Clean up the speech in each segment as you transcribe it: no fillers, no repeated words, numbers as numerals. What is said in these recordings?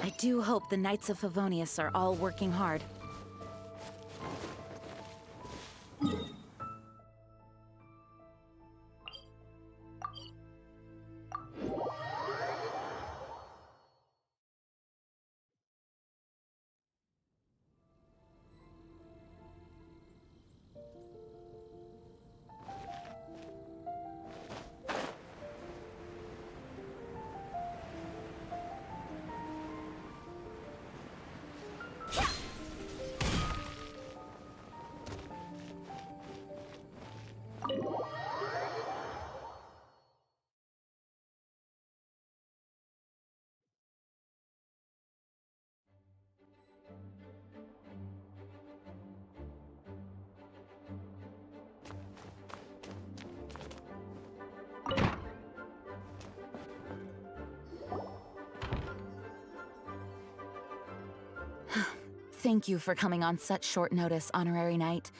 I do hope the Knights of Favonius are all working hard. Thank you for coming on such short notice, Honorary Knight.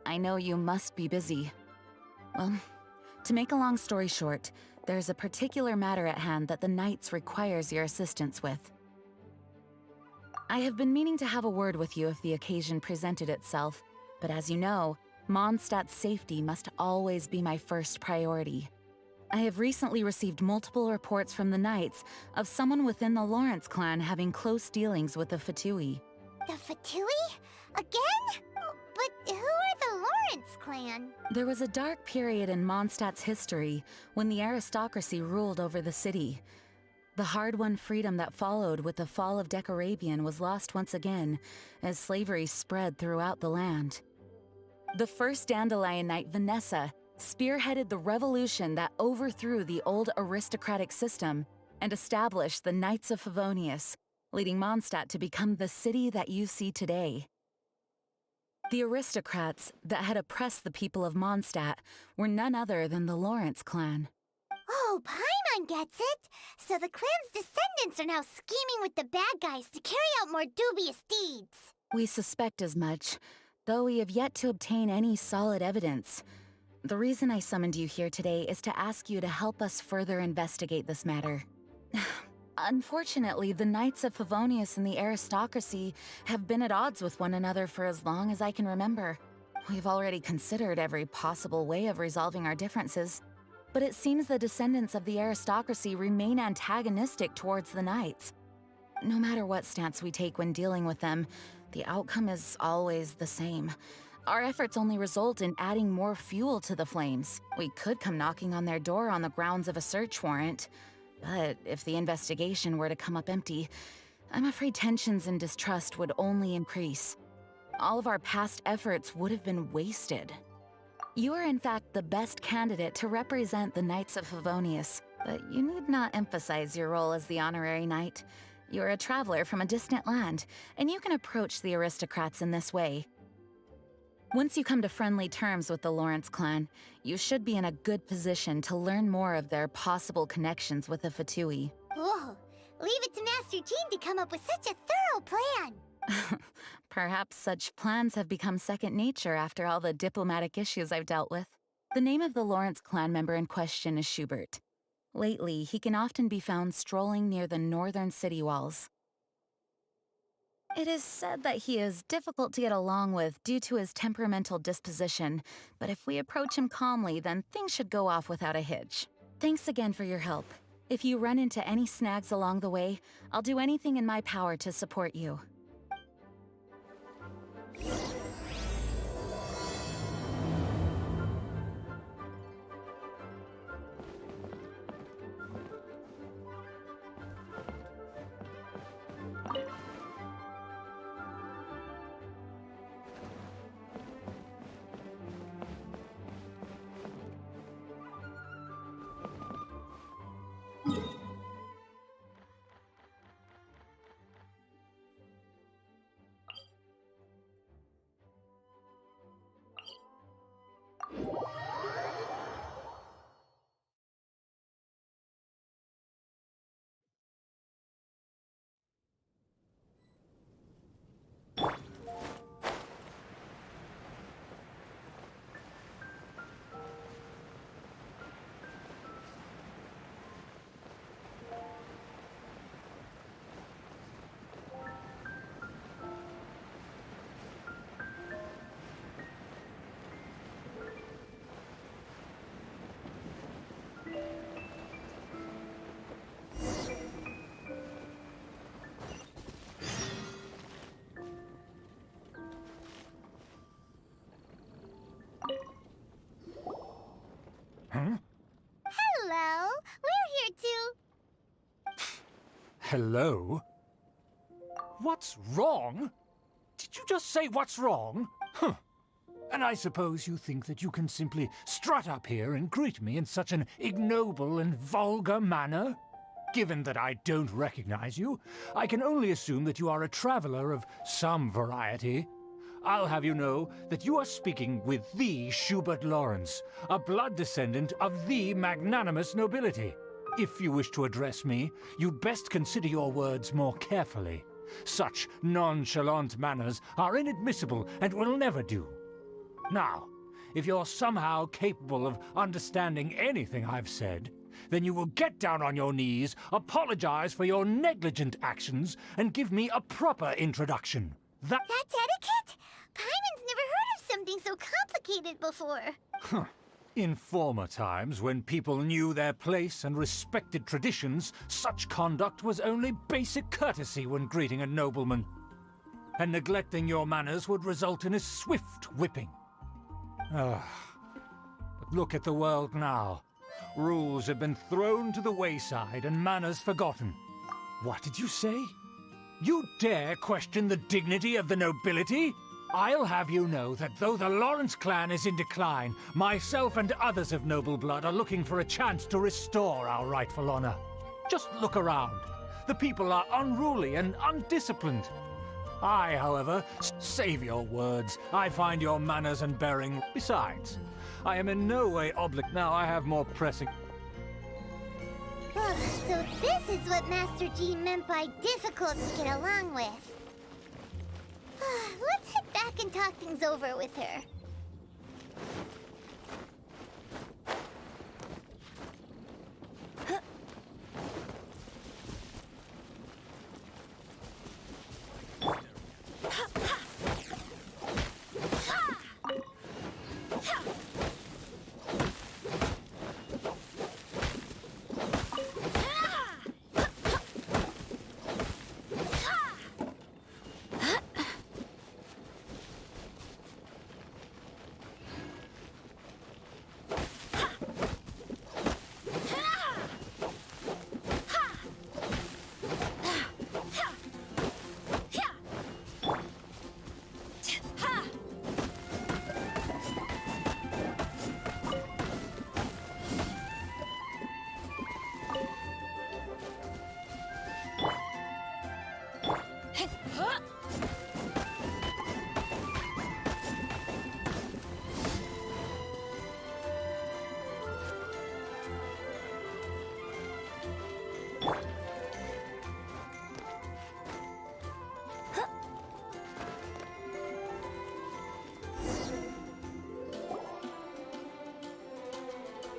I know you must be busy. Well, to make a long story short, there's a particular matter at hand that the Knights requires your assistance with. I have been meaning to have a word with you if the occasion presented itself, but as you know, Mondstadt's safety must always be my first priority. I have recently received multiple reports from the Knights of someone within the Lawrence clan having close dealings with the Fatui. The Fatui? Again? But who are the Lawrence clan? There was a dark period in Mondstadt's history when the aristocracy ruled over the city. The hard-won freedom that followed with the fall of Decorabian was lost once again as slavery spread throughout the land. The first Dandelion Knight, Vanessa, spearheaded the revolution that overthrew the old aristocratic system and established the Knights of Favonius, leading Mondstadt to become the city that you see today. The aristocrats that had oppressed the people of Mondstadt were none other than the Lawrence clan. Oh, Paimon gets it! So the clan's descendants are now scheming with the bad guys to carry out more dubious deeds. We suspect as much, though we have yet to obtain any solid evidence. The reason I summoned you here today is to ask you to help us further investigate this matter. Unfortunately, the Knights of Favonius and the aristocracy have been at odds with one another for as long as I can remember. We've already considered every possible way of resolving our differences, but it seems the descendants of the aristocracy remain antagonistic towards the Knights. No matter what stance we take when dealing with them, the outcome is always the same. Our efforts only result in adding more fuel to the flames. We could come knocking on their door on the grounds of a search warrant, but if the investigation were to come up empty, I'm afraid tensions and distrust would only increase. All of our past efforts would have been wasted. You are in fact the best candidate to represent the Knights of Favonius, but you need not emphasize your role as the honorary knight. You're a traveler from a distant land, and you can approach the aristocrats in this way. Once you come to friendly terms with the Lawrence clan, you should be in a good position to learn more of their possible connections with the Fatui. Whoa, leave it to Master Jean to come up with such a thorough plan. Perhaps such plans have become second nature after all the diplomatic issues I've dealt with. The name of the Lawrence clan member in question is Schubert. Lately, he can often be found strolling near the northern city walls. It is said that he is difficult to get along with due to his temperamental disposition, but if we approach him calmly, then things should go off without a hitch. Thanks again for your help. If you run into any snags along the way, I'll do anything in my power to support you. Hello? What's wrong? Did you just say what's wrong? Huh. And I suppose you think that you can simply strut up here and greet me in such an ignoble and vulgar manner? Given that I don't recognize you, I can only assume that you are a traveler of some variety. I'll have you know that you are speaking with the Schubert Lawrence, a blood descendant of the magnanimous nobility. If you wish to address me, you'd best consider your words more carefully. Such nonchalant manners are inadmissible and will never do. Now, if you're somehow capable of understanding anything I've said, then you will get down on your knees, apologize for your negligent actions, and give me a proper introduction. That's etiquette? Paimon's never heard of something so complicated before. In former times, when people knew their place and respected traditions, such conduct was only basic courtesy when greeting a nobleman. And neglecting your manners would result in a swift whipping. But look at the world now. Rules have been thrown to the wayside and manners forgotten. What did you say? You dare question the dignity of the nobility? I'll have you know that though the Lawrence clan is in decline, myself and others of noble blood are looking for a chance to restore our rightful honor. Just look around. The people are unruly and undisciplined. I, however, save your words. I find your manners and bearing. Besides, I am in no way obliged now. I have more pressing. So this is what Master Jean meant by difficult to get along with. Let's head back and talk things over with her.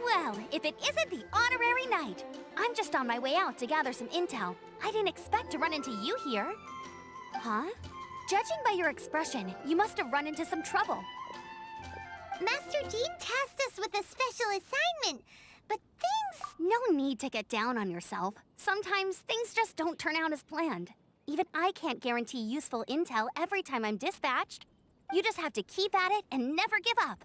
Well, if it isn't the honorary knight! I'm just on my way out to gather some intel. I didn't expect to run into you here. Huh? Judging by your expression, you must have run into some trouble. Master Jean tasked us with a special assignment, but things... No need to get down on yourself. Sometimes things just don't turn out as planned. Even I can't guarantee useful intel every time I'm dispatched. You just have to keep at it and never give up.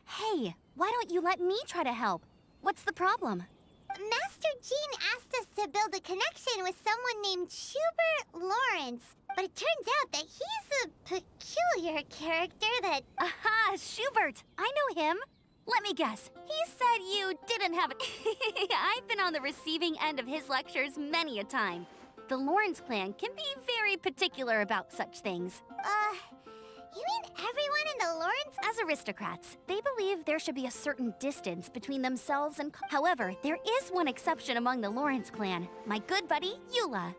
Hey, why don't you let me try to help? What's the problem? Master Jean asked us to build a connection with someone named Schubert Lawrence, but it turns out that he's a peculiar character that... Aha, Schubert! I know him. Let me guess. He said you didn't have it. I've been on the receiving end of his lectures many a time. The Lawrence clan can be very particular about such things. You mean everyone in the Lawrence... As aristocrats, they believe there should be a certain distance between themselves and... However, there is one exception among the Lawrence clan. My good buddy, Eola.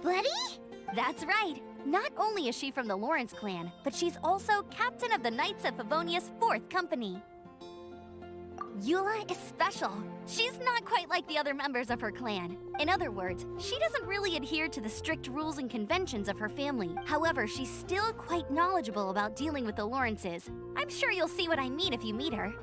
Buddy? That's right. Not only is she from the Lawrence clan, but she's also captain of the Knights of Favonia's 4th company. Eola is special. She's not quite like the other members of her clan. In other words, she doesn't really adhere to the strict rules and conventions of her family. However, she's still quite knowledgeable about dealing with the Lawrences. I'm sure you'll see what I mean if you meet her.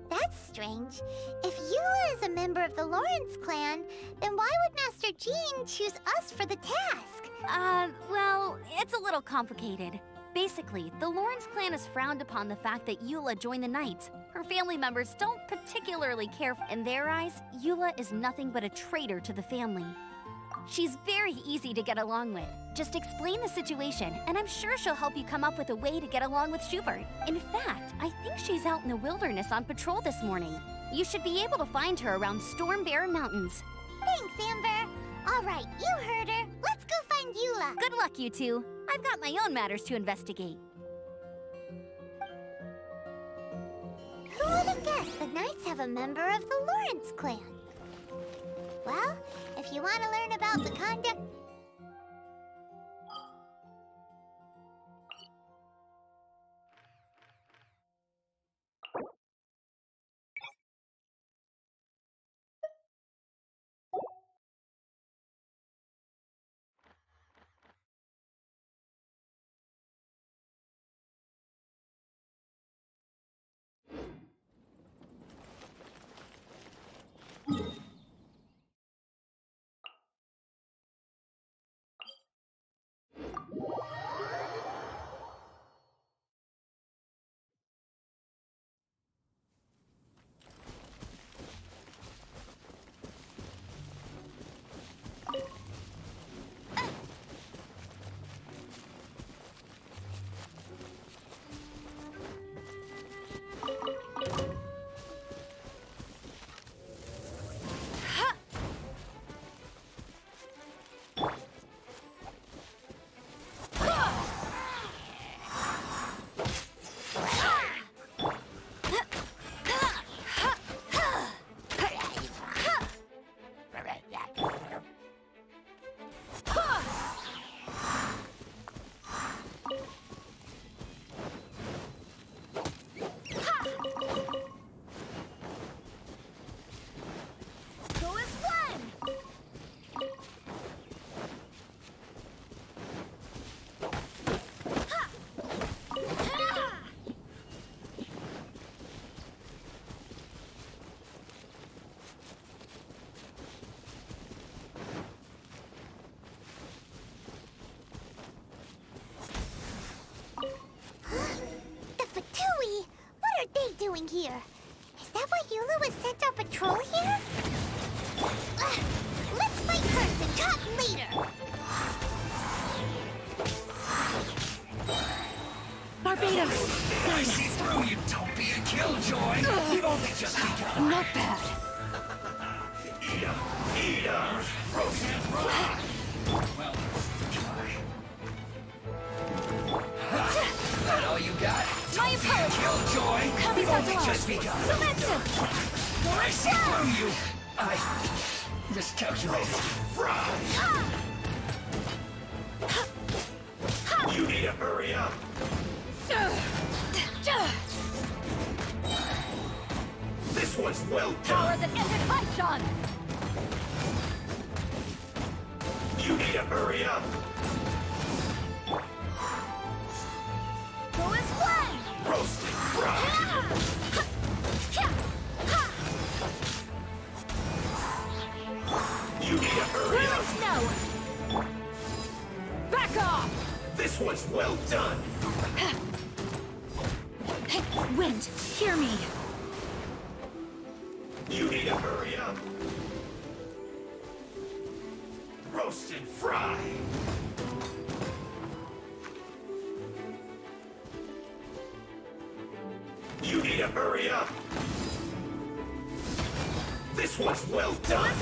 That's strange. If Eola is a member of the Lawrence clan, then why would Master Jean choose us for the task? Well, it's a little complicated. Basically, the Lawrence clan has frowned upon the fact that Eola joined the Knights. Her family members don't particularly care. In their eyes, Eula is nothing but a traitor to the family. She's very easy to get along with. Just explain the situation, and I'm sure she'll help you come up with a way to get along with Schubert. In fact, I think she's out in the wilderness on patrol this morning. You should be able to find her around Storm Bear Mountains. Thanks, Amber. All right, you heard her. Let's go find Eula. Good luck, you two. I've got my own matters to investigate. Who would have guessed the Knights have a member of the Lawrence clan? Well, if you want to learn about the conduct... Doing here? Is that why Eula was sent on patrol here? Let's fight first and talk later. Barbados! I see through you, don't be a killjoy! You've only just begun! Not bad. Eat 'em! Eat 'em! Roast and fry! Well, try. That all you got? My Don't be a apologies. killjoy! Copy You've only that just begun! I see through you! I miscalculated. Fry! You need to hurry up! This one's well Power done! that ended Haishan! You need to hurry up! Go as planned! Roasted fried! You need to hurry up! Snow! Back off! This one's well done! Wind, hear me! You need to hurry up! Roast and fry! You need to hurry up! This one's well done!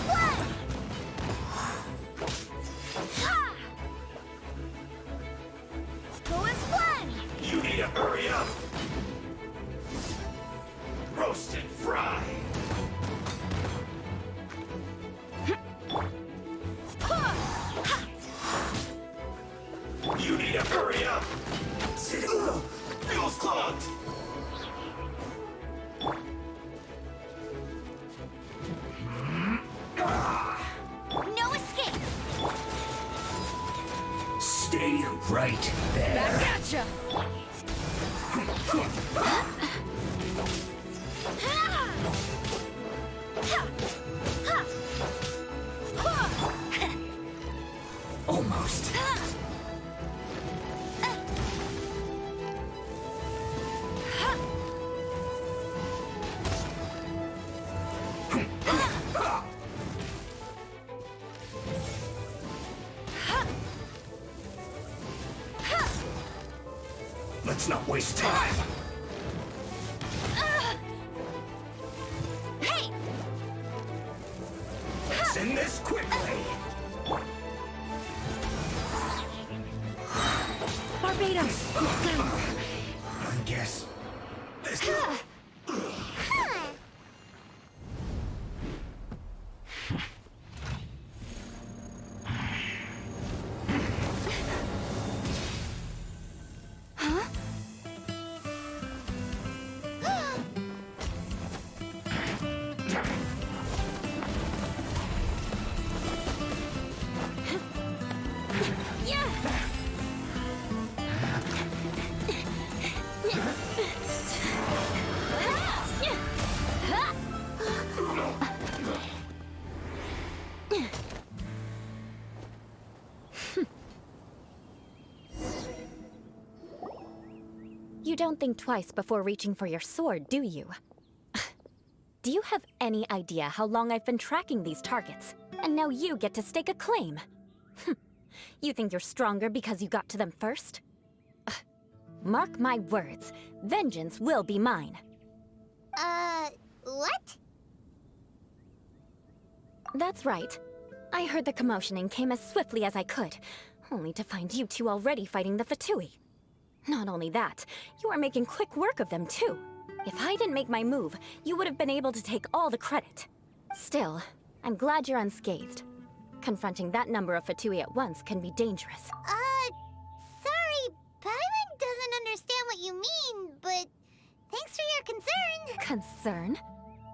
Go as planned! You need to hurry up! Roast and fry! You need to hurry up! Fuel's clogged! No escape! Stay right there! Back at ya! Almost. not waste time! Hey! Let's end this quickly! Barbados! I guess this... You don't think twice before reaching for your sword, do you? Do you have any idea how long I've been tracking these targets? And now you get to stake a claim. You think you're stronger because you got to them first? Mark my words, vengeance will be mine. What? That's right. I heard the commotion and came as swiftly as I could, only to find you two already fighting the Fatui. Not only that, you are making quick work of them too. If I didn't make my move, you would have been able to take all the credit. Still, I'm glad you're unscathed. Confronting that number of Fatui at once can be dangerous. Sorry, Paimon doesn't understand what you mean, but thanks for your concern. Concern?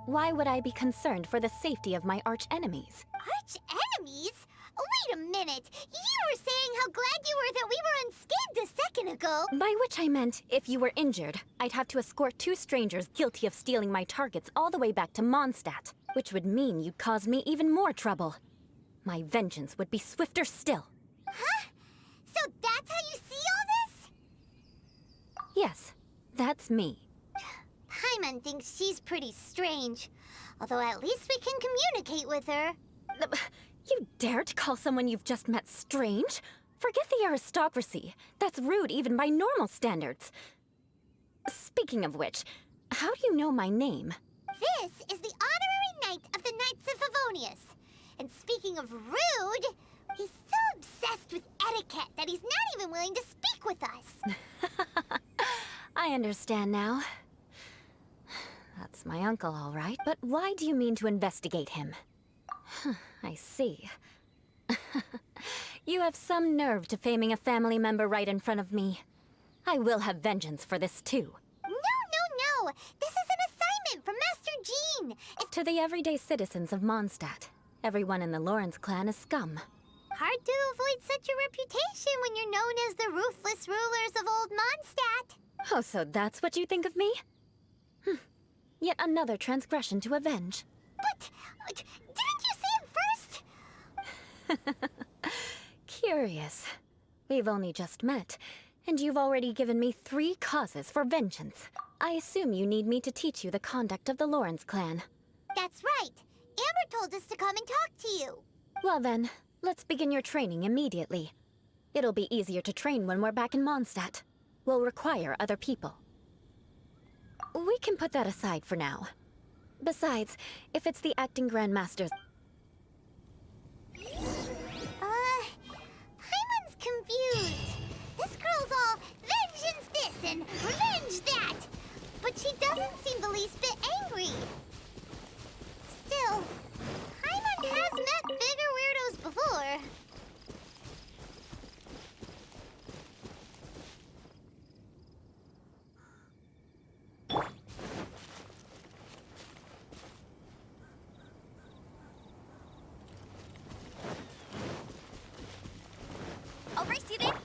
Why would I be concerned for the safety of my arch-enemies? Arch-enemies? Wait a minute! You were saying how glad you were that we were unscathed a second ago! By which I meant, if you were injured, I'd have to escort two strangers guilty of stealing my targets all the way back to Mondstadt, which would mean you'd cause me even more trouble. My vengeance would be swifter still. Huh? So that's how you see all this? Yes, that's me. Paimon thinks she's pretty strange. Although at least we can communicate with her. You dare to call someone you've just met strange? Forget the aristocracy. That's rude even by normal standards. Speaking of which, how do you know my name? This is the honorary knight of the Knights of Favonius. And speaking of rude, he's so obsessed with etiquette that he's not even willing to speak with us. I understand now. That's my uncle, all right. But why do you mean to investigate him? I see. You have some nerve to faming a family member right in front of me. I will have vengeance for this, too. No. This is an assignment from Master Jean. To the everyday citizens of Mondstadt, everyone in the Lawrence clan is scum. Hard to avoid such a reputation when you're known as the ruthless rulers of Old Mondstadt. Oh, so that's what you think of me? Yet another transgression to avenge. But didn't you say it first? Curious. We've only just met, and you've already given me 3 causes for vengeance. I assume you need me to teach you the conduct of the Lawrence clan. That's right. Amber told us to come and talk to you. Well then, let's begin your training immediately. It'll be easier to train when we're back in Mondstadt. We'll require other people. We can put that aside for now. Besides, if it's the acting Grandmaster's... Paimon's confused. This girl's all vengeance this and revenge that. But she doesn't seem the least bit angry. Still, Paimon has met bigger weirdos before. I'll race you then.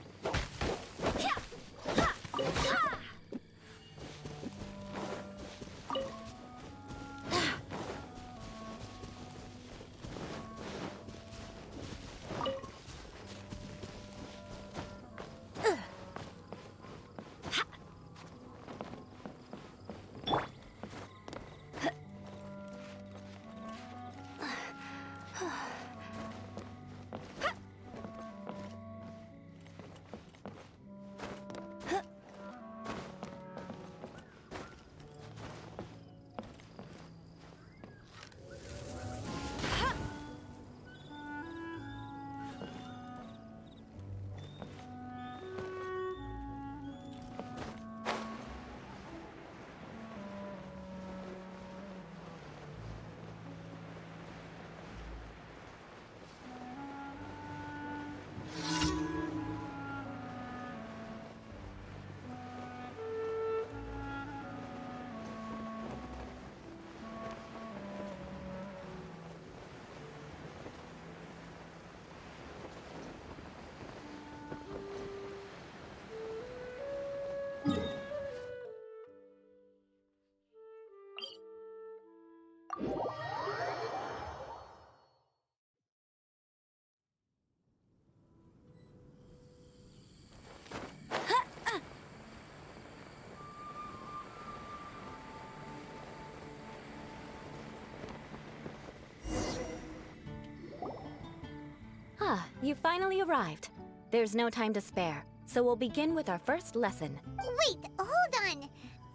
Ah, you finally arrived. There's no time to spare, so we'll begin with our first lesson. Wait, hold on.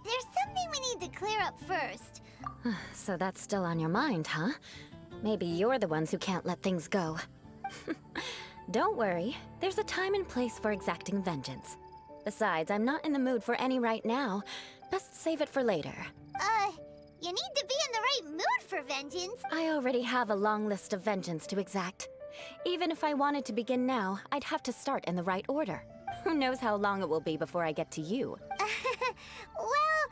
There's something we need to clear up first. So that's still on your mind, huh? Maybe you're the ones who can't let things go. Don't worry, there's a time and place for exacting vengeance. Besides, I'm not in the mood for any right now. Best save it for later. You need to be in the right mood for vengeance. I already have a long list of vengeance to exact. Even if I wanted to begin now, I'd have to start in the right order. Who knows how long it will be before I get to you? Well,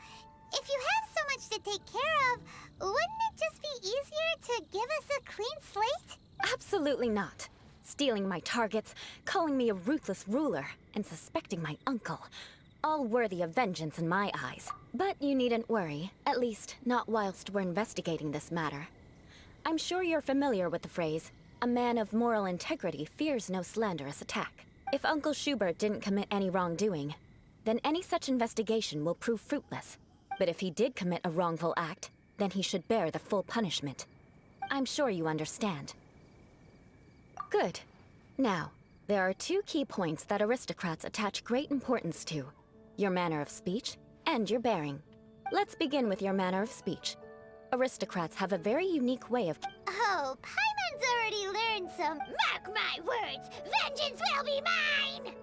if you have so much to take care of, wouldn't it just be easier to give us a clean slate? Absolutely not. Stealing my targets, calling me a ruthless ruler, and suspecting my uncle. All worthy of vengeance in my eyes. But you needn't worry, at least not whilst we're investigating this matter. I'm sure you're familiar with the phrase, a man of moral integrity fears no slanderous attack. If Uncle Schubert didn't commit any wrongdoing, then any such investigation will prove fruitless. But if he did commit a wrongful act, then he should bear the full punishment. I'm sure you understand. Good. Now, there are two key points that aristocrats attach great importance to. Your manner of speech and your bearing. Let's begin with your manner of speech. Aristocrats have a very unique way of... Oh, Paimon's already learned some. Mark my words, vengeance will be mine!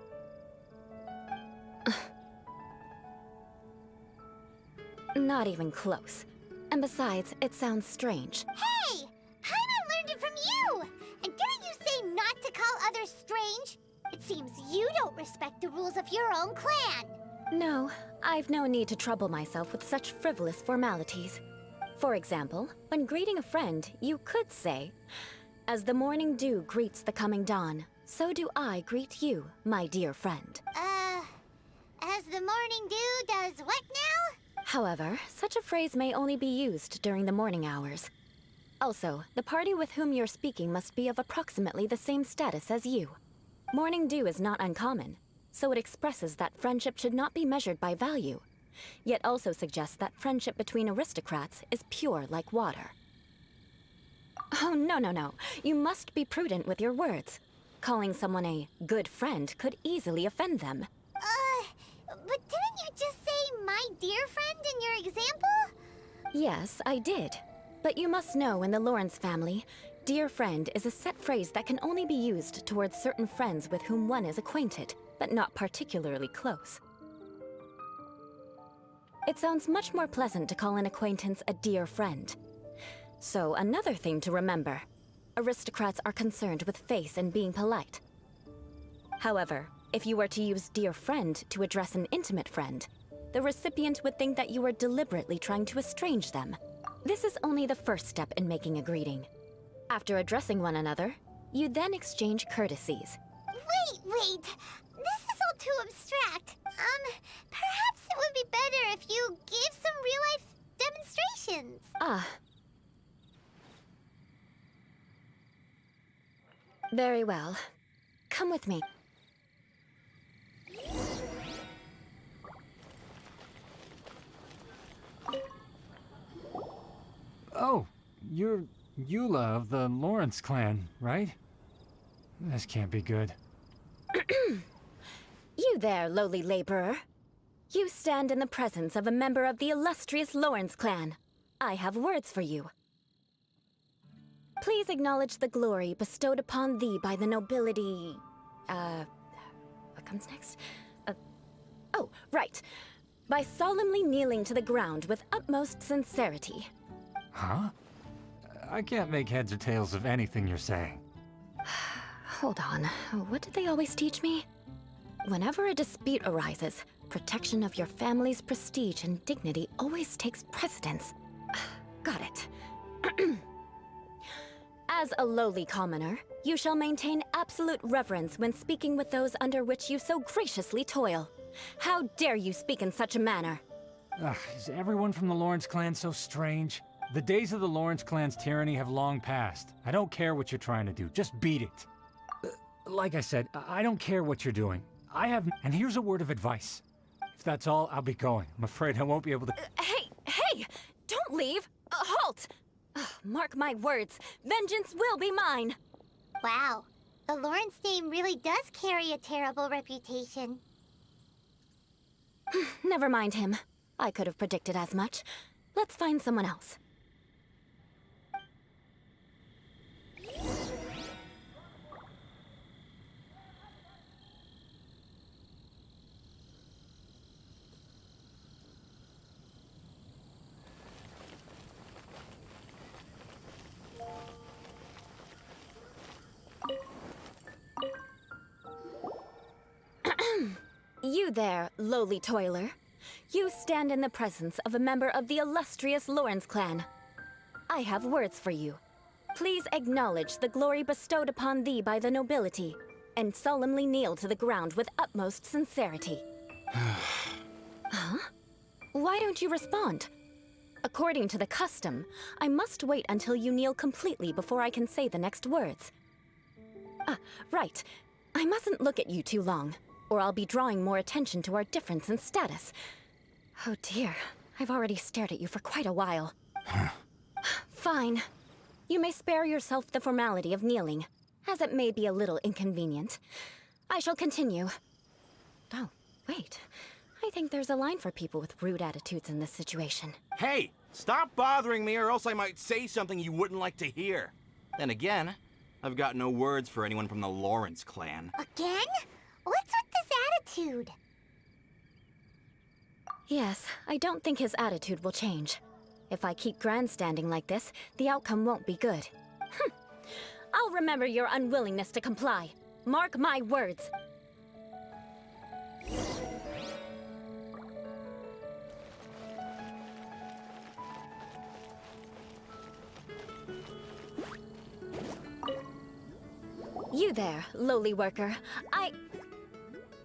Not even close. And besides, it sounds strange. Hey! Paimon learned it from you! And didn't you say not to call others strange? It seems you don't respect the rules of your own clan. No, I've no need to trouble myself with such frivolous formalities. For example, when greeting a friend, you could say, "As the morning dew greets the coming dawn, so do I greet you, my dear friend." As the morning dew does what now? However, such a phrase may only be used during the morning hours. Also, the party with whom you're speaking must be of approximately the same status as you. Morning dew is not uncommon, so it expresses that friendship should not be measured by value, yet also suggests that friendship between aristocrats is pure like water. Oh, no. You must be prudent with your words. Calling someone a good friend could easily offend them. But didn't you just say my dear friend in your example? Yes, I did. But you must know in the Lawrence family, dear friend is a set phrase that can only be used towards certain friends with whom one is acquainted, but not particularly close. It sounds much more pleasant to call an acquaintance a dear friend. So another thing to remember, aristocrats are concerned with face and being polite. However, if you were to use dear friend to address an intimate friend, the recipient would think that you are deliberately trying to estrange them. This is only the first step in making a greeting. After addressing one another, you then exchange courtesies. Wait. This is all too abstract. Perhaps it would be better if you gave some real-life demonstrations. Very well. Come with me. Oh, you're Eula of the Lawrence clan, right? This can't be good. You there, lowly laborer. You stand in the presence of a member of the illustrious Lawrence clan. I have words for you. Please acknowledge the glory bestowed upon thee by the nobility... what comes next? Oh, right. By solemnly kneeling to the ground with utmost sincerity. Huh? I can't make heads or tails of anything you're saying. Hold on. What did they always teach me? Whenever a dispute arises, protection of your family's prestige and dignity always takes precedence. Got it. As a lowly commoner, you shall maintain absolute reverence when speaking with those under which you so graciously toil. How dare you speak in such a manner? Is everyone from the Lawrence clan so strange? The days of the Lawrence clan's tyranny have long passed. I don't care what you're trying to do. Just beat it. Like I said, I don't care what you're doing. And here's a word of advice. If that's all, I'll be going. I'm afraid I won't be able to... Hey! Don't leave! Halt! Mark my words, vengeance will be mine! Wow, the Lawrence name really does carry a terrible reputation. Never mind him. I could have predicted as much. Let's find someone else. You there, lowly toiler. You stand in the presence of a member of the illustrious Lawrence clan. I have words for you. Please acknowledge the glory bestowed upon thee by the nobility, and solemnly kneel to the ground with utmost sincerity. Huh? Why don't you respond? According to the custom, I must wait until you kneel completely before I can say the next words. Right. I mustn't look at you too long, or I'll be drawing more attention to our difference in status. Oh dear, I've already stared at you for quite a while. Fine. You may spare yourself the formality of kneeling, as it may be a little inconvenient. I shall continue. Oh, wait. I think there's a line for people with rude attitudes in this situation. Hey, stop bothering me or else I might say something you wouldn't like to hear. Then again, I've got no words for anyone from the Lawrence clan. Again? What's with this attitude? Yes, I don't think his attitude will change. If I keep grandstanding like this, the outcome won't be good. I'll remember your unwillingness to comply. Mark my words. You there, lowly worker.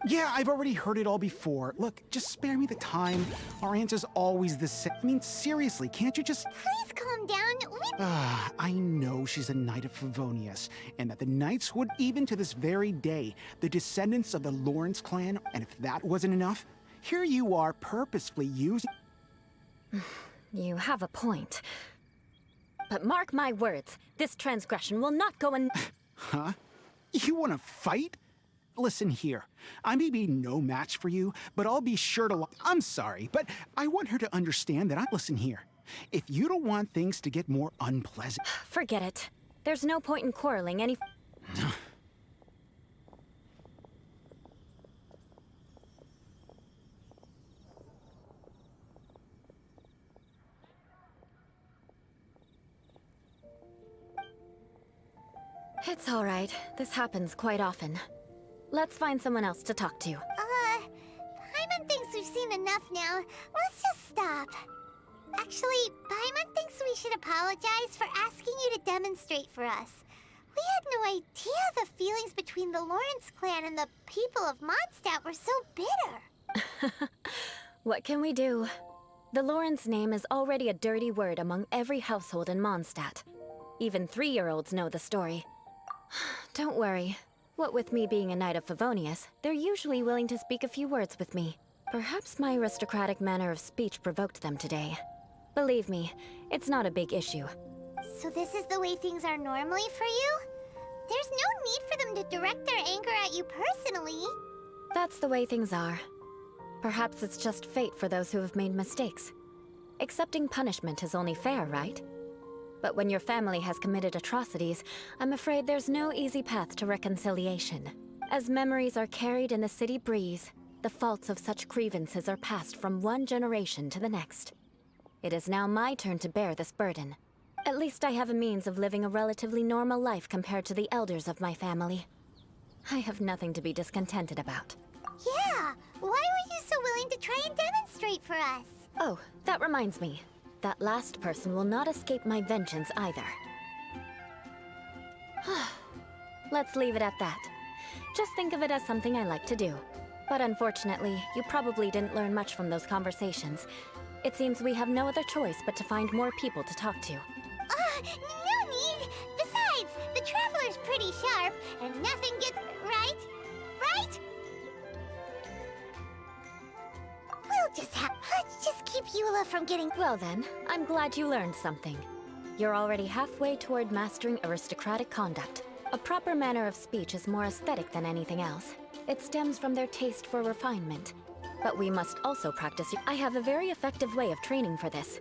Yeah, I've already heard it all before. Look, just spare me the time. Our answer's always the same. I mean, seriously, can't you just... Please calm down. I know she's a Knight of Favonius, and that the Knights would, even to this very day, the descendants of the Lawrence clan, and if that wasn't enough, here you are purposefully using... You have a point. But mark my words, this transgression will not go un... Huh? You want to fight? Listen here, I may be no match for you, but I'll be sure to... I'm sorry, but I want her to understand that listen here. If you don't want things to get more unpleasant... Forget it. There's no point in quarreling any... It's all right. This happens quite often. Let's find someone else to talk to. Paimon thinks we've seen enough now. Let's just stop. Actually, Paimon thinks we should apologize for asking you to demonstrate for us. We had no idea the feelings between the Lawrence clan and the people of Mondstadt were so bitter. What can we do? The Lawrence name is already a dirty word among every household in Mondstadt. Even 3-year-olds know the story. Don't worry. What with me being a Knight of Favonius, they're usually willing to speak a few words with me. Perhaps my aristocratic manner of speech provoked them today. Believe me, it's not a big issue. So this is the way things are normally for you? There's no need for them to direct their anger at you personally. That's the way things are. Perhaps it's just fate for those who have made mistakes. Accepting punishment is only fair, right? But when your family has committed atrocities, I'm afraid there's no easy path to reconciliation. As memories are carried in the city breeze, the faults of such grievances are passed from one generation to the next. It is now my turn to bear this burden. At least I have a means of living a relatively normal life compared to the elders of my family. I have nothing to be discontented about. Yeah, why were you so willing to try and demonstrate for us? Oh, that reminds me. That last person will not escape my vengeance either. Let's leave it at that. Just think of it as something I like to do. But unfortunately, you probably didn't learn much from those conversations. It seems we have no other choice but to find more people to talk to. No need! Besides, the Traveler's pretty sharp, and nothing gets... right? Right? Let's just keep Eula from getting... Well then, I'm glad you learned something. You're already halfway toward mastering aristocratic conduct. A proper manner of speech is more aesthetic than anything else. It stems from their taste for refinement. But we must also practice. I have a very effective way of training for this.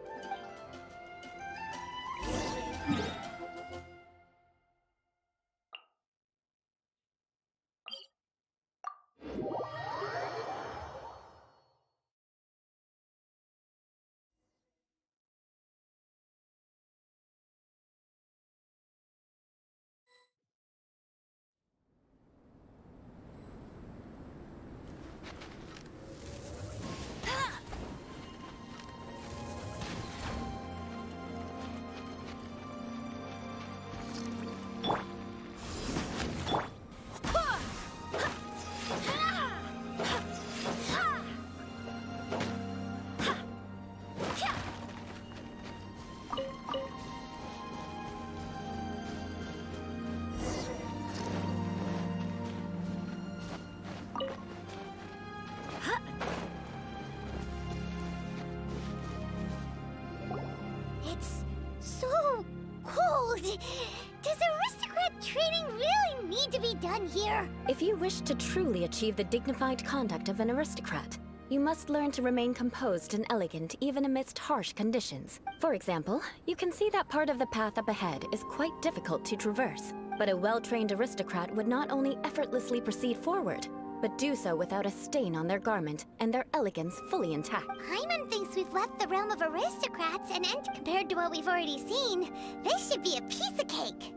It's so cold. Does aristocrat training really need to be done here? If you wish to truly achieve the dignified conduct of an aristocrat, you must learn to remain composed and elegant even amidst harsh conditions. For example, you can see that part of the path up ahead is quite difficult to traverse. But a well-trained aristocrat would not only effortlessly proceed forward, but do so without a stain on their garment and their elegance fully intact. Paimon thinks we've left the realm of aristocrats, and compared to what we've already seen, this should be a piece of cake.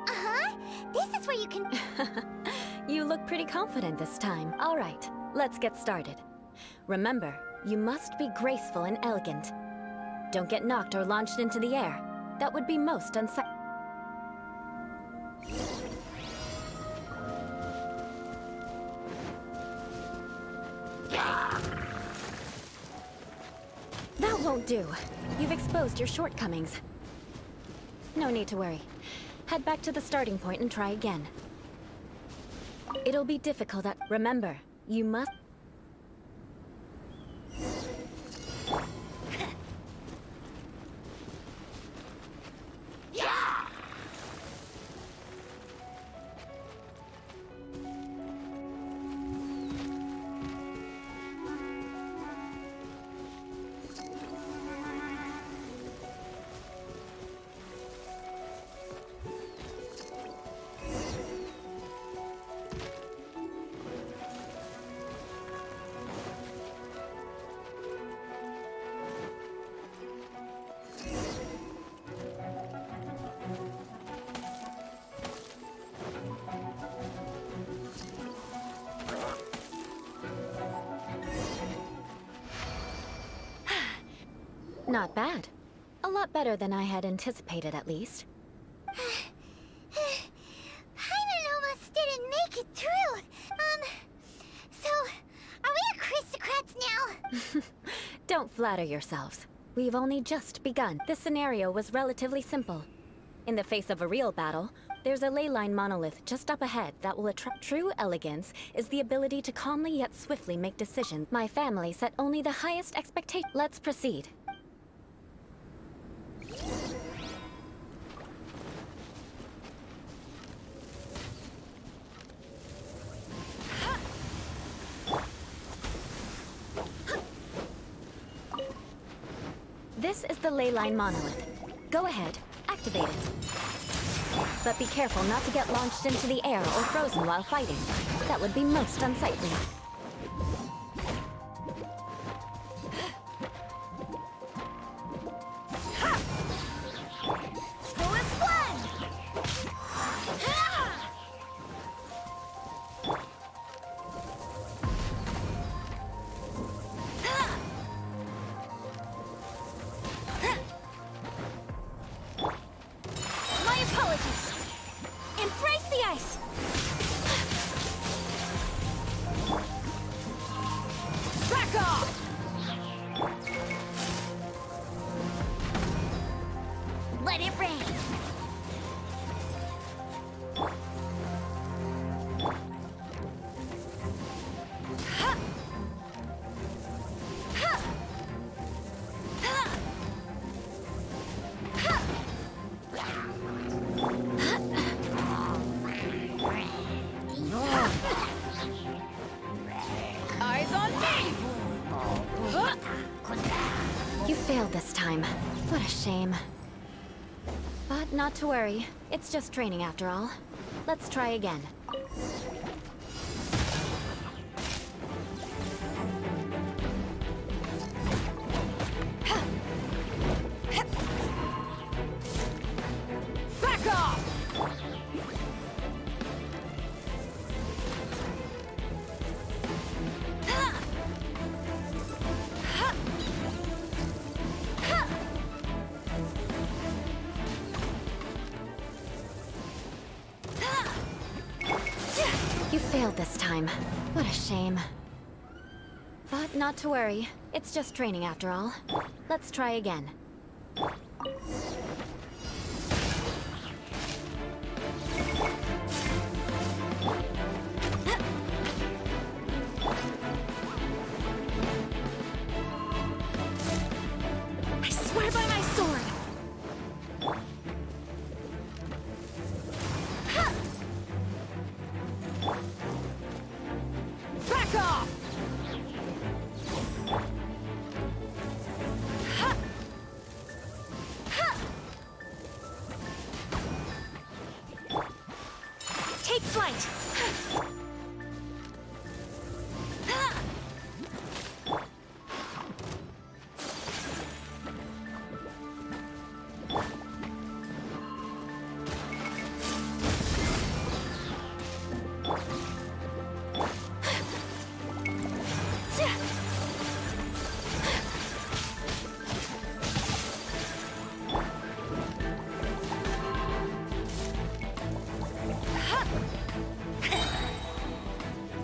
Uh-huh. This is where you can... You look pretty confident this time. All right, let's get started. Remember, you must be graceful and elegant. Don't get knocked or launched into the air. That would be most unsafe. That won't do. You've exposed your shortcomings. No need to worry. Head back to the starting point and try again. It'll be difficult at... Remember, you must... Not bad. A lot better than I had anticipated, at least. Paimon almost didn't make it through. So, are we aristocrats now? Don't flatter yourselves. We've only just begun. This scenario was relatively simple. In the face of a real battle, there's a ley line monolith just up ahead that will attract. True elegance is the ability to calmly yet swiftly make decisions. My family set only the highest expectations. Let's proceed. This is the ley line monolith. Go ahead, activate it. But be careful not to get launched into the air or frozen while fighting. That would be most unsightly. Let it rain! Eyes on me! You failed this time. What a shame. But not to worry. It's just training after all. Let's try again. Back off! You failed this time. What a shame. But not to worry. It's just training after all. Let's try again. I swear by my sword! Back off! Take flight!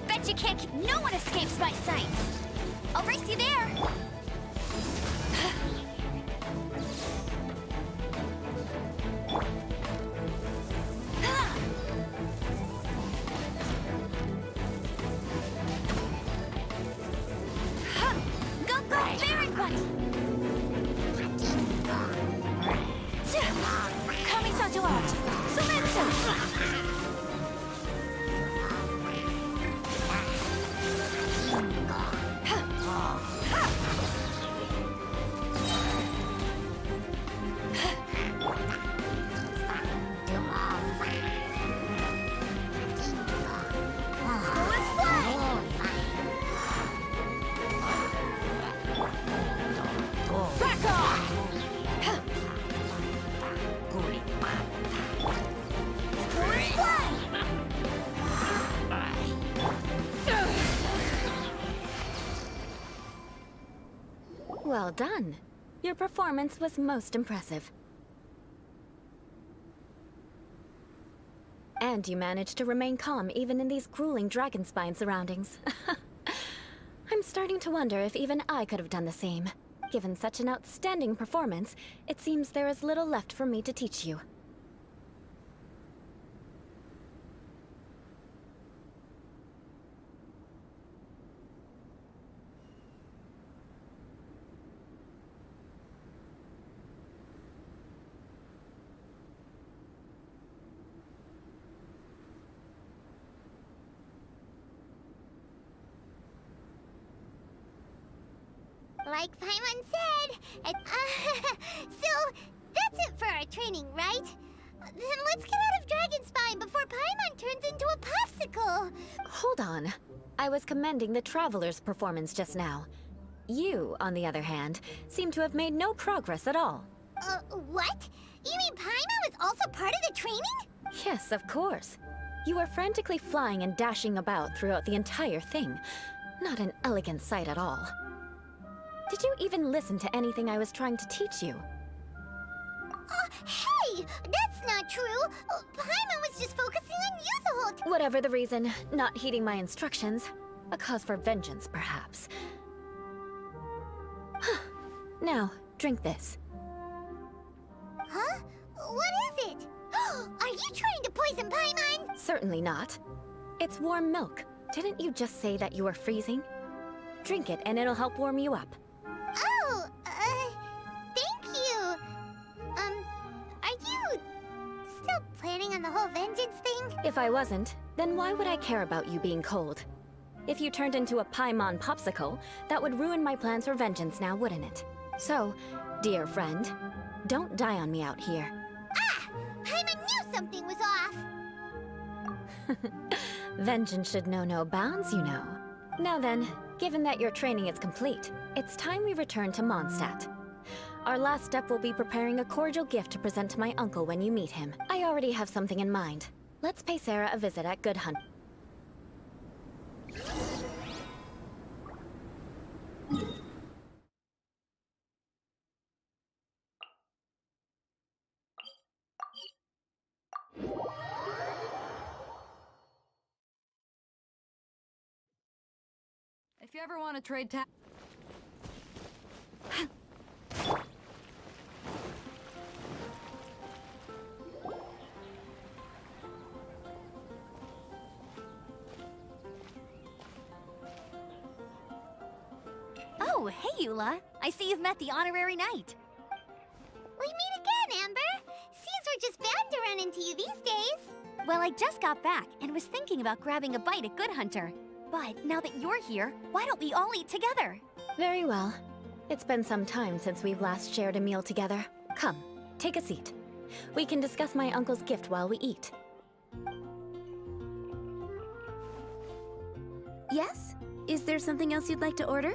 Bet you can't keep. No one escapes my sights! I'll race you there! Go, go, Baron Bunny! Kamisato out! Sumetsu! Back off! Well done. Your performance was most impressive. And you managed to remain calm even in these grueling dragon spine surroundings. I'm starting to wonder if even I could have done the same. Given such an outstanding performance, it seems there is little left for me to teach you. Like Paimon said, so that's it for our training, right? Then let's get out of Dragon Spine before Paimon turns into a popsicle. Hold on. I was commending the Traveler's performance just now. You, on the other hand, seem to have made no progress at all. What? You mean Paimon was also part of the training? Yes, of course. You were frantically flying and dashing about throughout the entire thing. Not an elegant sight at all. Did you even listen to anything I was trying to teach you? Hey! That's not true! Paimon was just focusing on you the whole time! Whatever the reason, not heeding my instructions. A cause for vengeance, perhaps. Now, drink this. Huh? poison Paimon? Certainly not. It's warm milk. Didn't you just say that you were freezing? Drink it and it'll help warm you up. Oh, thank you. Are you still planning on the whole vengeance thing? If I wasn't, then why would I care about you being cold? If you turned into a Paimon popsicle, that would ruin my plans for vengeance now, wouldn't it? So, dear friend, don't die on me out here. Ah! Paimon knew something was off! Vengeance should know no bounds, you know. Now then, given that your training is complete, it's time we return to Mondstadt. Our last step will be preparing a cordial gift to present to my uncle when you meet him. I already have something in mind. Let's pay Sarah a visit at Good Hunt. If you ever want to trade Oh, hey, Eula. I see you've met the honorary knight. We meet again, Amber! Seems we're just bound to run into you these days. Well, I just got back and was thinking about grabbing a bite at Good Hunter. But now that you're here, why don't we all eat together? Very well. It's been some time since we've last shared a meal together. Come, take a seat. We can discuss my uncle's gift while we eat. Yes? Is there something else you'd like to order?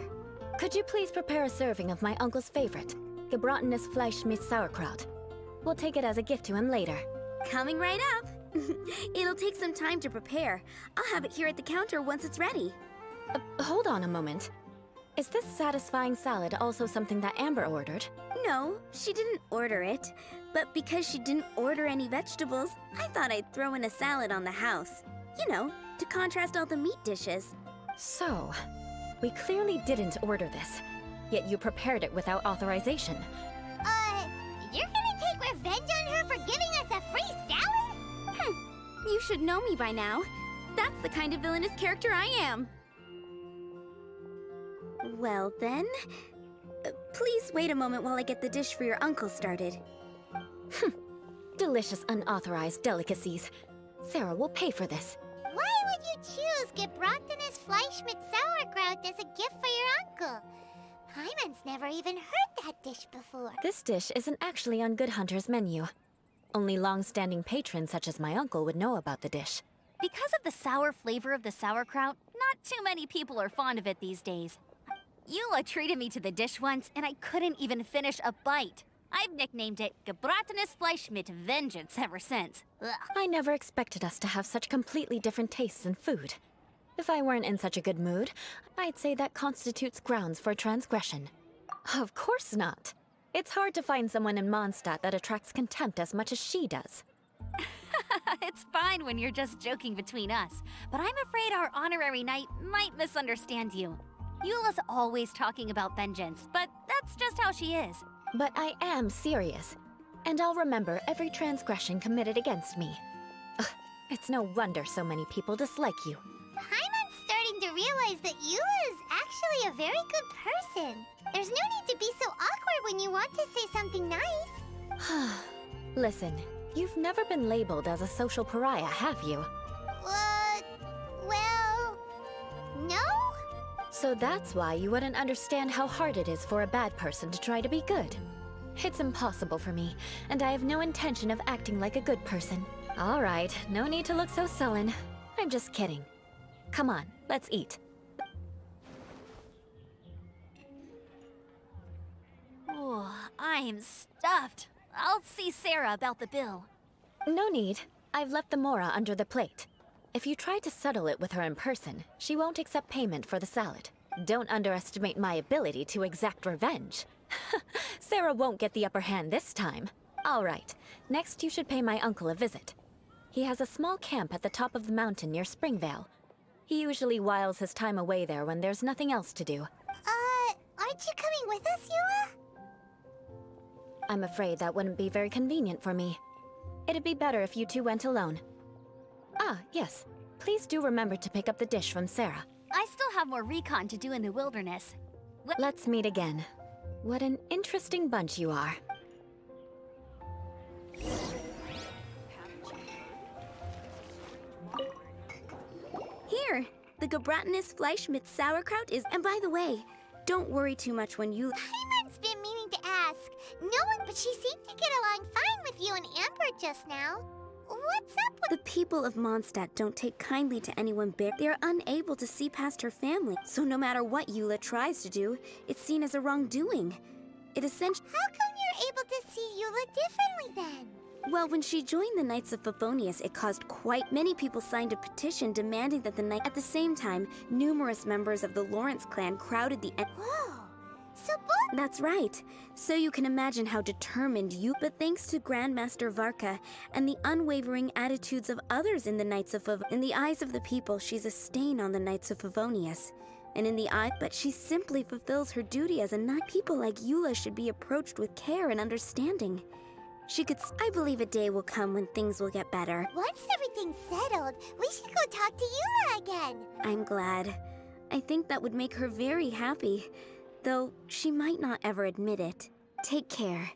Could you please prepare a serving of my uncle's favorite, gebratenes Fleisch mit Sauerkraut? We'll take it as a gift to him later. Coming right up. It'll take some time to prepare. I'll have it here at the counter once it's ready. Hold on a moment. Is this satisfying salad also something that Amber ordered? No, she didn't order it. But because she didn't order any vegetables, I thought I'd throw in a salad on the house. You know, to contrast all the meat dishes. So, we clearly didn't order this, yet you prepared it without authorization. You're gonna take revenge on her for giving us a free salad? You should know me by now. That's the kind of villainous character I am. Well then, please wait a moment while I get the dish for your uncle started. Delicious unauthorized delicacies. Sarah will pay for this. Why would you choose gebratenes Fleisch mit Sauerkraut as a gift for your uncle? Paimon's never even heard that dish before. This dish isn't actually on Good Hunter's menu. Only long-standing patrons such as my uncle would know about the dish. Because of the sour flavor of the sauerkraut, not too many people are fond of it these days. Eula treated me to the dish once, and I couldn't even finish a bite. I've nicknamed it gebratenes Fleisch mit Vengeance ever since. Ugh. I never expected us to have such completely different tastes in food. If I weren't in such a good mood, I'd say that constitutes grounds for transgression. Of course not. It's hard to find someone in Mondstadt that attracts contempt as much as she does. It's fine when you're just joking between us, but I'm afraid our honorary knight might misunderstand you. Eula's always talking about vengeance, but that's just how she is. But I am serious, and I'll remember every transgression committed against me. Ugh, it's no wonder so many people dislike you. Paimon's starting to realize that Eula is actually a very good person. There's no need to be so awkward when you want to say something nice. Listen, you've never been labeled as a social pariah, have you? Well, no? So that's why you wouldn't understand how hard it is for a bad person to try to be good. It's impossible for me, and I have no intention of acting like a good person. All right, no need to look so sullen. I'm just kidding. Come on, let's eat. Oh, I'm stuffed. I'll see Sarah about the bill. No need. I've left the mora under the plate. If you try to settle it with her in person, she won't accept payment for the salad. Don't underestimate my ability to exact revenge. Sarah won't get the upper hand this time. All right, next you should pay my uncle a visit. He has a small camp at the top of the mountain near Springvale. He usually whiles his time away there when there's nothing else to do. Aren't you coming with us, Eula? I'm afraid that wouldn't be very convenient for me. It'd be better if you two went alone. Ah, yes. Please do remember to pick up the dish from Sarah. I still have more recon to do in the wilderness. Let's meet again. What an interesting bunch you are. Here, the Gebratenes Fleisch mit Sauerkraut is... And by the way, don't worry too much when you... Paimon's been meaning to ask. No one but she seemed to get along fine with you and Amber just now. What's up with... The people of Mondstadt don't take kindly to anyone big. They are unable to see past her family. So no matter what Eula tries to do, it's seen as a wrongdoing. It essentially... How come you're able to see Eula differently then? Well, when she joined the Knights of Favonius, it caused quite many people signed a petition demanding that the knight... At the same time, numerous members of the Lawrence clan crowded the... Whoa! So That's right. So you can imagine how determined you... But thanks to Grandmaster Varka and the unwavering attitudes of others in the Knights of in the eyes of the people, she's a stain on the Knights of Favonius. And in the eye... But she simply fulfills her duty as a knight. People like Eula should be approached with care and understanding. She could... I believe a day will come when things will get better. once everything's settled, we should go talk to Eula again. I'm glad. I think that would make her very happy. Though she might not ever admit it. Take care.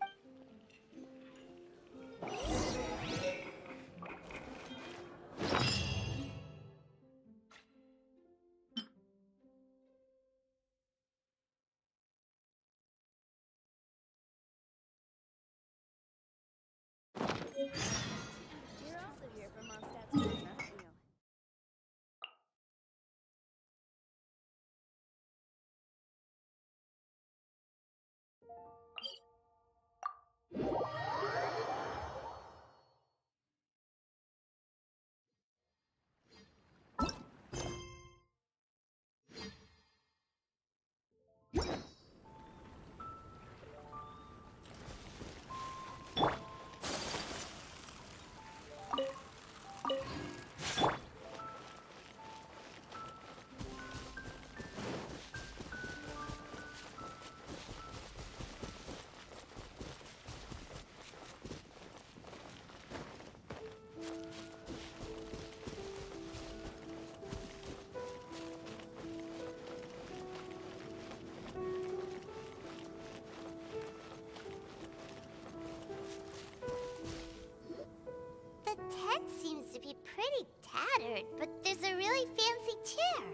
The tent seems to be pretty tattered, but there's a really fancy chair.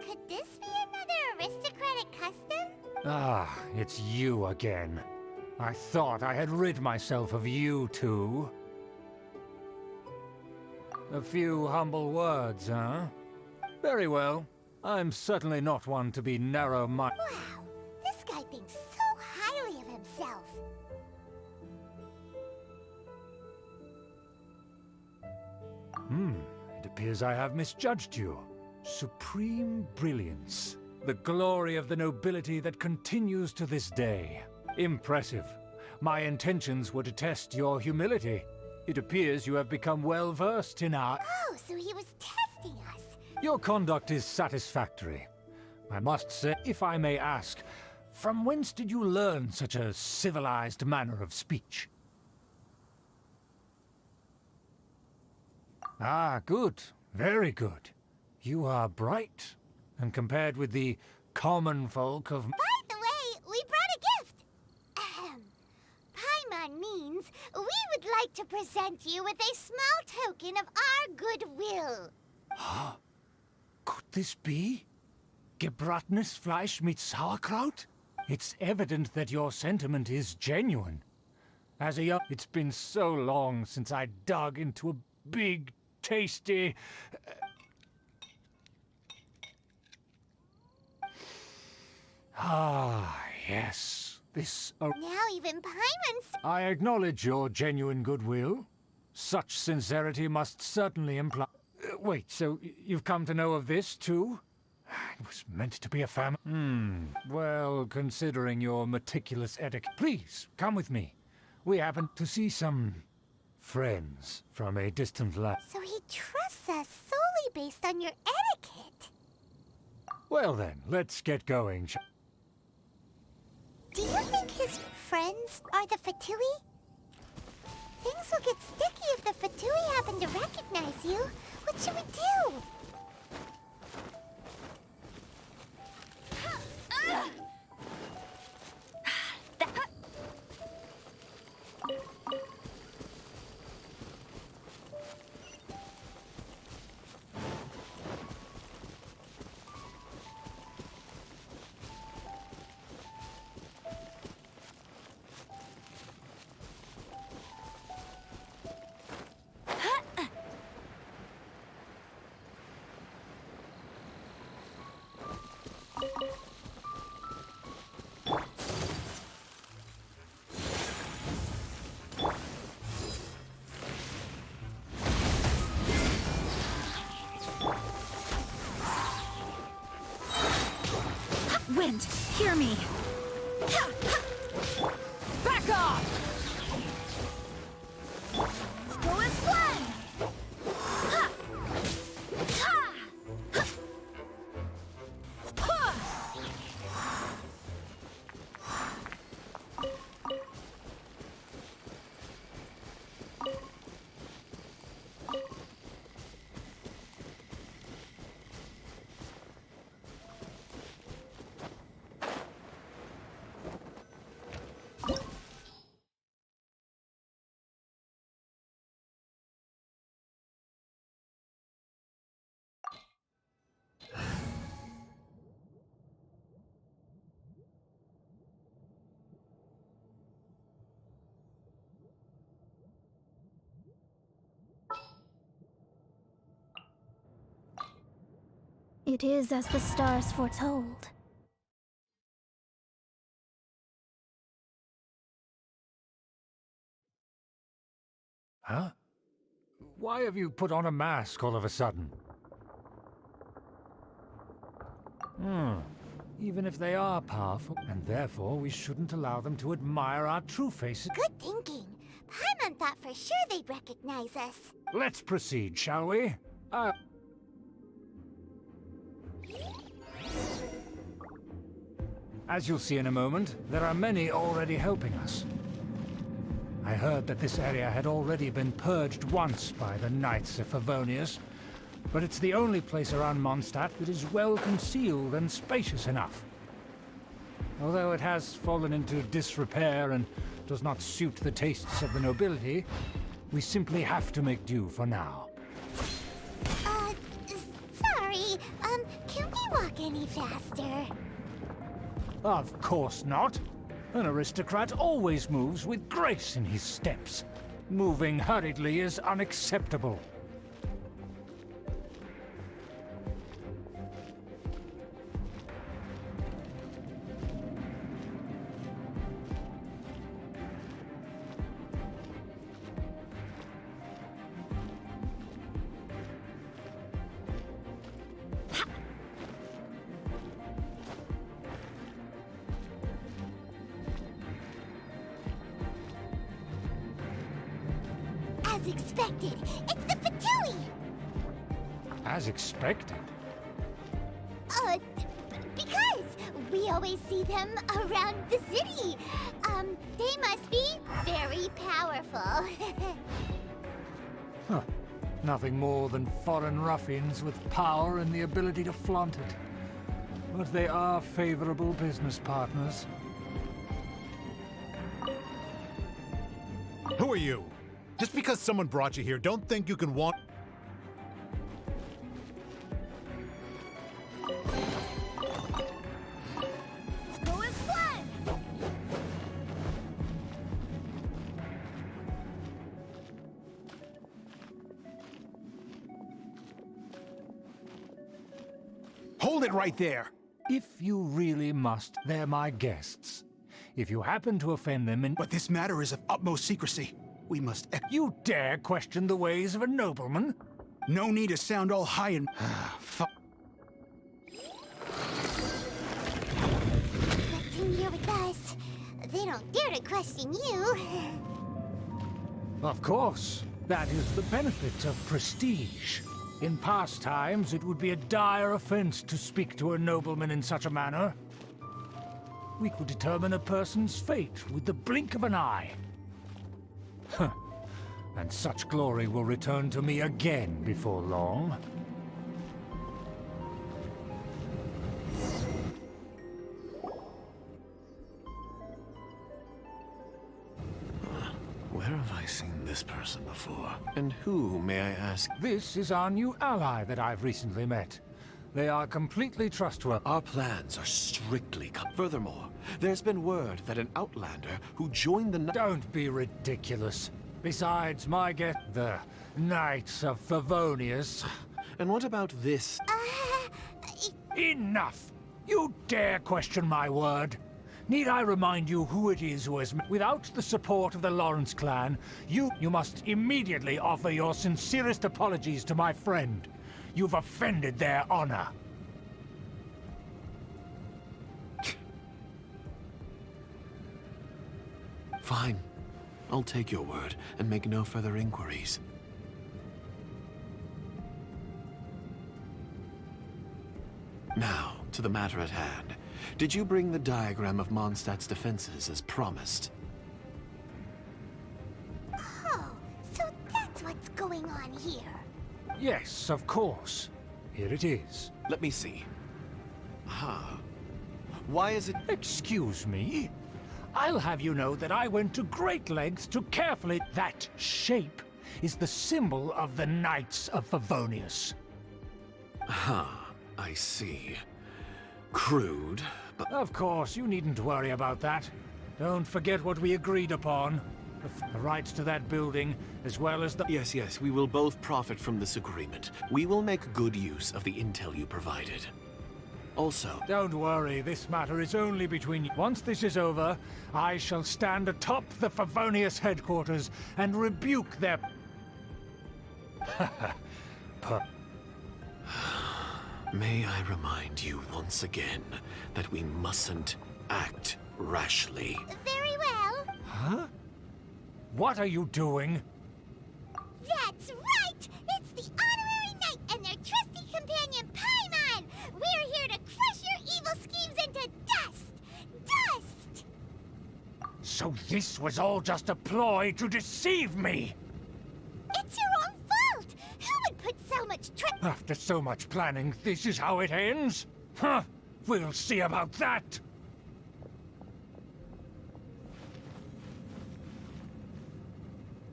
Could this be another aristocratic custom? Ah, it's you again. I thought I had rid myself of you two. A few humble words, huh? Very well. I'm certainly not one to be narrow-minded. Wow, this guy thinks so highly of himself. It appears I have misjudged you. Supreme brilliance. The glory of the nobility that continues to this day. Impressive. My intentions were to test your humility. It appears you have become well-versed in our... Oh, so he was testing us. Your conduct is satisfactory. I must say, if I may ask, from whence did you learn such a civilized manner of speech? Ah, good. Very good. You are bright, and compared with the common folk of... By the way, we brought a gift. Ahem. Paimon means we would like to present you with a small token of our goodwill. Huh? Could this be? Gebratenes Fleisch mit Sauerkraut? It's evident that your sentiment is genuine. As a young... It's been so long since I dug into a big, tasty... Ah, yes. This... Now even Paimon's... I acknowledge your genuine goodwill. Such sincerity must certainly imply... wait, so you've come to know of this, too? It was meant to be a well, considering your meticulous etiquette... Please, come with me. We happen to see some... friends from a distant land. So he trusts us solely based on your etiquette. Well then, let's get going. Do you think his friends are the Fatui? Things will get sticky if the Fatui happen to recognize you. What should we do? Wind, hear me! Back off! Go as one! It is as the stars foretold. Huh? Why have you put on a mask all of a sudden? Even if they are powerful, and therefore we shouldn't allow them to admire our true faces. Good thinking. Paimon thought for sure they'd recognize us. Let's proceed, shall we? As you'll see in a moment, there are many already helping us. I heard that this area had already been purged once by the Knights of Favonius, but it's the only place around Mondstadt that is well concealed and spacious enough. Although it has fallen into disrepair and does not suit the tastes of the nobility, we simply have to make do for now. Sorry, can we walk any faster? Of course not. An aristocrat always moves with grace in his steps. Moving hurriedly is unacceptable. As expected, it's the Fatui! As expected. Because we always see them around the city. They must be very powerful. Huh. Nothing more than foreign ruffians with power and the ability to flaunt it. But they are favorable business partners. Who are you? Just because someone brought you here, don't think you can want... Go as one! Hold it right there! If you really must, they're my guests. If you happen to offend them in... But this matter is of utmost secrecy. We must... You dare question the ways of a nobleman? No need to sound all high and... Good thing you're with us. They don't dare to question you. Of course. That is the benefit of prestige. In past times, it would be a dire offense to speak to a nobleman in such a manner. We could determine a person's fate with the blink of an eye. Huh. and such glory will return to me again before long. Where have I seen this person before? And who, may I ask? This is our new ally that I've recently met. They are completely trustworthy. Our plans are strictly Furthermore, there's been word that an outlander who joined the... Don't be ridiculous. Besides, the Knights of Favonius. And what about this? Enough! You dare question my word? Need I remind you who it is who has... Without the support of the Lawrence clan, you must immediately offer your sincerest apologies to my friend. You've offended their honor. Fine. I'll take your word and make no further inquiries. Now, to the matter at hand. Did you bring the diagram of Mondstadt's defenses as promised? Oh, so that's what's going on here. Yes, of course. Here it is. Let me see. Why is it... Excuse me? I'll have you know that I went to great lengths to carefully... That shape is the symbol of the Knights of Favonius. I see. Crude, but... Of course, you needn't worry about that. Don't forget what we agreed upon. The rights to that building, as well as the... Yes, we will both profit from this agreement. We will make good use of the intel you provided. Also... Don't worry, this matter is only between you. Once this is over, I shall stand atop the Favonius headquarters and rebuke their... May I remind you once again that we mustn't act rashly. Very well. Huh? What are you doing? That's right! It's the Honorary Knight and their trusty companion, Paimon! We're here to crush your evil schemes into dust! Dust! So this was all just a ploy to deceive me! It's your own fault! Who would put so much After so much planning, this is how it ends? Huh? We'll see about that!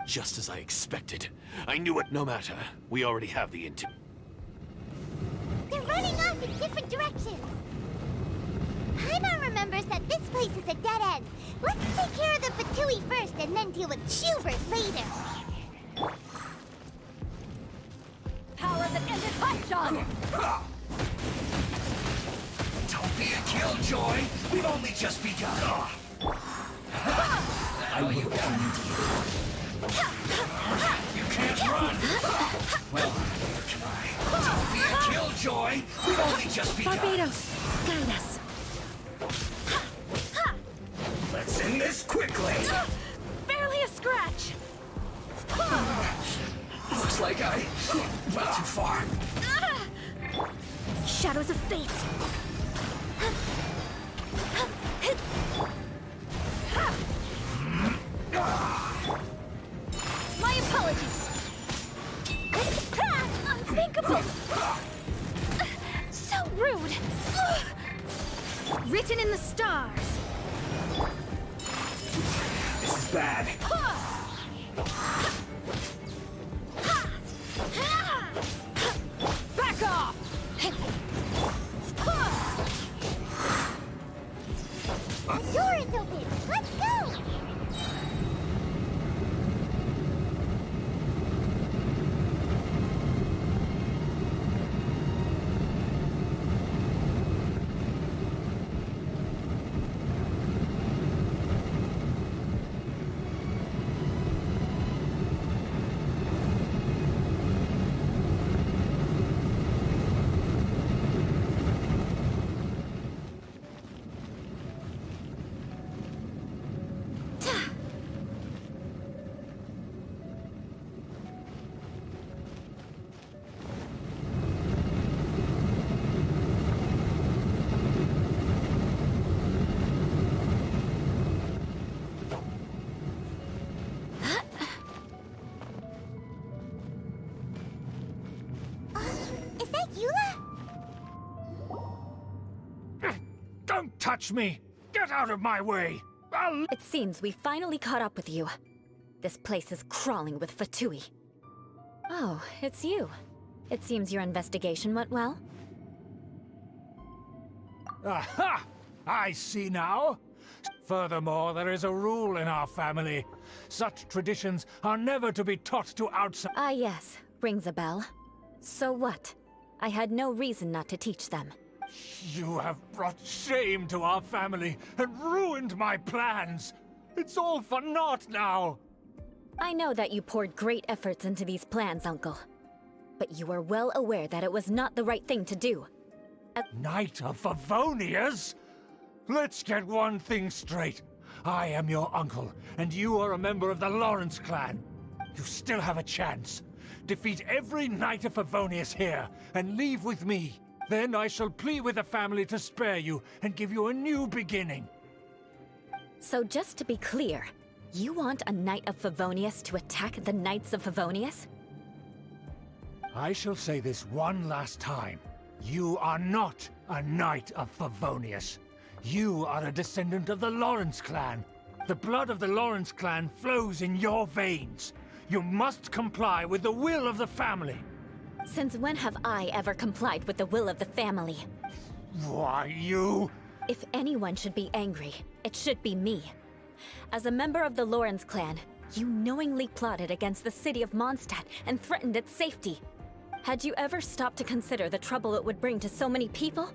Just as I expected. I knew it. No matter. We already have the intel. They're running off in different directions. Paimon remembers that this place is a dead end. Let's take care of the Fatui first and then deal with Schubert later. Power that ended Hotshot! Don't be a killjoy! We've only just begun! I will end you. You can't run! Well, try. Don't be a killjoy! We've only just begun! Barbados, guide us. Let's end this quickly! Barely a scratch. Looks like I went too far. Shadows of fate. My apologies! Unthinkable! So rude! Written in the stars. This is bad. Back off! The door is open. Let's go! touch me! Get out of my way! It seems we finally caught up with you. This place is crawling with Fatui. Oh, it's you. It seems your investigation went well. Aha! I see now. Furthermore, there is a rule in our family. Such traditions are never to be taught to outsiders. Ah, yes. Rings a bell. So what? I had no reason not to teach them. You have brought shame to our family and ruined my plans. It's all for naught now. I know that you poured great efforts into these plans, Uncle. But you are well aware that it was not the right thing to do. Knight of Favonius? Let's get one thing straight. I am your uncle, and you are a member of the Lawrence clan. You still have a chance. Defeat every Knight of Favonius here, and leave with me. Then I shall plead with the family to spare you and give you a new beginning. So just to be clear, you want a Knight of Favonius to attack the Knights of Favonius? I shall say this one last time. You are not a Knight of Favonius. You are a descendant of the Lawrence clan. The blood of the Lawrence clan flows in your veins. You must comply with the will of the family. Since when have I ever complied with the will of the family? Why, you... If anyone should be angry, it should be me. As a member of the Lawrence clan, you knowingly plotted against the city of Mondstadt and threatened its safety. Had you ever stopped to consider the trouble it would bring to so many people?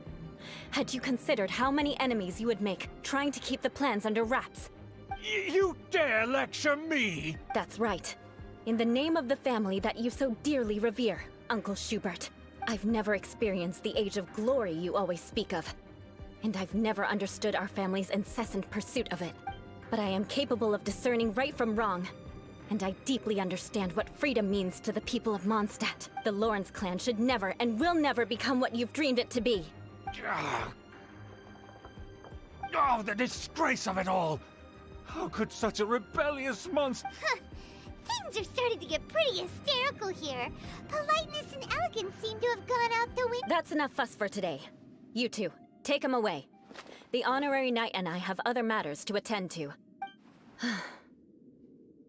Had you considered how many enemies you would make trying to keep the plans under wraps? You dare lecture me? That's right. In the name of the family that you so dearly revere, Uncle Schubert. I've never experienced the age of glory you always speak of. And I've never understood our family's incessant pursuit of it. But I am capable of discerning right from wrong. And I deeply understand what freedom means to the people of Mondstadt. The Lawrence clan should never and will never become what you've dreamed it to be. Oh, the disgrace of it all! How could such a rebellious monster... Things are starting to get pretty hysterical here. Politeness and elegance seem to have gone out the window. That's enough fuss for today. You two, take him away. The honorary knight and I have other matters to attend to.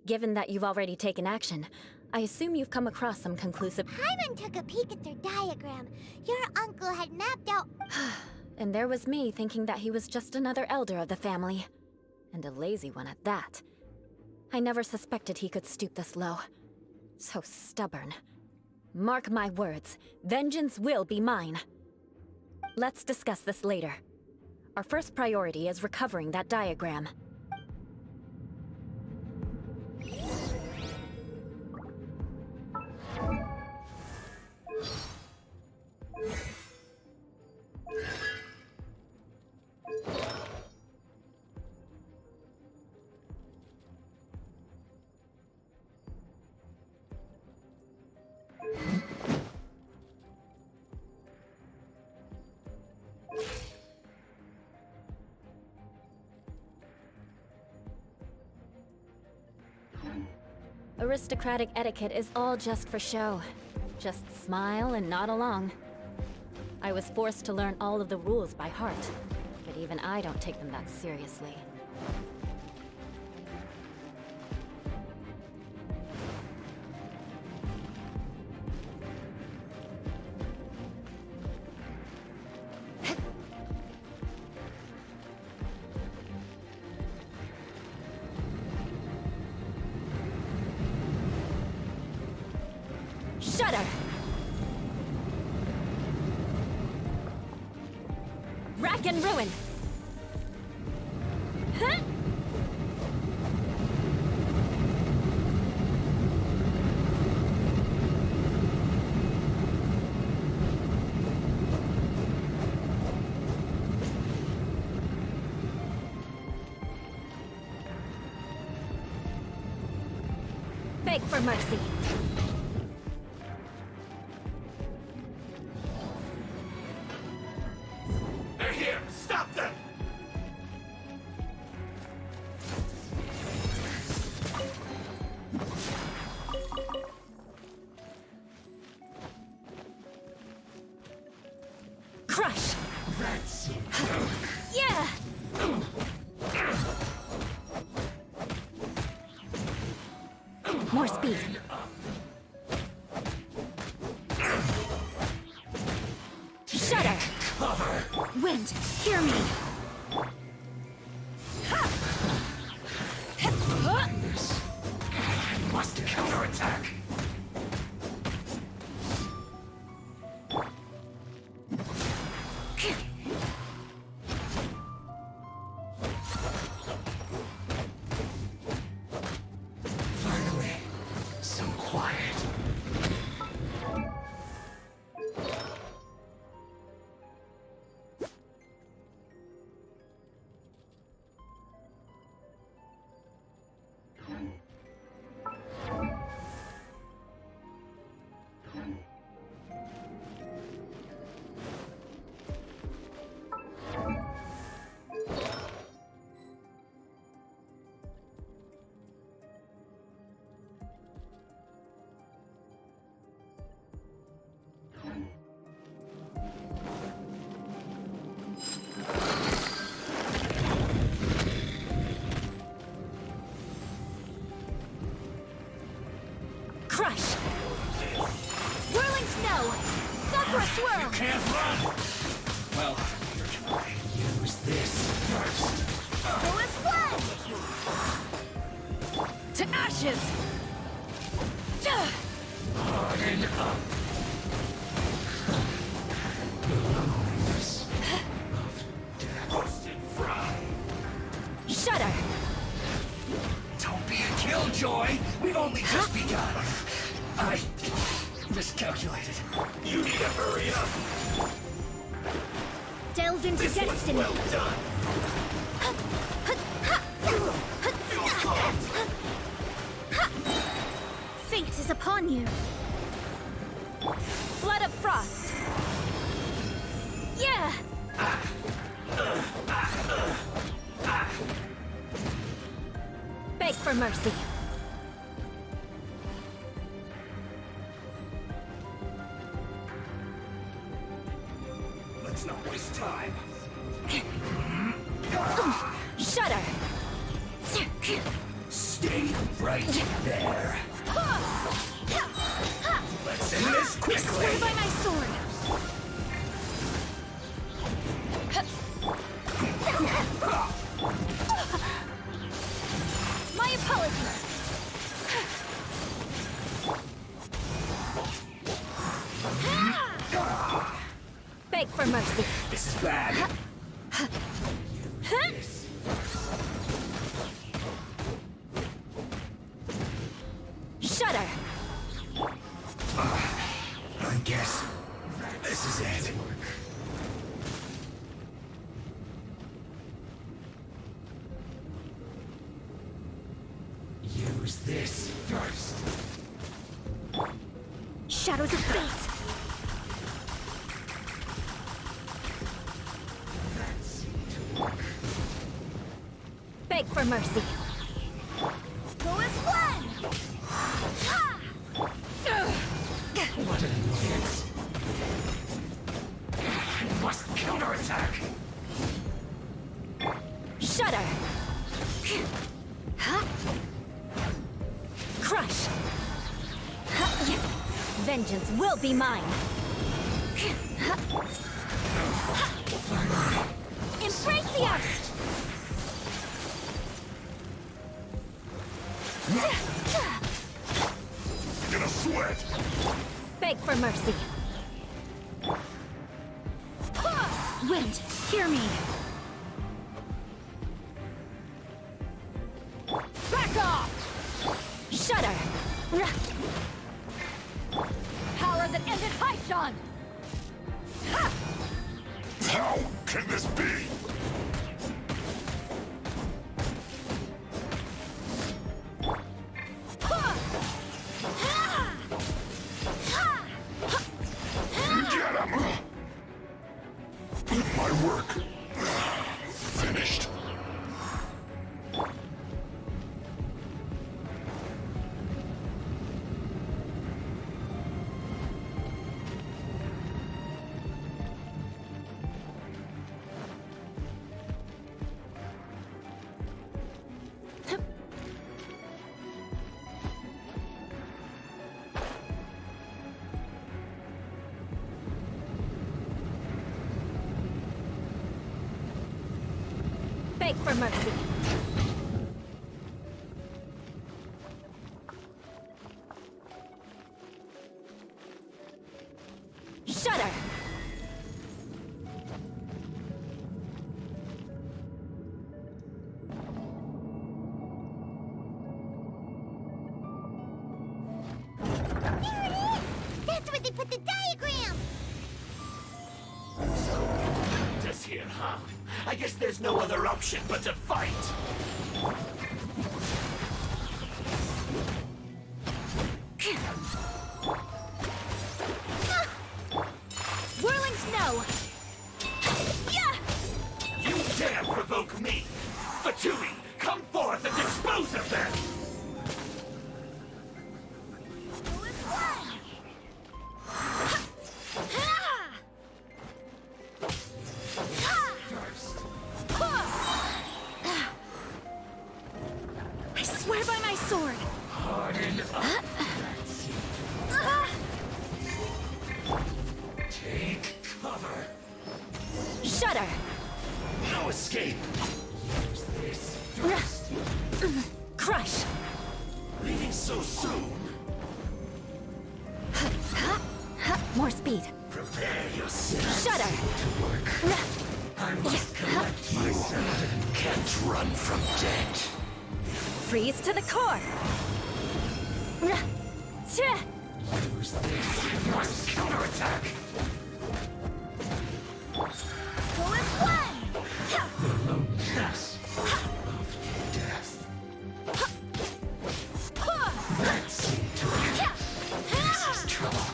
Given that you've already taken action, I assume you've come across some conclusive... Hyman took a peek at their diagram. Your uncle had mapped out... And there was me thinking that he was just another elder of the family. And a lazy one at that. I never suspected he could stoop this low. So stubborn. Mark my words, vengeance will be mine. Let's discuss this later. Our first priority is recovering that diagram. Aristocratic etiquette is all just for show. Just smile and nod along. I was forced to learn all of the rules by heart, but even I don't take them that seriously. Shudder! Rack and ruin! Huh? Beg for mercy. They're here! Stop them! Crush! That's Yeah! More speed. Shudder! Wind, hear me! Must counterattack. Finally, some quiet. Crush! Whirling snow! Sakura swirl! Can't run! Well, use this first. Go as one! To ashes! Harden up. Roasted fry. Shudder! Don't be a killjoy. We've only just begun. I miscalculated. You need to hurry up. Delve into This was destiny! well done. Fate is upon you! Blood of frost! Yeah! Beg for mercy! Let's not waste time. Shudder! Stay right there. Let's end this quickly. Swear by my sword! My apologies! Beg for mercy! This is bad. Shudder! I guess this is it. Use this first. Shadows of fate! Beg for mercy! Go as one! What an annoyance. I must counterattack. Shudder! Crush! Vengeance will be mine! Embrace the oust! Gonna sweat. Beg for mercy! Wind, hear me! Back off! Shudder! Power that ended Haishan! How can this be? Get him! My work finished. Beg for mercy. Shudder! There it is! That's where they put the diagram! This here, huh? I guess there's no other option but to fight! Whirling snow! Yeah! You dare provoke me! Fatui, come forth and dispose of them! I swear by my sword! Harden up. Take cover. Shudder! No escape. Use this first. Crush! Leaving so soon. More speed. Prepare yourself Shudder! to work. I must collect myself. Can't run from death. Freeze to the core! Use this first counterattack. The loneliness of death. That seemed to be. This is trouble.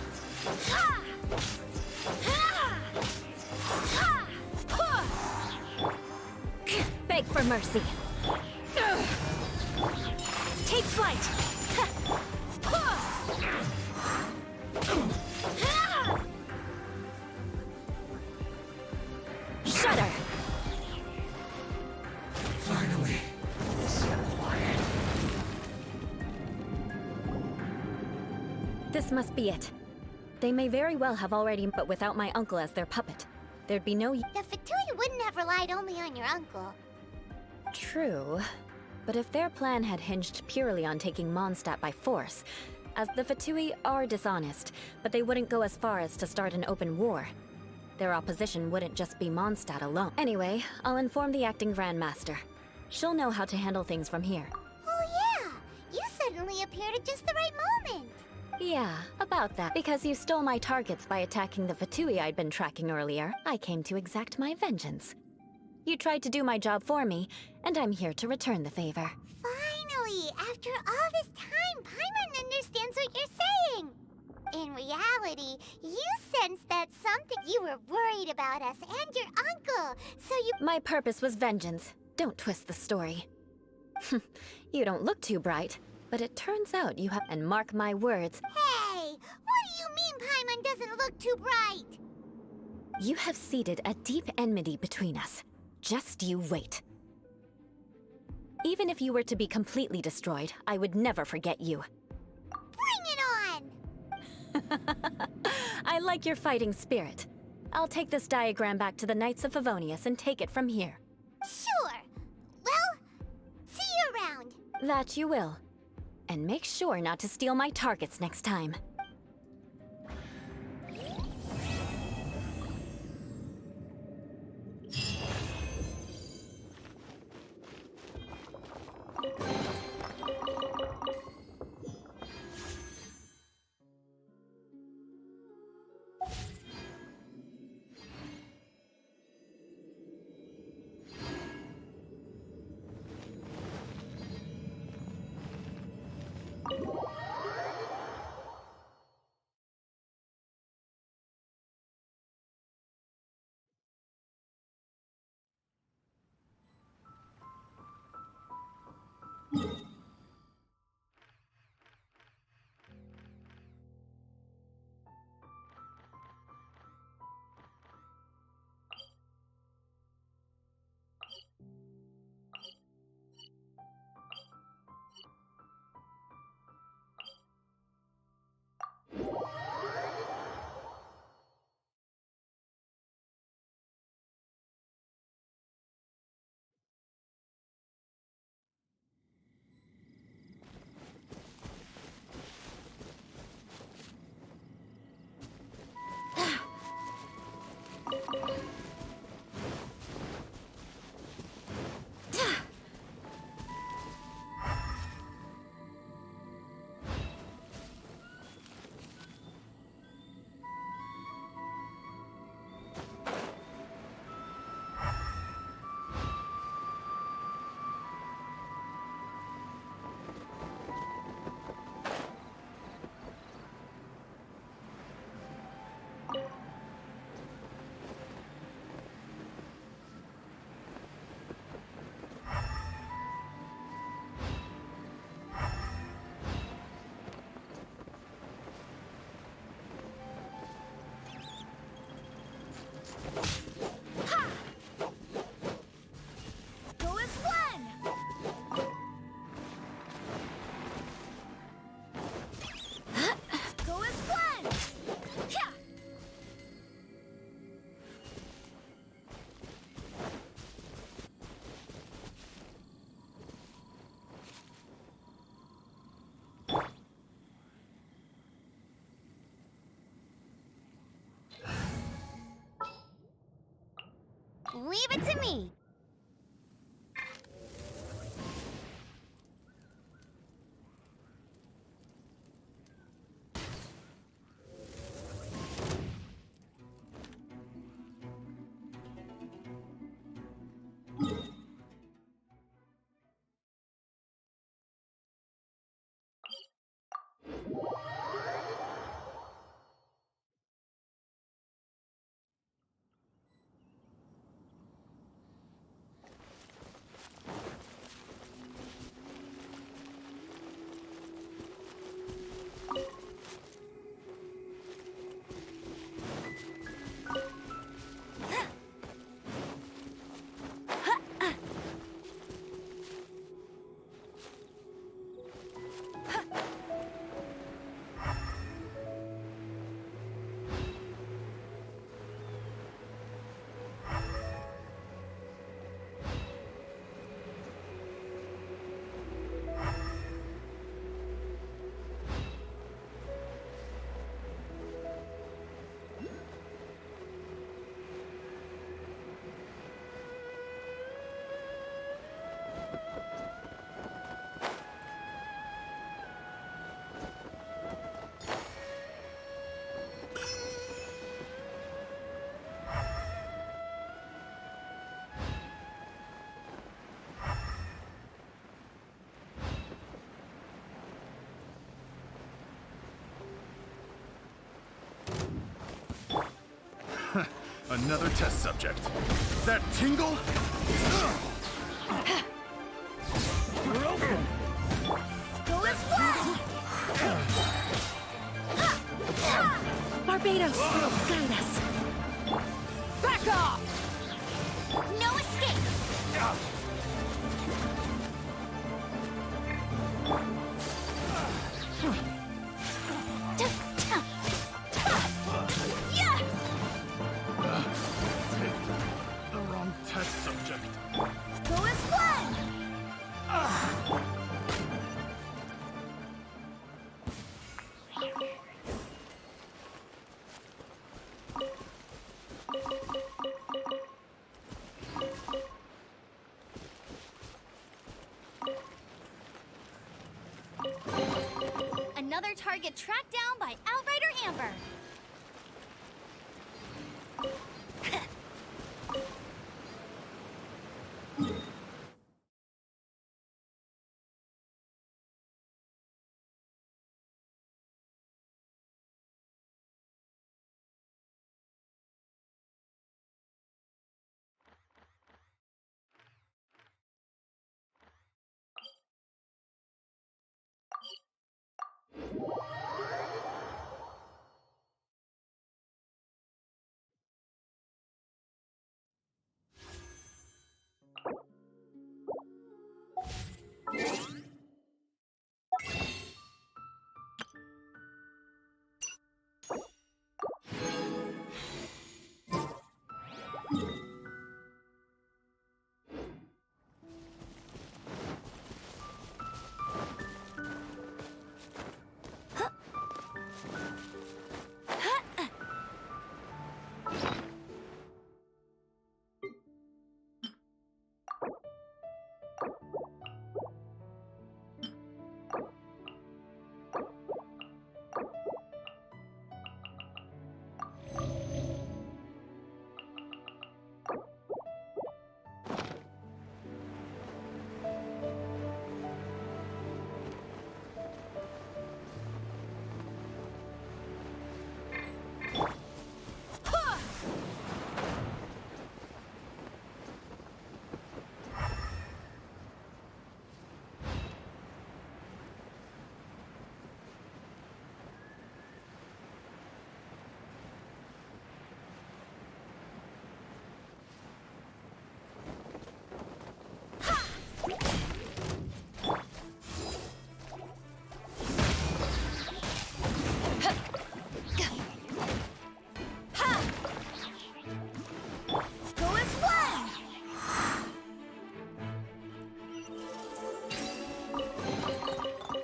Beg for mercy. Take flight! Shudder! Finally, so quiet. This must be it. They may very well have already, but without my uncle as their puppet, there'd be no... The Fatui wouldn't have relied only on your uncle. True. But if their plan had hinged purely on taking Mondstadt by force, as the Fatui are dishonest, but they wouldn't go as far as to start an open war. Their opposition wouldn't just be Mondstadt alone. Anyway, I'll inform the acting Grandmaster. She'll know how to handle things from here. Oh yeah! You suddenly appeared at just the right moment! Yeah, about that. Because you stole my targets by attacking the Fatui I'd been tracking earlier, I came to exact my vengeance. You tried to do my job for me, and I'm here to return the favor. Finally! After all this time, Paimon understands what you're saying! In reality, you sensed that something you were worried about us and your uncle, so you— My purpose was vengeance. Don't twist the story. You don't look too bright, but it turns out you have— And mark my words— Hey! What do you mean Paimon doesn't look too bright? You have seeded a deep enmity between us. Just you wait. Even if you were to be completely destroyed, I would never forget you. Bring it on! I like your fighting spirit. I'll take this diagram back to the Knights of Favonius and take it from here. Sure! Well, see you around! That you will. And make sure not to steal my targets next time. Leave it to me. Another test subject. That tingle? You're open! Go as well! Barbados, guide us. Back off! No escape! The wrong test subject. Go as one! Another target tracked down by Outrider Amber.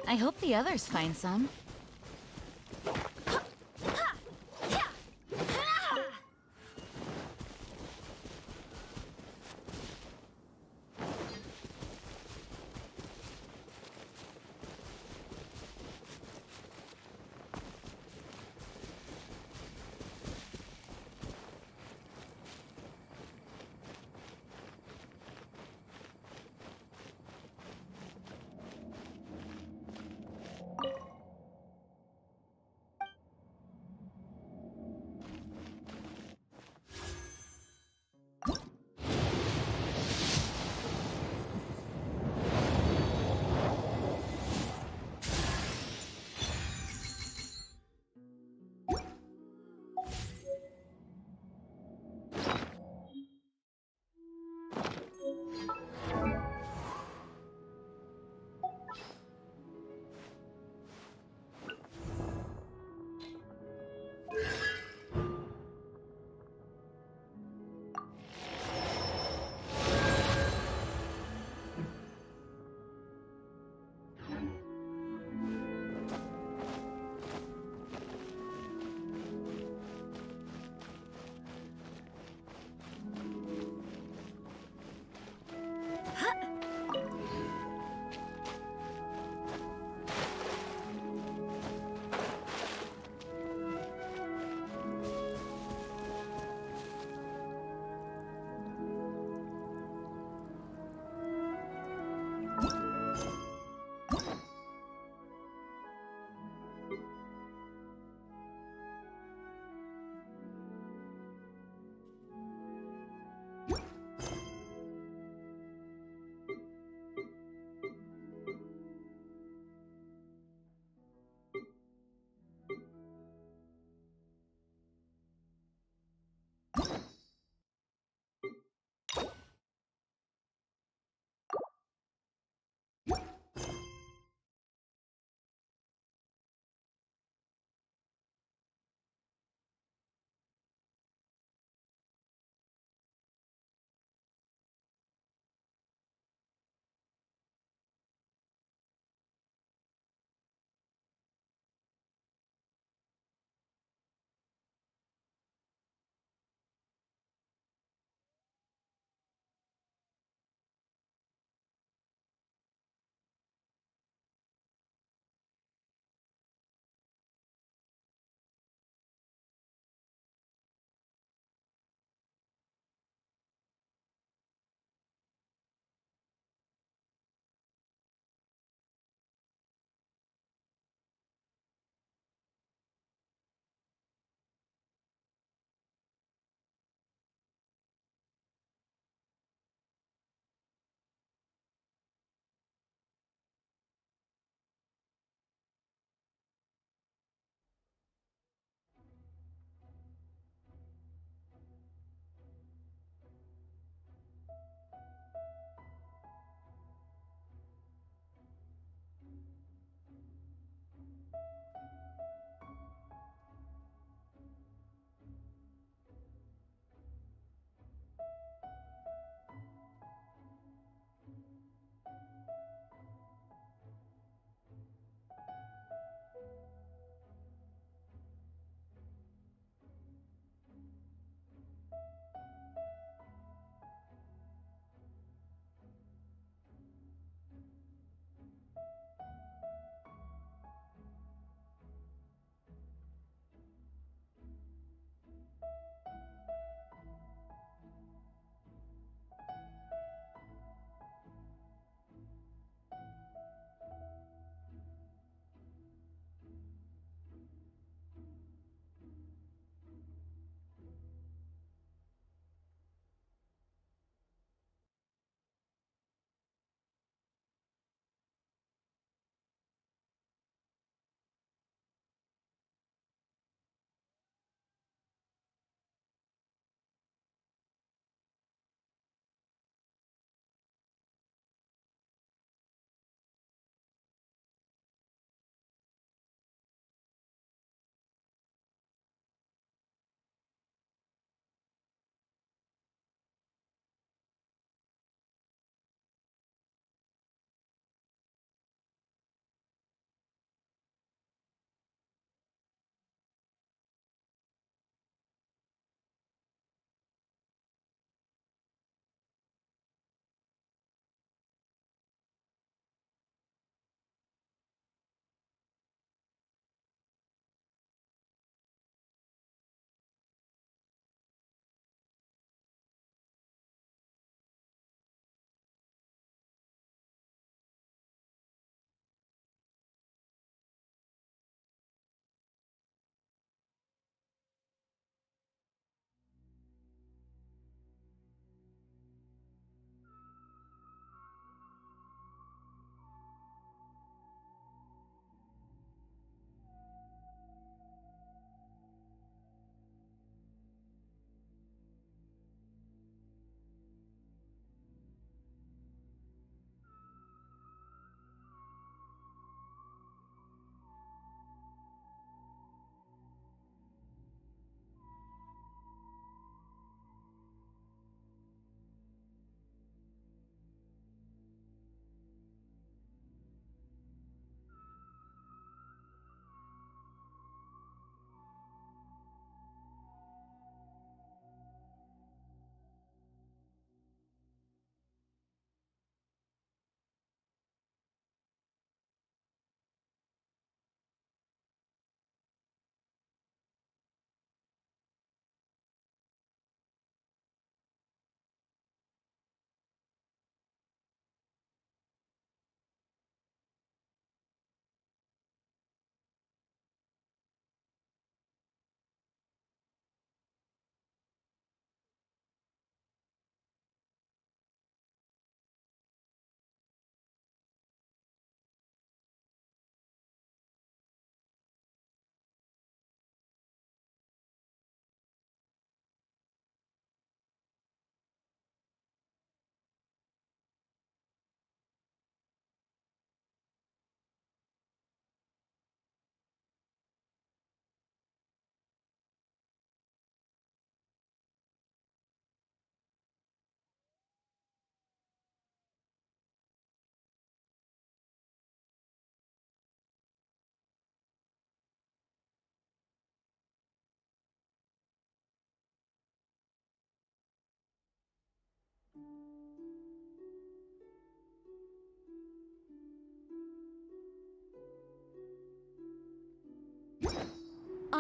I hope the others find some.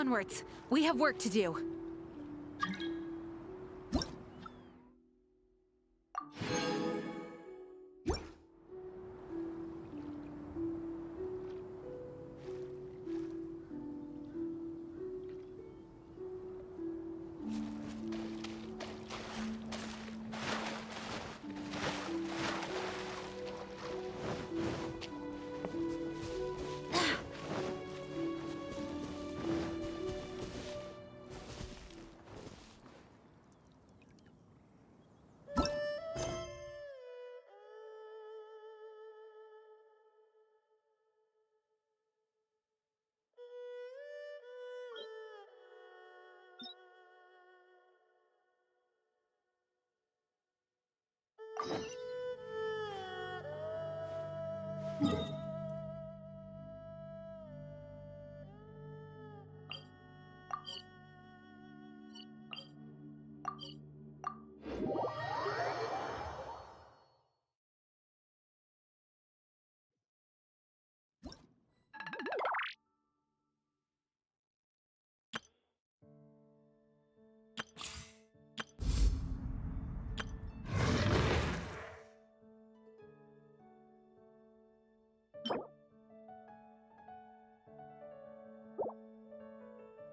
Onwards. We have work to do.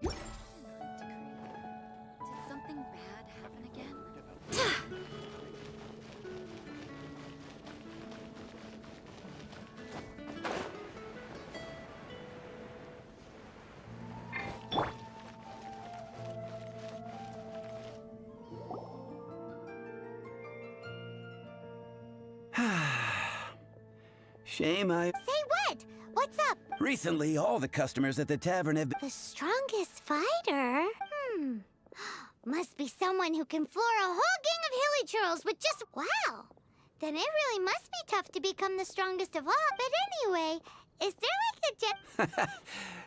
Did something bad happen again? Shame I... Say what? What's up? Recently, all the customers at the tavern have... The strongest fighter? Must be someone who can floor a whole gang of hilly churls with just... Wow! Then it really must be tough to become the strongest of all. But anyway, is there like a jet...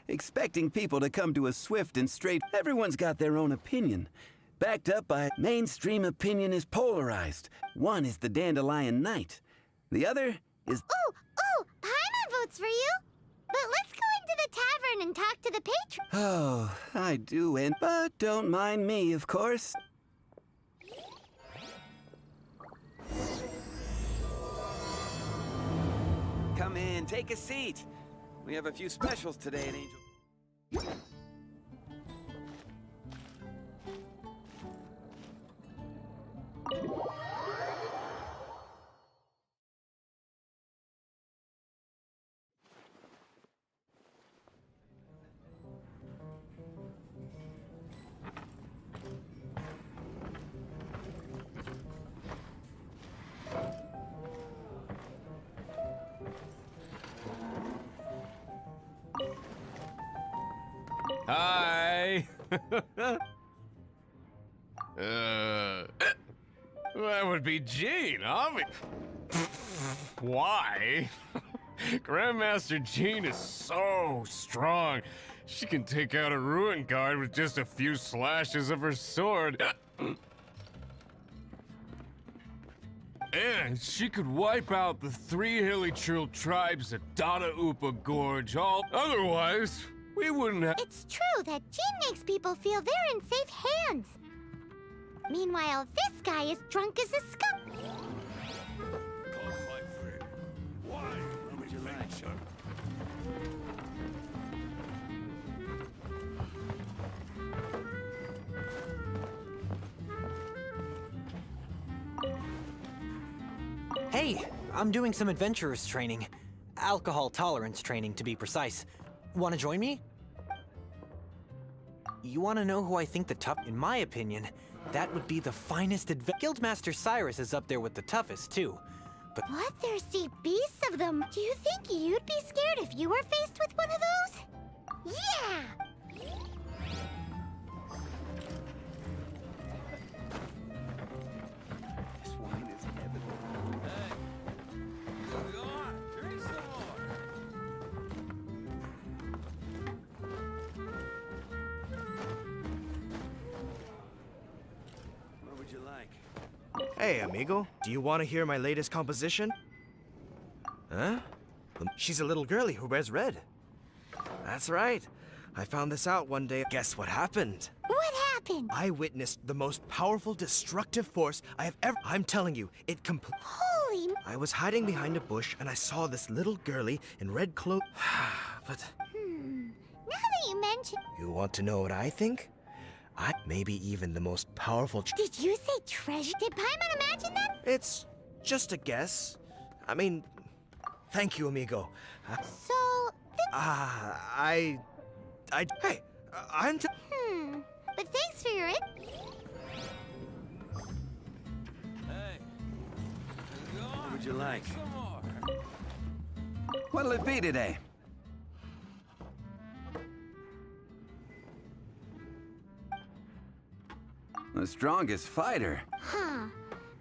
Expecting people to come to a swift and straight... Everyone's got their own opinion. Backed up by... Mainstream opinion is polarized. One is the Dandelion Knight. The other is... Ooh! Paimon votes for you! But let's go into the tavern and talk to the patron. Oh, I do, but don't mind me, of course. Come in, take a seat. We have a few specials today at Angel. Hi! That would be Jean, Why? Grandmaster Jean is so strong. She can take out a ruin guard with just a few slashes of her sword. And she could wipe out the 3 hilly churl tribes at Dada Upa Gorge. Otherwise, we wouldn't have... It's true that Jean makes people feel they're in safe hands. Meanwhile, this guy is drunk as a skunk. My friend, why would you like so? Hey, I'm doing some adventurers training. Alcohol tolerance training, to be precise. Want to join me? You want to know who I think the tough... In my opinion, that would be the finest Guildmaster Cyrus is up there with the toughest, too. But... Bloodthirsty beasts of them. Do you think you'd be scared if you were faced with one of those? Yeah! This wine is inevitable. What would you like? Hey, amigo. Do you want to hear my latest composition? Huh? She's a little girlie who wears red. That's right. I found this out one day. Guess what happened? What happened? I witnessed the most powerful destructive force I have ever... I'm telling you, it Holy... I was hiding behind a bush and I saw this little girlie in red clothes. But... Now that you mention... You want to know what I think? Maybe even the most powerful... Did you say treasure? Did Paimon imagine that? It's just a guess. I mean, thank you, amigo. So... Hey, I'm... But thanks for your... What would you like? What'll it be today? The strongest fighter. Huh.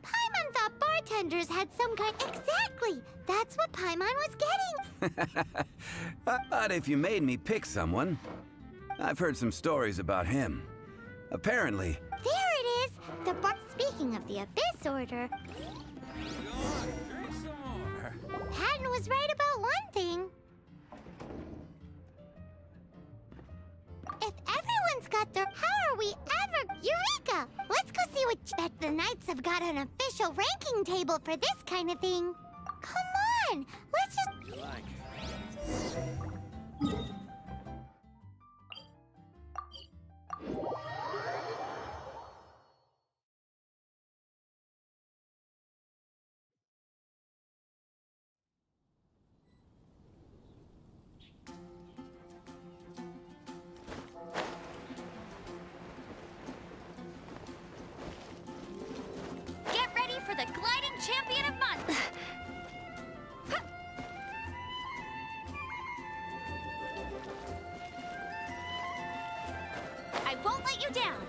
Paimon thought bartenders had some kind... Exactly! That's what Paimon was getting! But if you made me pick someone, I've heard some stories about him. Apparently... There it is! The bar... Speaking of the Abyss Order... Patton was right about one thing. If everyone's got their... How are we ever... Eureka! Let's go see what... Bet the Knights have got an official ranking table for this kind of thing. Come on! Let's just... Get ready for the gliding champion of months! I won't let you down!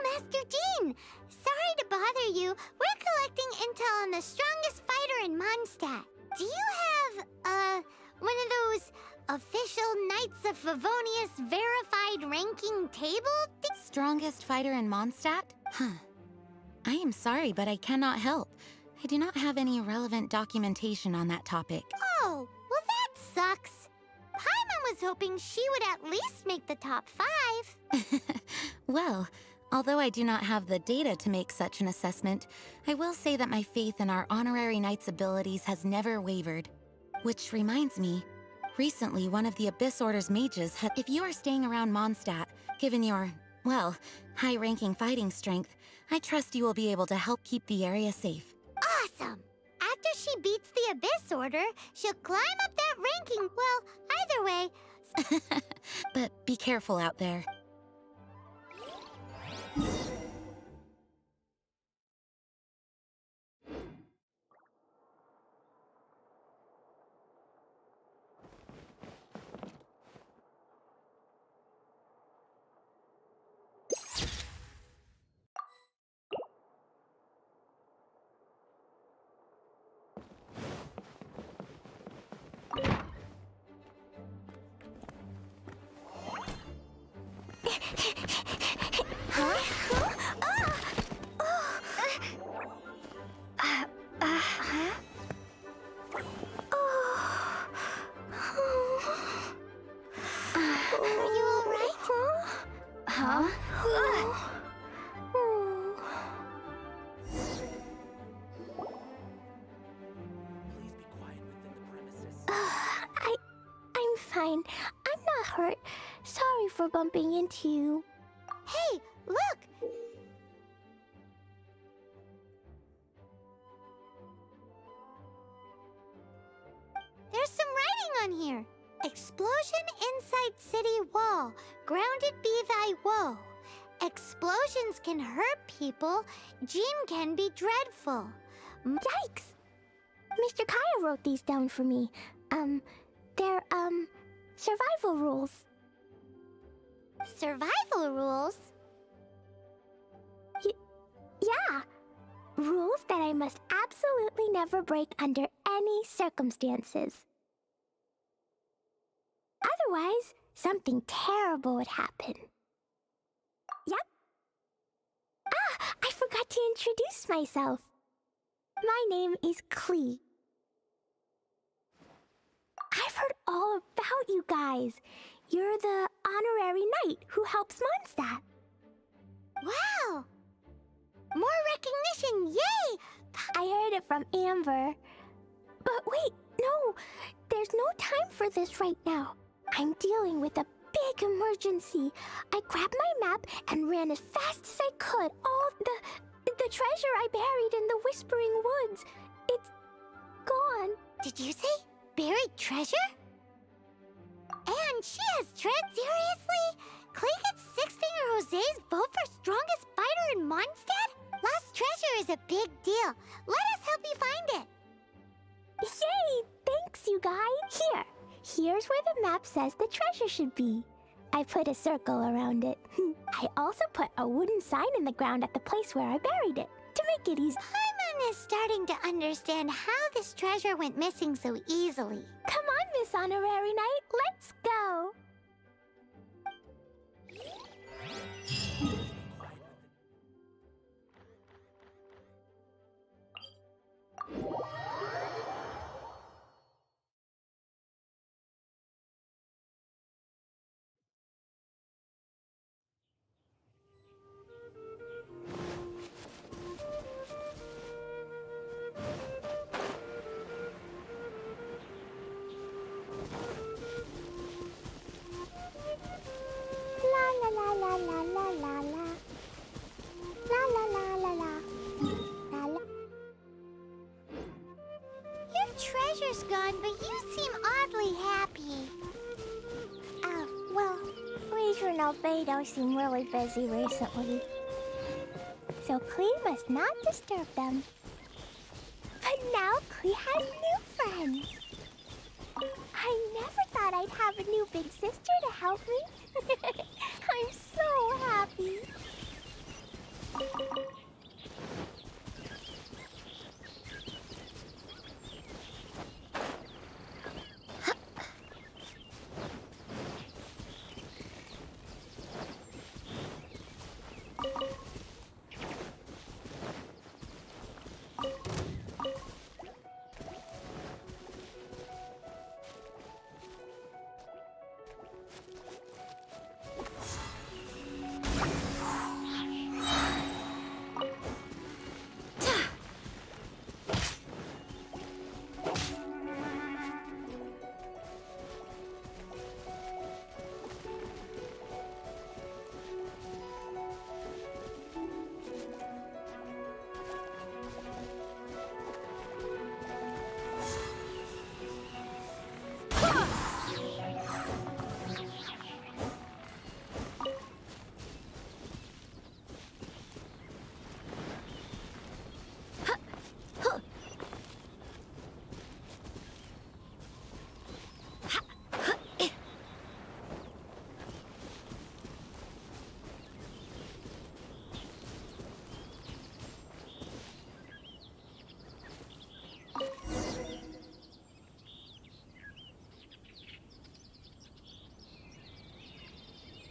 Master Jean! Sorry to bother you. We're collecting intel on the strongest fighter in Mondstadt. Do you have, one of those official Knights of Favonius verified ranking table? Strongest fighter in Mondstadt? Huh. I am sorry, but I cannot help. I do not have any relevant documentation on that topic. Oh, well that sucks. Paimon was hoping she would at least make the top 5. Well, although I do not have the data to make such an assessment, I will say that my faith in our honorary knight's abilities has never wavered. Which reminds me, recently one of the Abyss Order's mages had... If you are staying around Mondstadt, given your, well, high-ranking fighting strength, I trust you will be able to help keep the area safe. Awesome! After she beats the Abyss Order, she'll climb up that ranking. Well, either way... But be careful out there. I'm fine. I'm not hurt. Sorry for bumping into you. Hey, look! There's some writing on here. Explosion inside city wall. Grounded be thy woe. Explosions can hurt people. Jean can be dreadful. Yikes! Mr. Kaya wrote these down for me. They're, survival rules. Survival rules? I must absolutely never break under any circumstances. Otherwise, something terrible would happen. Yep. Ah, I forgot to introduce myself. My name is Klee. I've heard all about you guys. You're the honorary knight who helps Mondstadt. Wow! More recognition, yay! I heard it from Amber. But wait, no, there's no time for this right now. I'm dealing with a big emergency. I grabbed my map and ran as fast as I could. All the treasure I buried in the Whispering Woods. It's gone. Did you say buried treasure? And she has tread, seriously? Clay gets Six-Finger Jose's vote for strongest fighter in Mondstadt? Lost treasure is a big deal. Let us help you find it. Yay! Thanks, you guys. Here's where the map says the treasure should be. I put a circle around it. I also put a wooden sign in the ground at the place where I buried it, to make it easy. Paimon is starting to understand how this treasure went missing so easily. Come on, Miss Honorary Knight, let's go! Treasure's gone, but you seem oddly happy. Oh, well, Leisure and Albedo seem really busy recently. So Klee must not disturb them. But now Klee has new friends. I never thought I'd have a new big sister to help me. I'm so happy.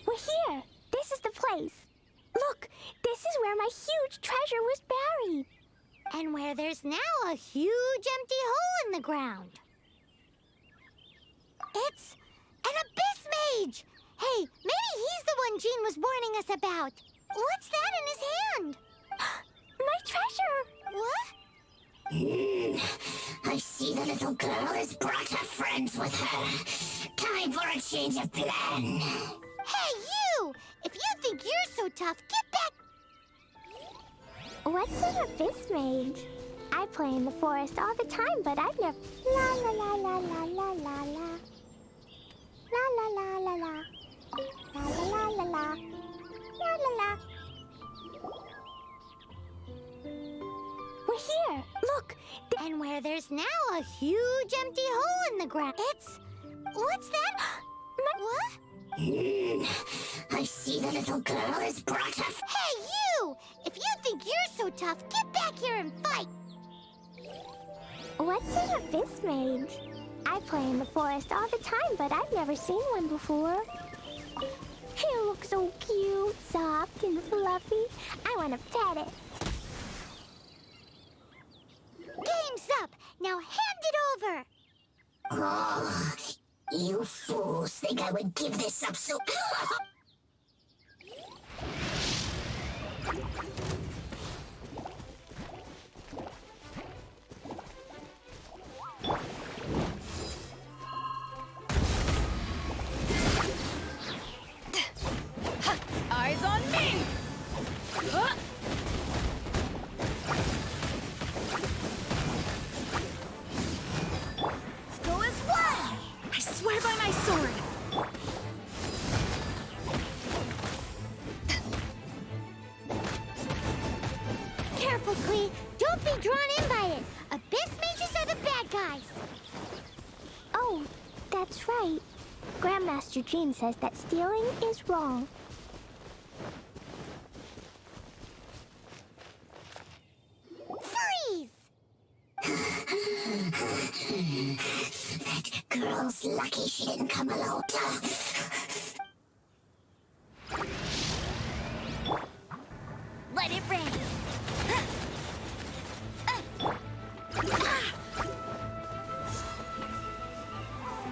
We're here. This is the place. Look, this is where my huge treasure was buried. And where there's now a huge empty hole in the ground. It's an Abyss Mage! Hey, maybe he's the one Jean was warning us about. What's that in his hand? My treasure! What? I see the little girl has brought her friends with her. Time for a change of plan. Hey, you! If you think you're so tough, get back! What's an Abyss Mage? I play in the forest all the time, but I've never... La la la la la la la la. La la la la la. La la la la la. La la la. We're here! Look! And where there's now a huge empty hole in the ground. It's... What's that? What? I see the little girl has brought her... Hey, you! If you think you're so tough, get back here and fight! What's an abyss mage? I play in the forest all the time, but I've never seen one before. He looks so cute, soft, and fluffy. I want to pet it. Game's up! Now hand it over! Oh, you fools think I would give this up so... Eyes on me! Go as one! I swear by my sword! Careful, Klee! Don't be drawn in by it! Abyss mages are the bad guys! Oh, that's right. Grandmaster Jean says that stealing is wrong. Freeze! That girl's lucky she didn't come alone. Let it rain.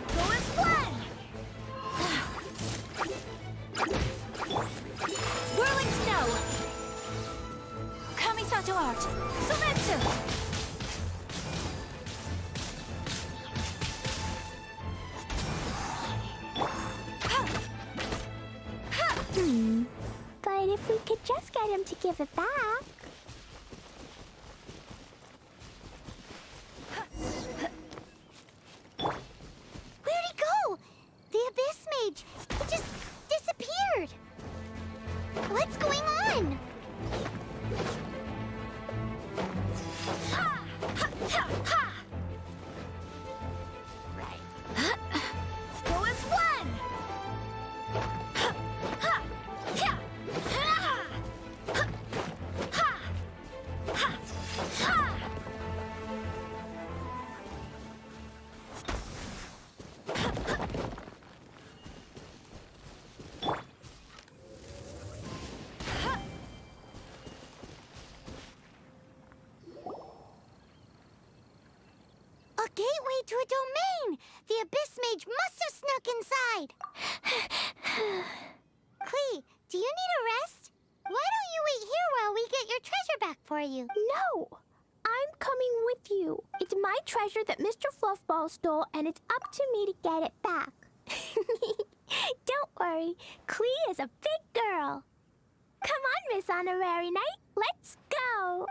Go as one! Whirling snow! Kamisato art! Sumetsu! But if we could just get him to give it back. Where'd he go? The Abyss Mage! He just disappeared! What's going on? Ha! Ha! Ha! Ha! Go as one! Ha! Ha! Ha! Ha! Ha! Ha! Ha! A gateway to a domain! The Abyss Mage must have snuck inside! Klee, do you need a rest? Why don't you wait here while we get your treasure back for you? No! I'm coming with you. It's my treasure that Mr. Fluffball stole, and it's up to me to get it back. Don't worry, Klee is a big girl. Come on, Miss Honorary Knight, let's go!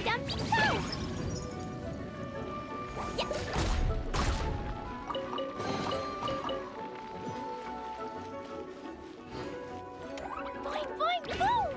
Dumpty Go! Yeah. Boing, boing, boom!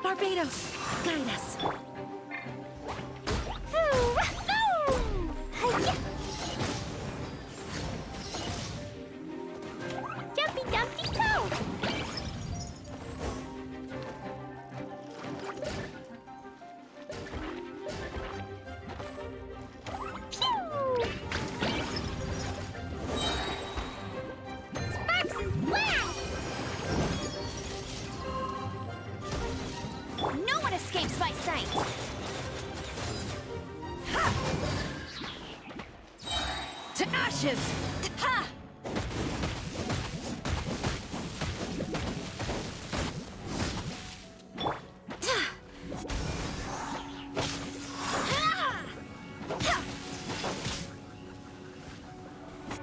Barbados, guide us. Jumpy Dumpty Go! Sparks and flash! No one escapes my sight! To ashes! Ha!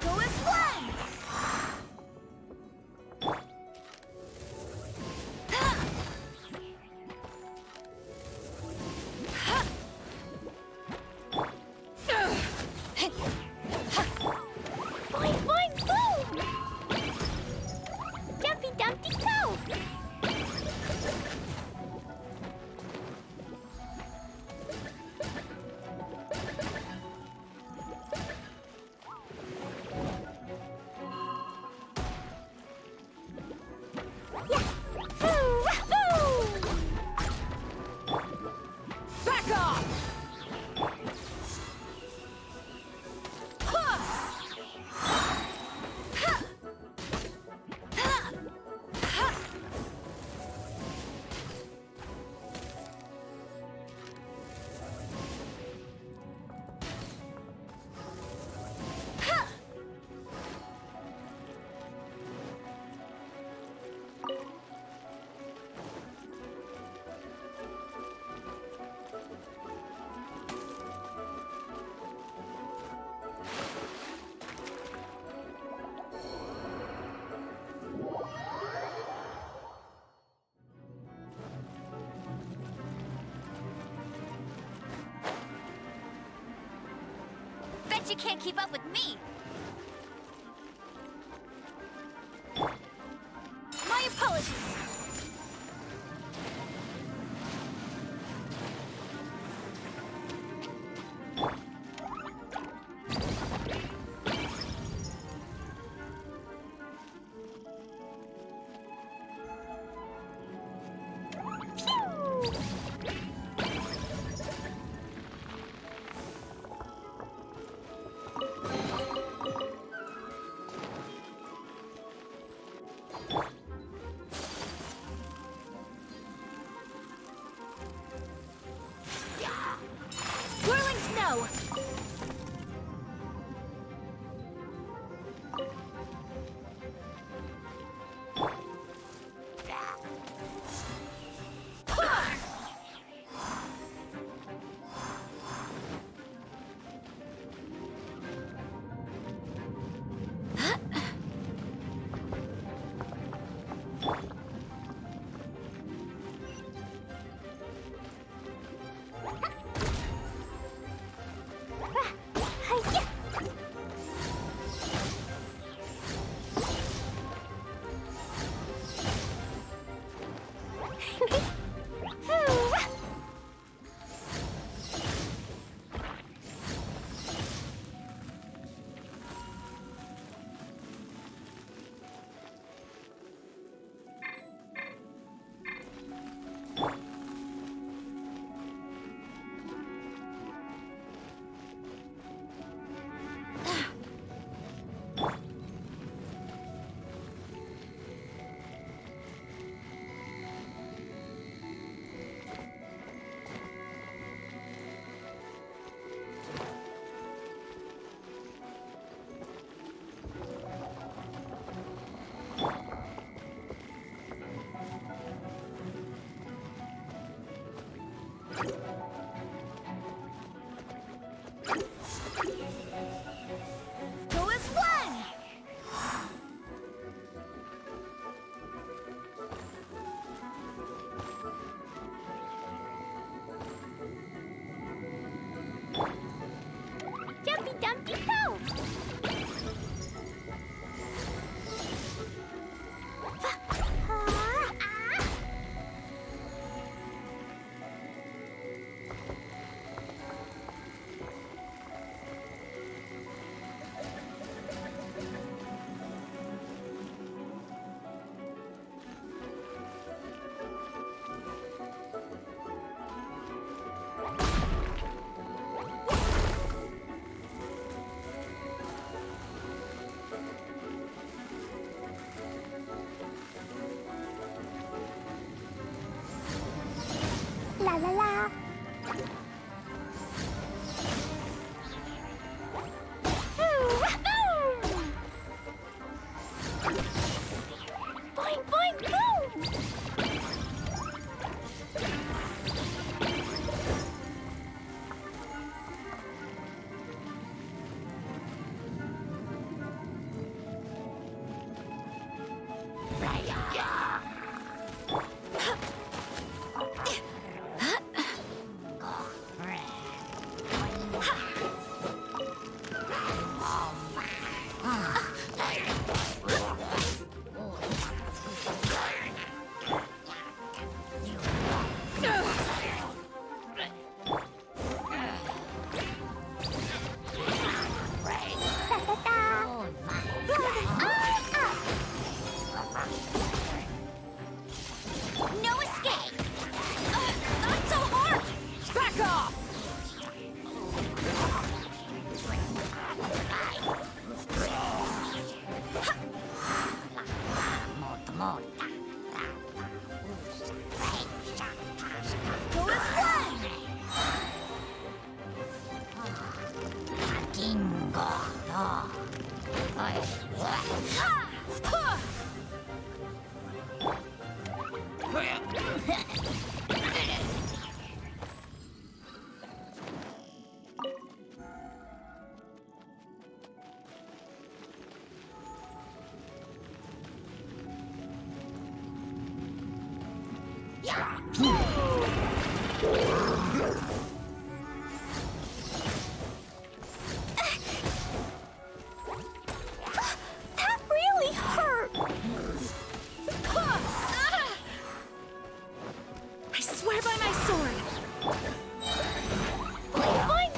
Go as one! Boing, boing, boom! Jumpy Dumpty Go! Back off! Bet you can't keep up with me! My apologies! Go as one! Jumpy Dumpty Go! La la la. Boing boing boom. No escape! Not so hard! Back off! Go as one! That really hurt. I swear by my sword! Boing boing.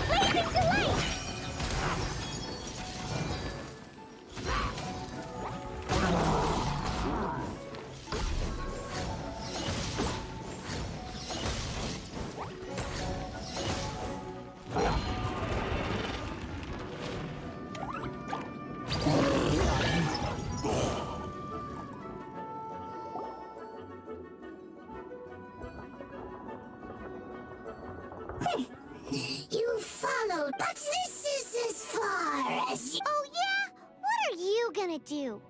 Blazing delight. You followed, but this is as far as you... Oh yeah? What are you gonna do?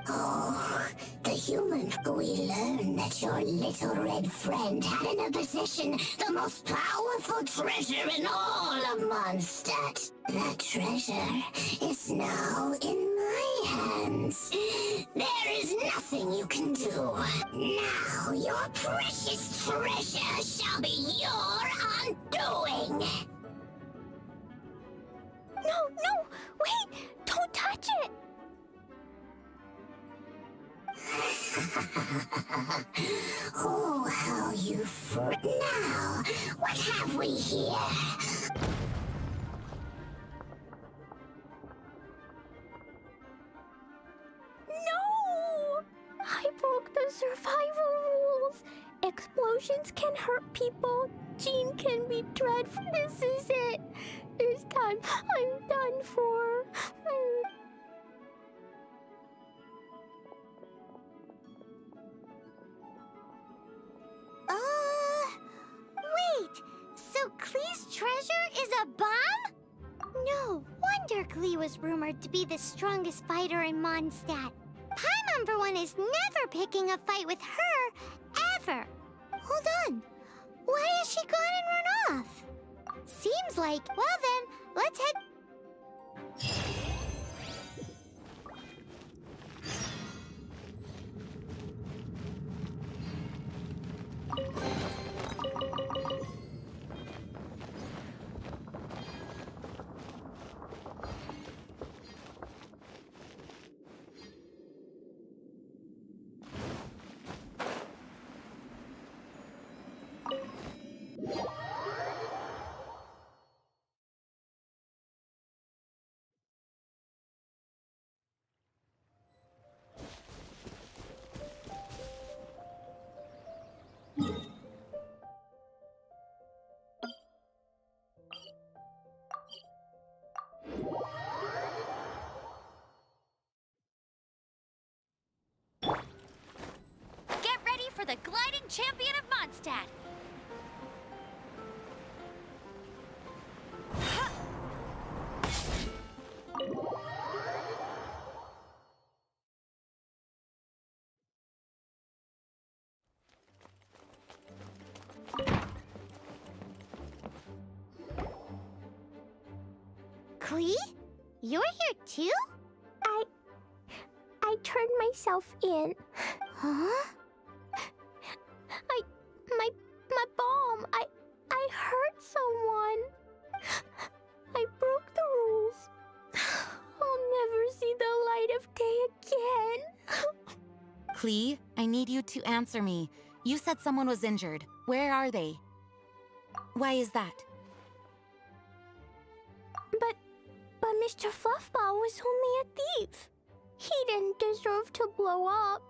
Oh, the human. We learned that your little red friend had in her possession the most powerful treasure in all of Mondstadt. That treasure is now in my hands. There is nothing you can do. Now your precious treasure shall be your undoing. No, wait! Don't touch it! Oh, how you fret. Now, what have we here? No! I broke the survival rules. Explosions can hurt people. Jean can be dreadful. This is it. This time, I'm done for. Wait! So Klee's treasure is a bomb? No wonder Klee was rumored to be the strongest fighter in Mondstadt. Paimon, for one, is never picking a fight with her, ever. Hold on. like. Well then, let's head... Get ready for the gliding champion of Mondstadt! Klee? You're here too? I turned myself in. Huh? My bomb. I hurt someone. I broke the rules. I'll never see the light of day again. Klee, I need you to answer me. You said someone was injured. Where are they? Why is that? But Mr. Fluffball was only a thief. He didn't deserve to blow up.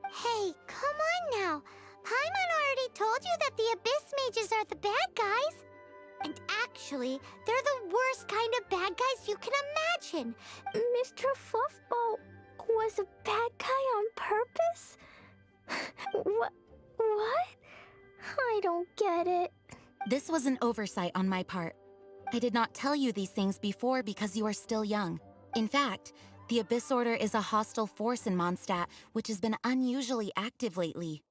Hey, come on now. Paimon already told you that the Abyss Mages are the bad guys. And actually, they're the worst kind of bad guys you can imagine. Mr. Fluffball was a bad guy on purpose? What? I don't get it. This was an oversight on my part. I did not tell you these things before because you are still young. In fact, the Abyss Order is a hostile force in Mondstadt, which has been unusually active lately.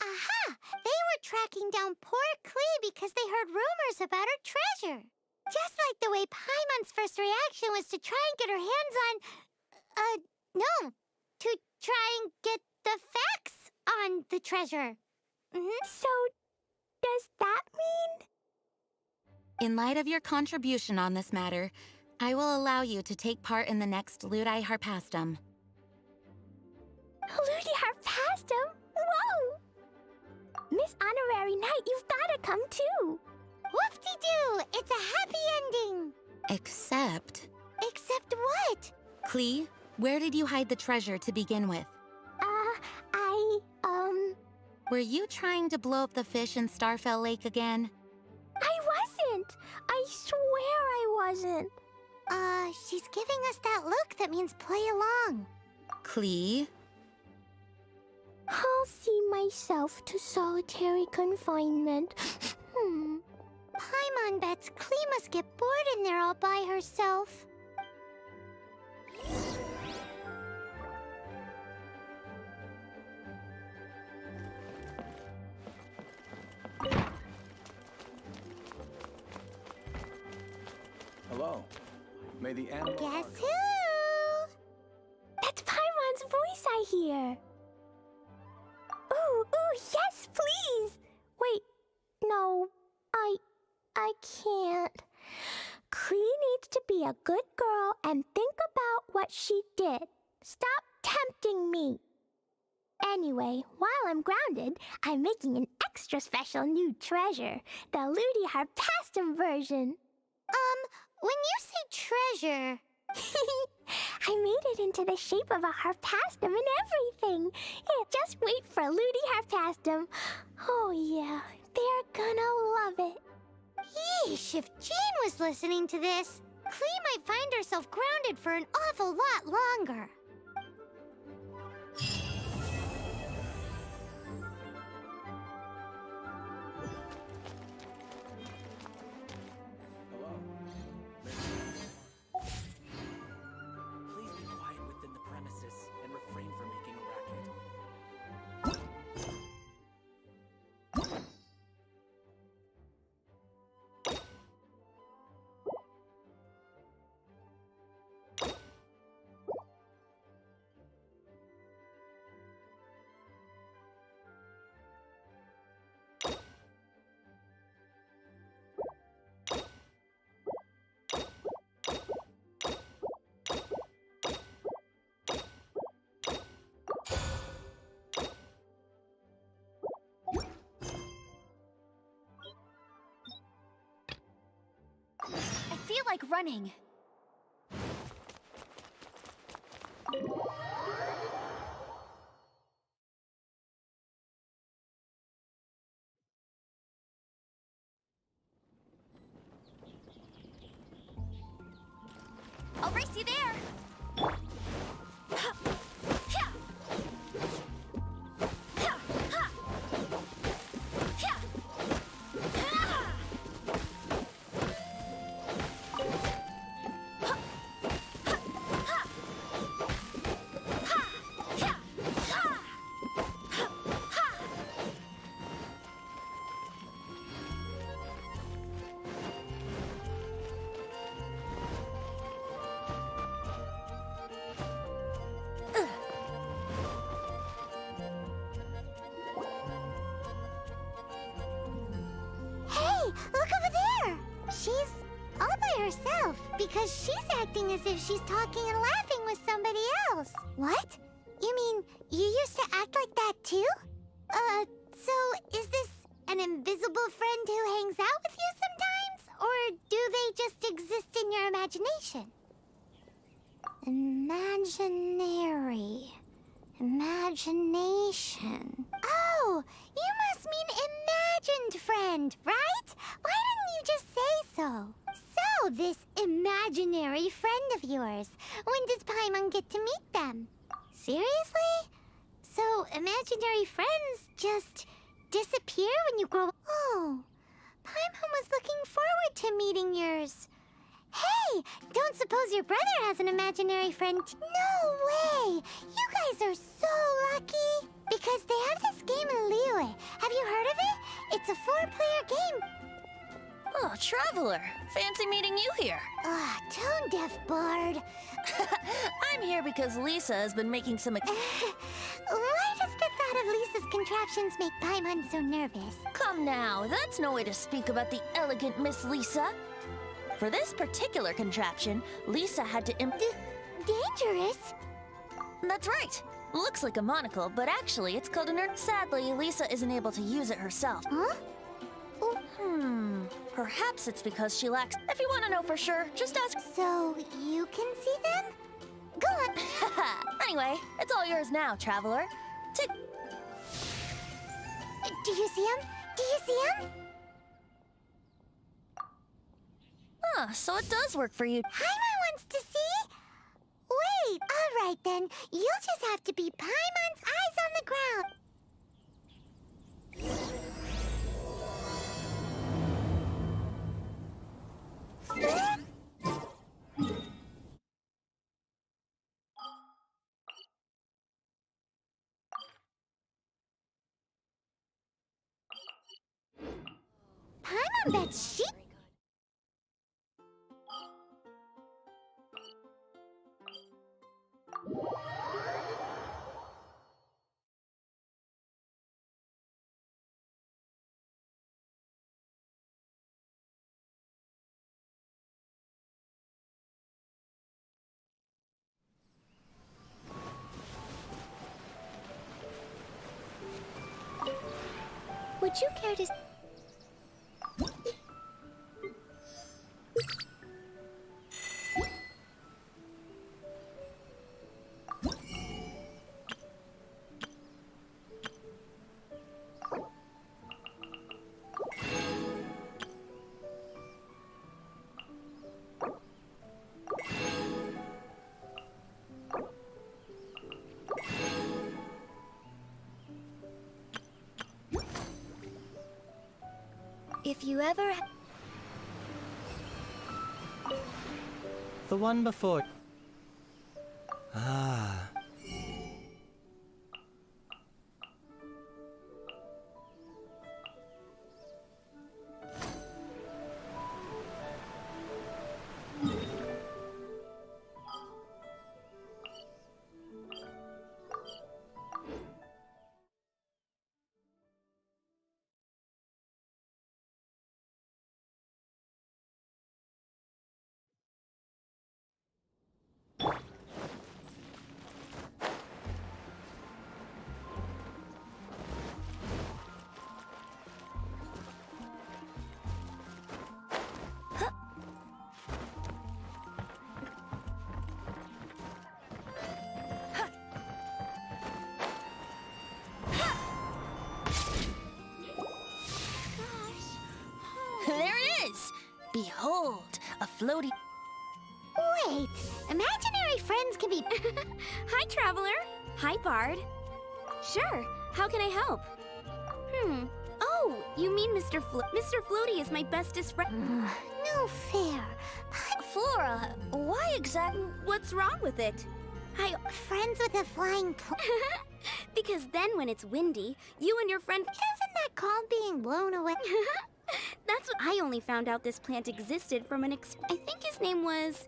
Aha! They were tracking down poor Klee because they heard rumors about her treasure. Just like the way Paimon's first reaction was to try and get her hands on... no. To try and get the facts on the treasure. So, does that mean... In light of your contribution on this matter, I will allow you to take part in the next Ludi Harpastum. Ludi Harpastum? Whoa! Miss Honorary Knight, you've gotta come too! Whoop-de-doo! It's a happy ending! Except... Except what? Klee, where did you hide the treasure to begin with? Were you trying to blow up the fish in Starfell Lake again? I wasn't! I swear I wasn't! She's giving us that look that means play along. Klee? I'll see myself to solitary confinement. Paimon bets Klee must get bored in there all by herself. Hello. May the animal... Guess who? That's Paimon's voice I hear. Ooh, yes, please! Wait, no, I can't. Klee needs to be a good girl and think about what she did. Stop tempting me. Anyway, while I'm grounded, I'm making an extra special new treasure, the Ludi Harpastum version. When you say treasure... I made it into the shape of a harpastum and everything. Yeah, just wait for Ludi Harpastum. Oh yeah, they're gonna love it. Yeesh, if Jean was listening to this, Klee might find herself grounded for an awful lot longer. feel like running. I'll race you there! Look over there! She's all by herself because she's acting as if she's talking and laughing with somebody else. What? You mean you used to act like that too? So is this an invisible friend who hangs out with you sometimes? Or do they just exist in your imagination? Imagination. Oh, you must mean imagined friend, right? Why didn't you just say so? So, this imaginary friend of yours, when does Paimon get to meet them? Seriously? So, imaginary friends just disappear when you grow up? Oh, Paimon was looking forward to meeting yours. Hey, don't suppose your brother has an imaginary friend? No way! You guys are so lucky! Because they have this game in Liyue. Have you heard of it? It's a 4-player game. Oh, Traveler. Fancy meeting you here. Tone-deaf bard. I'm here because Lisa has been making some... Why does the thought of Lisa's contraptions make Paimon so nervous? Come now, that's no way to speak about the elegant Miss Lisa. For this particular contraption, Lisa had to dangerous? That's right. Looks like a monocle, but actually it's called an Sadly, Lisa isn't able to use it herself. Huh? Perhaps it's because she lacks... If you want to know for sure, just ask... So, you can see them? Go on. Anyway, it's all yours now, Traveler. Do you see him? Do you see him? So it does work for you. Paimon wants to see? Wait, all right then. You'll just have to be Paimon's eyes on the ground. Paimon bets she... Would you care to... If you ever... The one before. Behold, a floaty... Wait, imaginary friends can be... Hi, Traveler. Hi, Bard. Sure, how can I help? Oh, you mean Mr. Mr. Floaty is my bestest friend. No fair. Flora, why exactly... What's wrong with it? Friends with a flying Because then when it's windy, you and your friend... Isn't that called being blown away? That's what I only found out this plant existed from an I think his name was...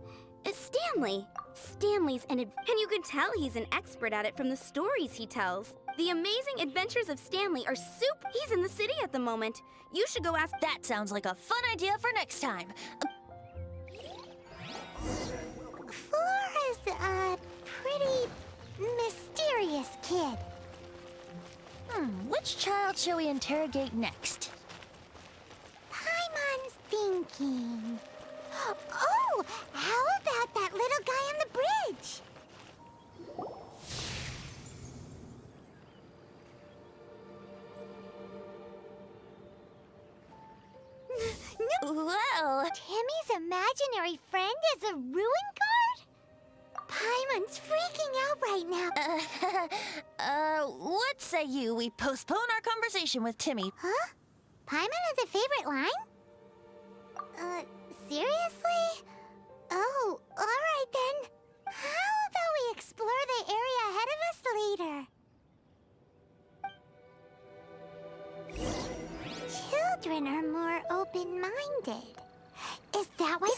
Stanley. Stanley's and you can tell he's an expert at it from the stories he tells. The Amazing Adventures of Stanley are He's in the city at the moment. You should go ask... That sounds like a fun idea for next time. Flora's a pretty mysterious kid. Which child shall we interrogate next? Paimon's thinking. Oh, how about that little guy on the bridge? Well... Timmy's imaginary friend is a ruin guard? Paimon's freaking out right now. What say we postpone our conversation with Timmy? Huh? Paimon has a favorite line? Seriously? Oh, alright then. How about we explore the area ahead of us later? Children are more open-minded. Is that why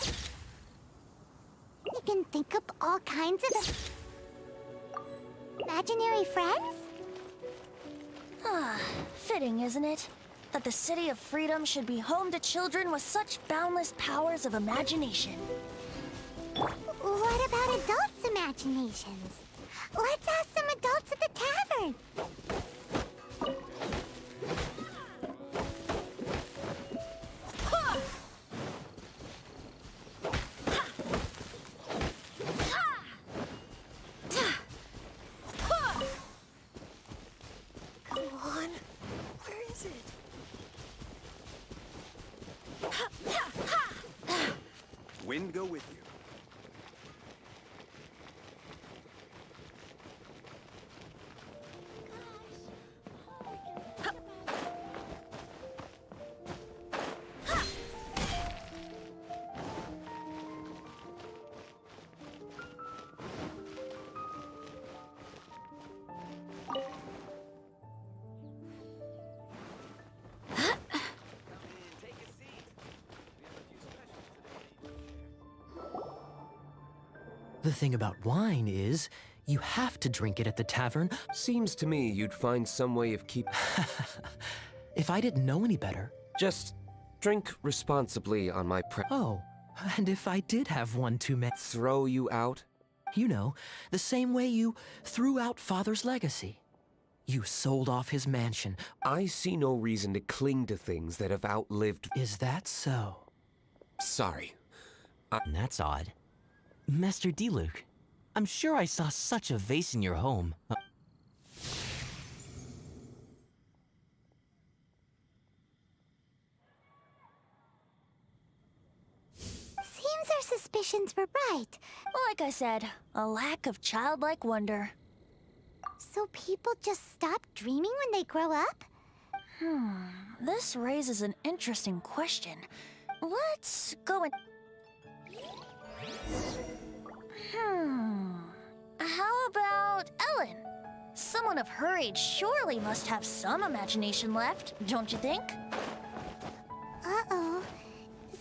we can think up all kinds of imaginary friends? Fitting, isn't it? That the City of Freedom should be home to children with such boundless powers of imagination. What about adults' imaginations? Let's ask some adults at the tavern. Come on, where is it? Wind go with you. The thing about wine is, you have to drink it at the tavern. Seems to me you'd find some way of If I didn't know any better. Just drink responsibly on my Oh, and if I did have one too many... Throw you out? You know, the same way you threw out Father's legacy. You sold off his mansion. I see no reason to cling to things that have outlived... Is that so? Sorry. That's odd. Master D-Luke, I'm sure I saw such a vase in your home. Seems our suspicions were right. Like I said, a lack of childlike wonder. So people just stop dreaming when they grow up? This raises an interesting question. Let's go and... How about Ellen? Someone of her age surely must have some imagination left, don't you think? Uh-oh.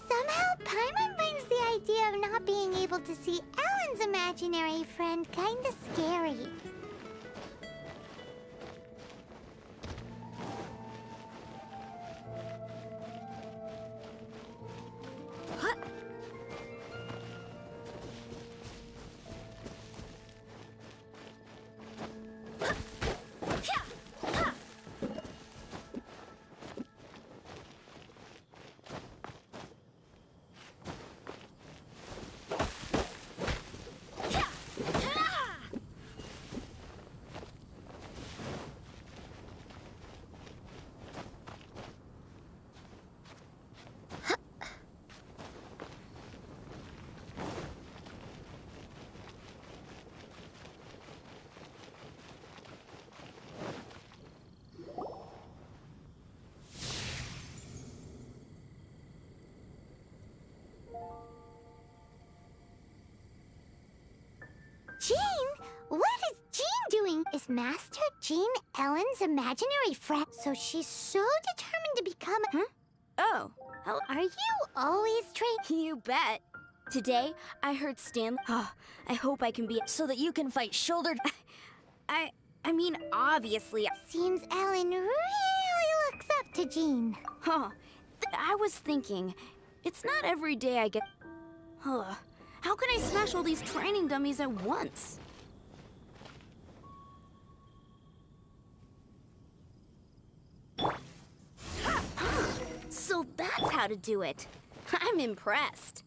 Somehow Paimon finds the idea of not being able to see Ellen's imaginary friend kinda scary. Is Master Jean Ellen's imaginary friend? So she's so determined to become a... Oh, Are you always trained? You bet. Today, I heard Stan... Oh, I hope I can be... So that you can fight shoulder... I mean, obviously... Seems Ellen really looks up to Jean. Huh. I was thinking, it's not every day I get... Huh. How can I smash all these training dummies at once? So that's how to do it. I'm impressed.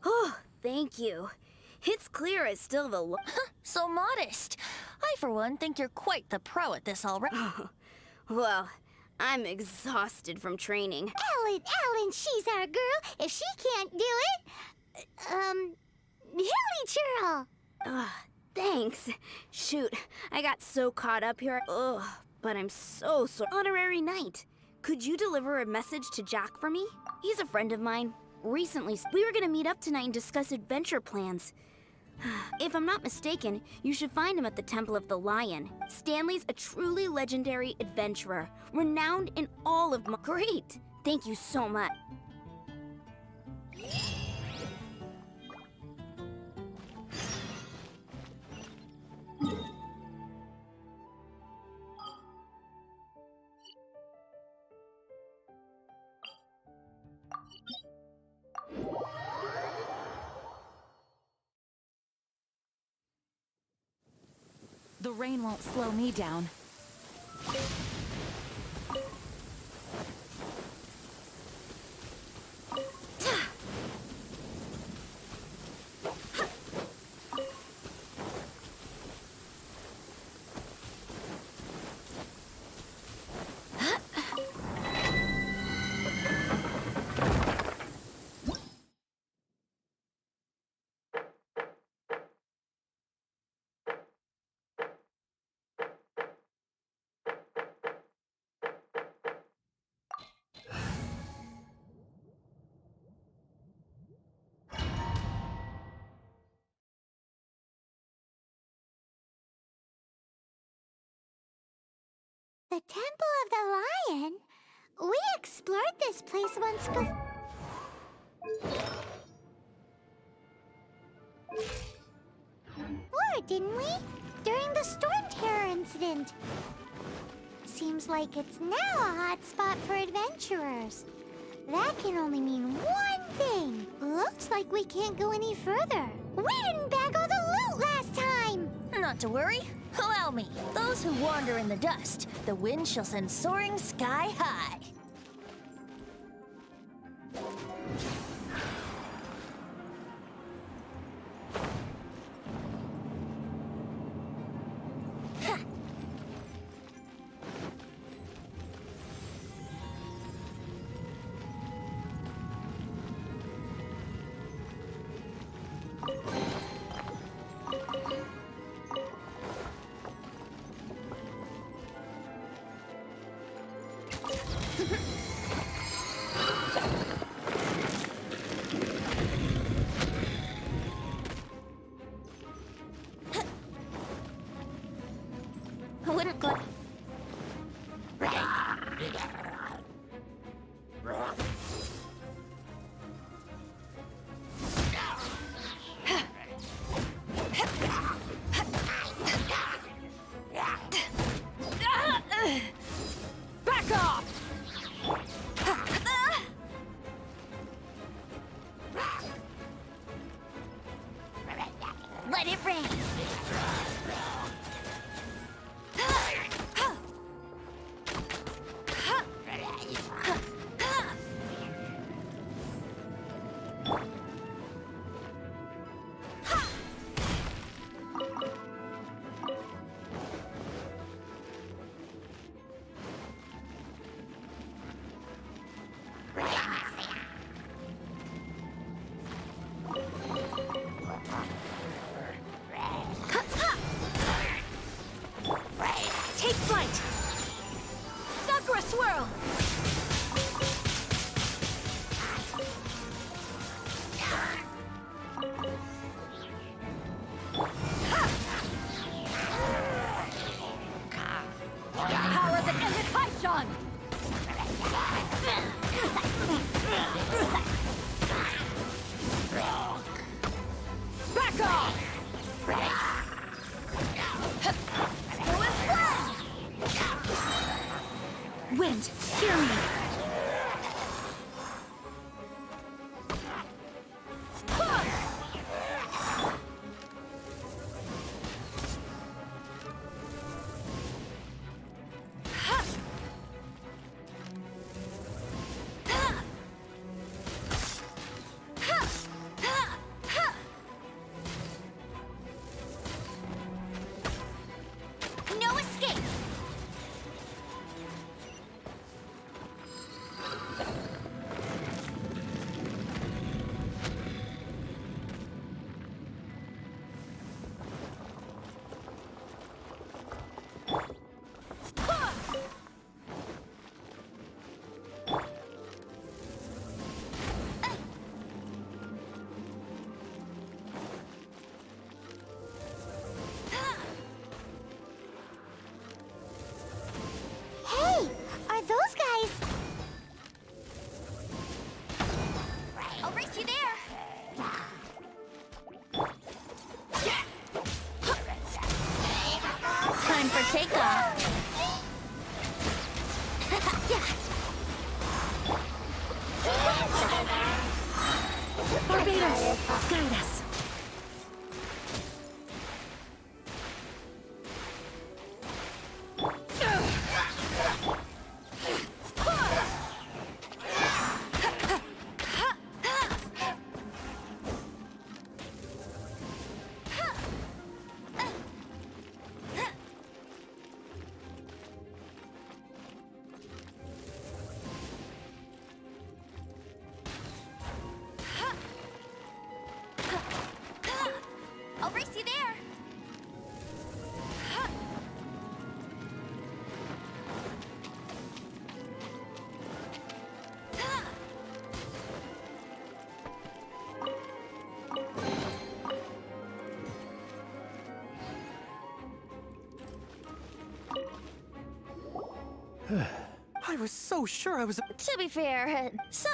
Oh, thank you. It's clear I still have a So modest. I, for one, think you're quite the pro at this already. Well, I'm exhausted from training. Ellen, she's our girl. If she can't do it, Hilly Churl. Thanks. Shoot, I got so caught up here. Ugh, but I'm so sorry. Honorary Knight, could you deliver a message to Jack for me? He's a friend of mine. Recently, we were gonna meet up tonight and discuss adventure plans. If I'm not mistaken, you should find him at the Temple of the Lion. Stanley's a truly legendary adventurer, renowned in all of Great! Thank you so much. The rain won't slow me down. The Temple of the Lion? We explored this place once before, didn't we? During the Storm Terror incident. Seems like it's now a hot spot for adventurers. That can only mean one thing. Looks like we can't go any further. We didn't bag all the loot last time! Not to worry. Allow me. Those who wander in the dust, the wind shall send soaring sky high. Wouldn't go. Back off! Let it rain. Take flight! Sakura Swirl! done! Back off! Wind, hear me! No escape! Hey, are those guys? I'll race you there! Time for takeoff. Barbados, guide us. I'll race you there! I was so sure I was. To be fair, so,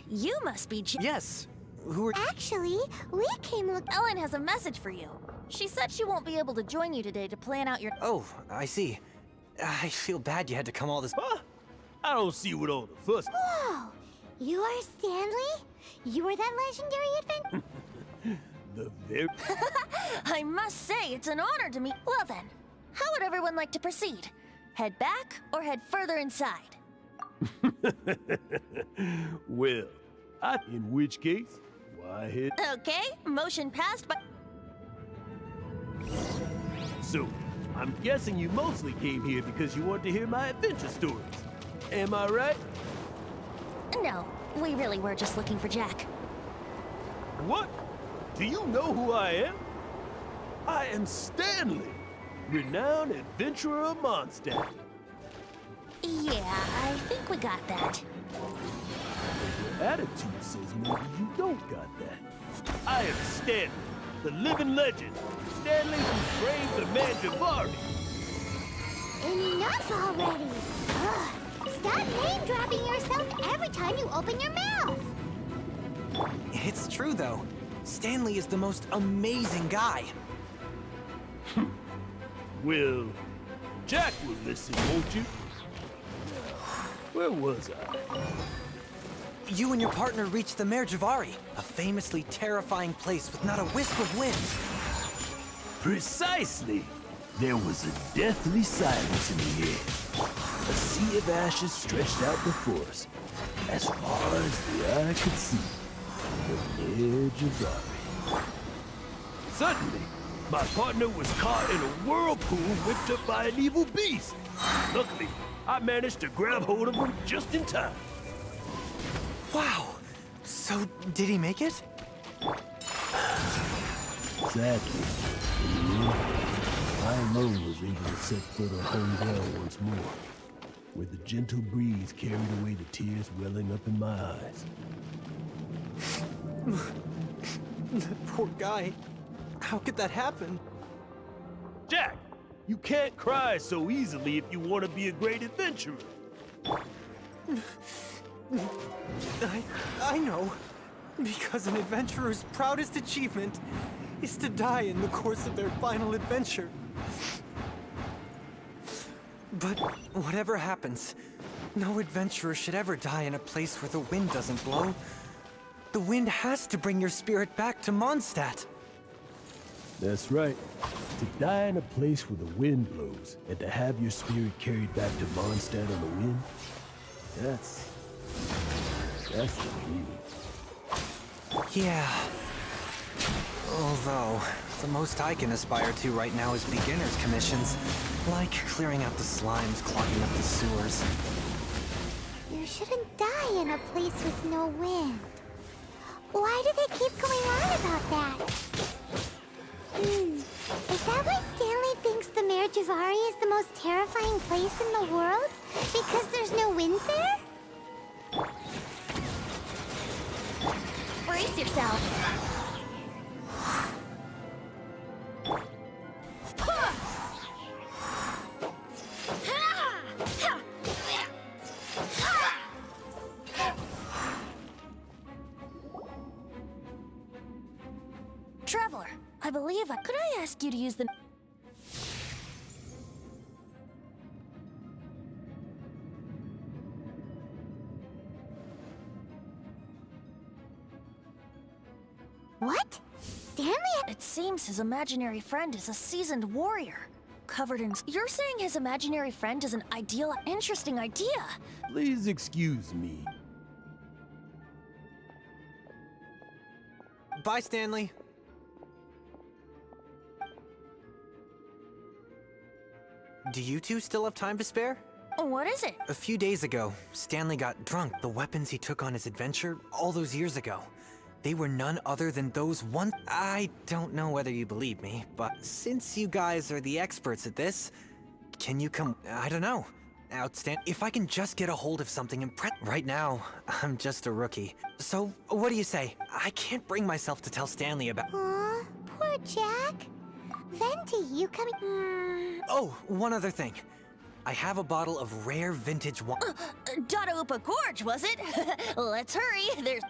you must be Yes. Who are. Actually, we came look. Ellen has a message for you. She said she won't be able to join you today to plan out your. Oh, I see. I feel bad you had to come all this. Huh? I don't see what all the fuss. Whoa! You are Stanley? You were that legendary adventurer? The very. I must say, it's an honor to meet. Well then, how would everyone like to proceed? Head back or head further inside? Well, in which case, why head. Okay, motion passed by. So, I'm guessing you mostly came here because you want to hear my adventure stories. Am I right? No, we really were just looking for Jack. What? Do you know who I am? I am Stanley, renowned adventurer of Mondstadt. Yeah, I think we got that. Your attitude says maybe you don't got that. I am Stanley, the living legend. Stanley who braved the man Javari. Enough already! Ugh. Stop name-dropping yourself every time you open your mouth! It's true, though. Stanley is the most amazing guy. Well, Jack will listen, won't you? Where was I? You and your partner reached the Mare Javari, a famously terrifying place with not a wisp of wind. Precisely! There was a deathly silence in the air. A sea of ashes stretched out before us, as far as the eye could see. The Mare Javari. Suddenly, my partner was caught in a whirlpool whipped up by an evil beast. Luckily, I managed to grab hold of him just in time. Wow! So, did he make it? Sadly, I alone was able to set foot on home ground once more, where the gentle breeze carried away the tears welling up in my eyes. That poor guy. How could that happen? Jack, you can't cry so easily if you want to be a great adventurer. I know. Because an adventurer's proudest achievement is to die in the course of their final adventure. But whatever happens, no adventurer should ever die in a place where the wind doesn't blow. The wind has to bring your spirit back to Mondstadt. That's right. To die in a place where the wind blows, and to have your spirit carried back to Mondstadt on the wind, that's the dream. Yeah. Although, the most I can aspire to right now is beginner's commissions, like clearing out the slimes clogging up the sewers. You shouldn't die in a place with no wind. Why do they keep going on about that? Is that why Stanley thinks the Mare Javari is the most terrifying place in the world? Because there's no wind there? Brace yourself. Traveler, I believe could I ask you to use the... What? Stanley? It seems his imaginary friend is a seasoned warrior. Covered in... You're saying his imaginary friend is an interesting idea. Please excuse me. Bye, Stanley. Do you two still have time to spare? What is it? A few days ago, Stanley got drunk. The weapons he took on his adventure all those years ago. They were none other than those one... I don't know whether you believe me, but since you guys are the experts at this, can you come... I don't know. If I can just get a hold of something Right now, I'm just a rookie. So, what do you say? I can't bring myself to tell Stanley about... Aw, poor Jack. Venti, you coming... Oh, one other thing. I have a bottle of rare vintage wine. Dadaupa Gorge, was it? Let's hurry. There's...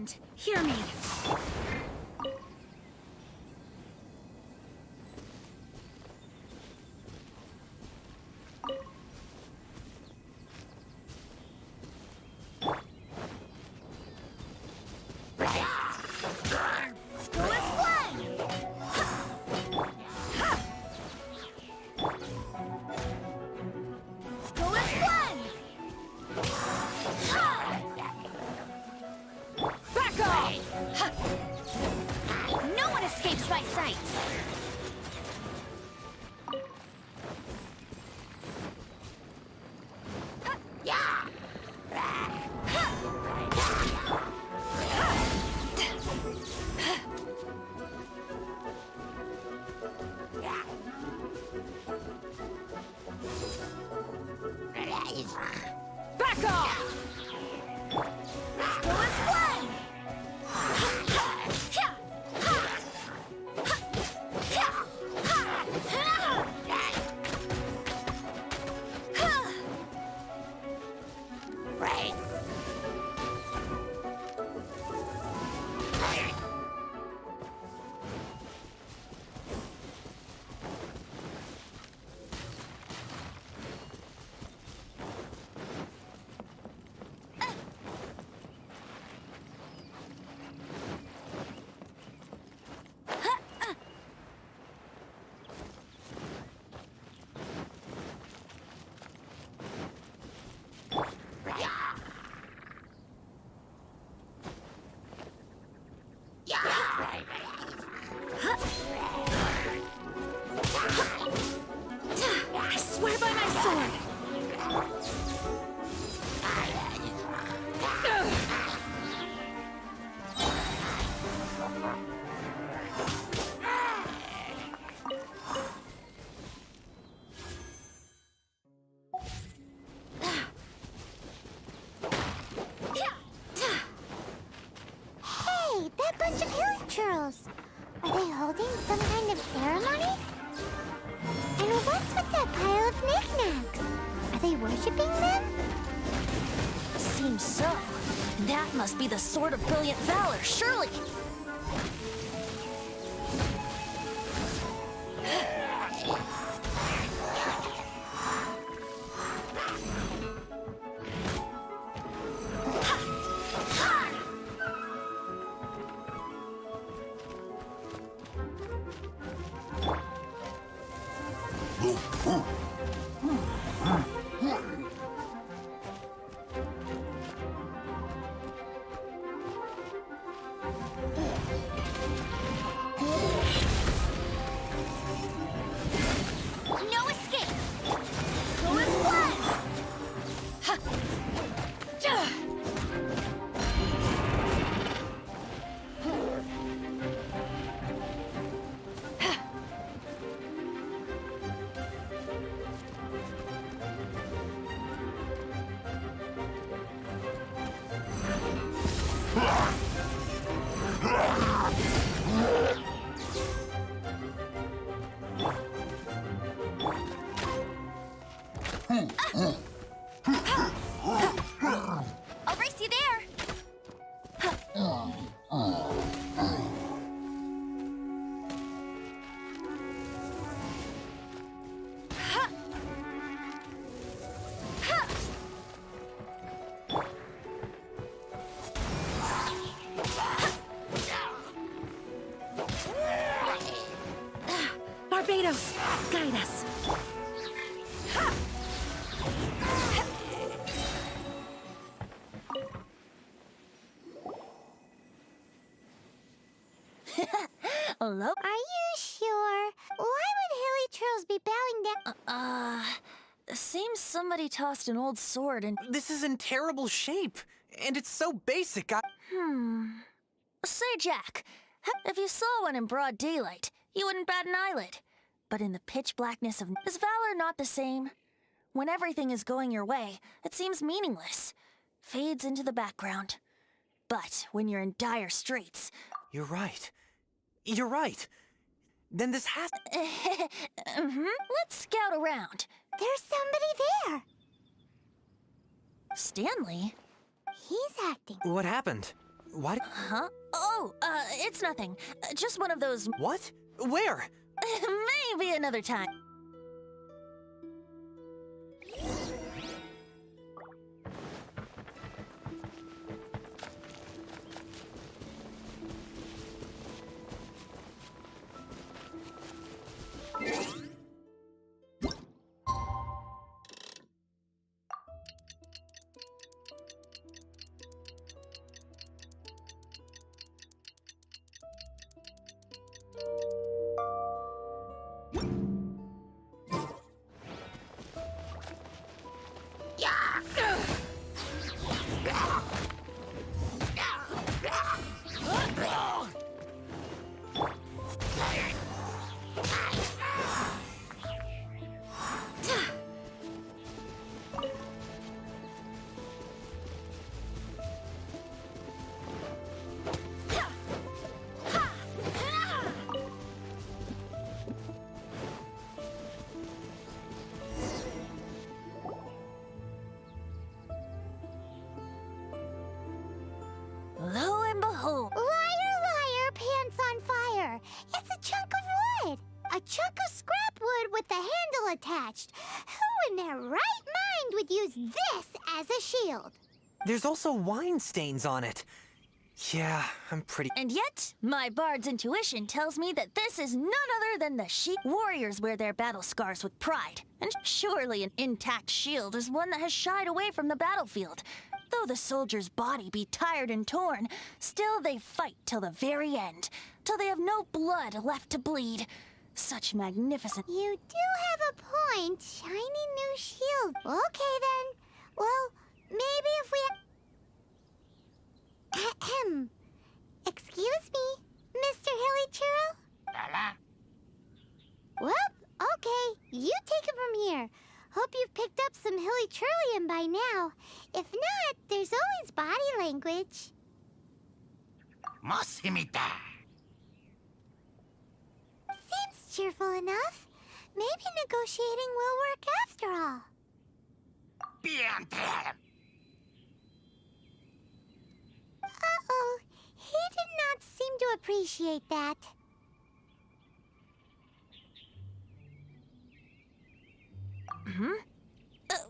LEGEND, hear me. No one escapes my sights! Back off! Go as one! I swear by my sword! Hey, that bunch of hilichurls! Are they holding some kind of ceremony? And what's with that pile of knickknacks? Are they worshipping them? Seems so. That must be the Sword of Brilliant Valor, surely! No escape! Go as one! I'll race you there! Barbados, guide us. Hello? Are you sure? Why would hilichurls be bowing down? Seems somebody tossed an old sword and... This is in terrible shape, and it's so basic. Say, Jack, if you saw one in broad daylight, you wouldn't bat an eyelid. But in the pitch blackness of... Is valor not the same? When everything is going your way, it seems meaningless. Fades into the background. But when you're in dire straits... You're right. You're right. Then this has... Let's scout around. There's somebody there. Stanley? He's acting. What happened? why? Huh? Oh, it's nothing. Just one of those. What? Where? Maybe another time. Lo and behold. Liar, liar, pants on fire. It's a chunk of wood. A chunk of scrap wood with the handle attached. Who in their right mind would use this as a shield? There's also wine stains on it. Yeah, I'm pretty... And yet, my bard's intuition tells me that this is none other than the sheep. Warriors wear their battle scars with pride. And surely an intact shield is one that has shied away from the battlefield. Though the soldier's body be tired and torn, still they fight till the very end, till they have no blood left to bleed. Such magnificent... You do have a point. Shiny new shield. Okay, then. Well, maybe if we... Ahem. Excuse me, Mr. Hilly Churro? Well, okay. You take it from here. Hope you've picked up some Hilly Churlian by now. If not, there's always body language. Mosimita. Seems cheerful enough. Maybe negotiating will work after all. Uh-oh. He did not seem to appreciate that.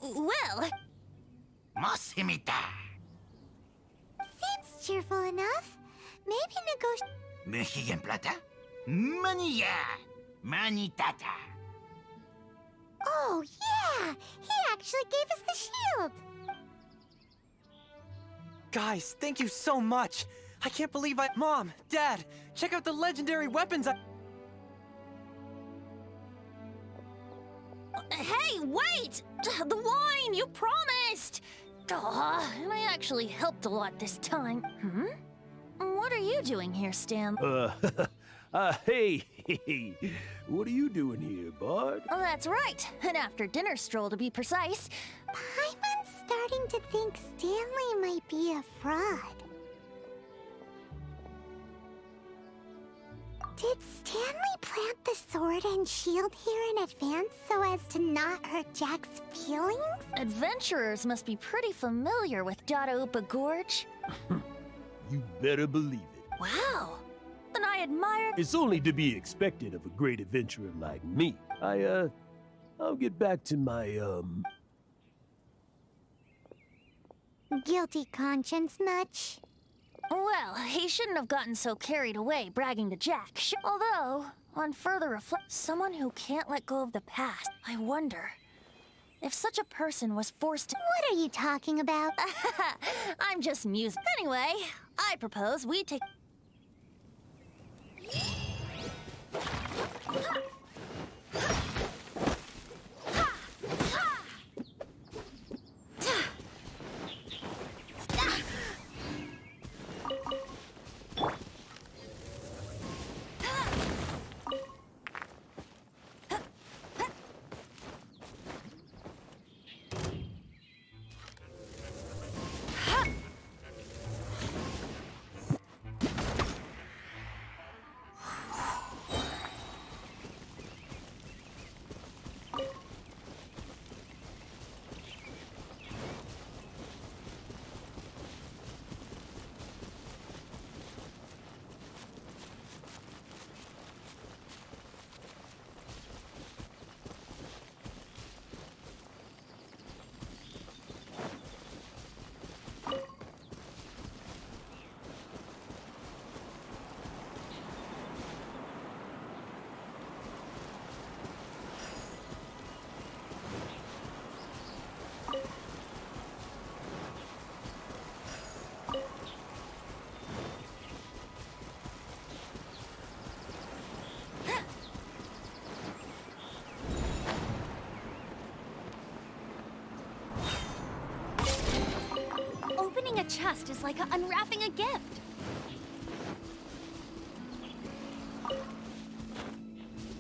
Well... Mosimita. Seems cheerful enough. Maybe Mexican plata? Manilla. Manitata. Oh, yeah! He actually gave us the shield! Guys, thank you so much! I can't believe I... Mom, Dad, check out the legendary weapons I... Hey, wait! The wine, you promised! And I actually helped a lot this time. What are you doing here, Stan? Hey, what are you doing here, Bard? Oh, that's right. An after-dinner stroll, to be precise. Paimon's starting to think Stanley might be a fraud. Did Stanley plant the sword and shield here in advance so as to not hurt Jack's feelings? Adventurers must be pretty familiar with Dada-Upa Gorge. You better believe it. Wow. Then I admire... It's only to be expected of a great adventurer like me. I'll get back to my, Guilty conscience much? Well, he shouldn't have gotten so carried away bragging to Jack. Although, on further reflection, someone who can't let go of the past, I wonder if such a person was forced to... What are you talking about? I'm just musing. Anyway, I propose we take... past is like unwrapping a gift.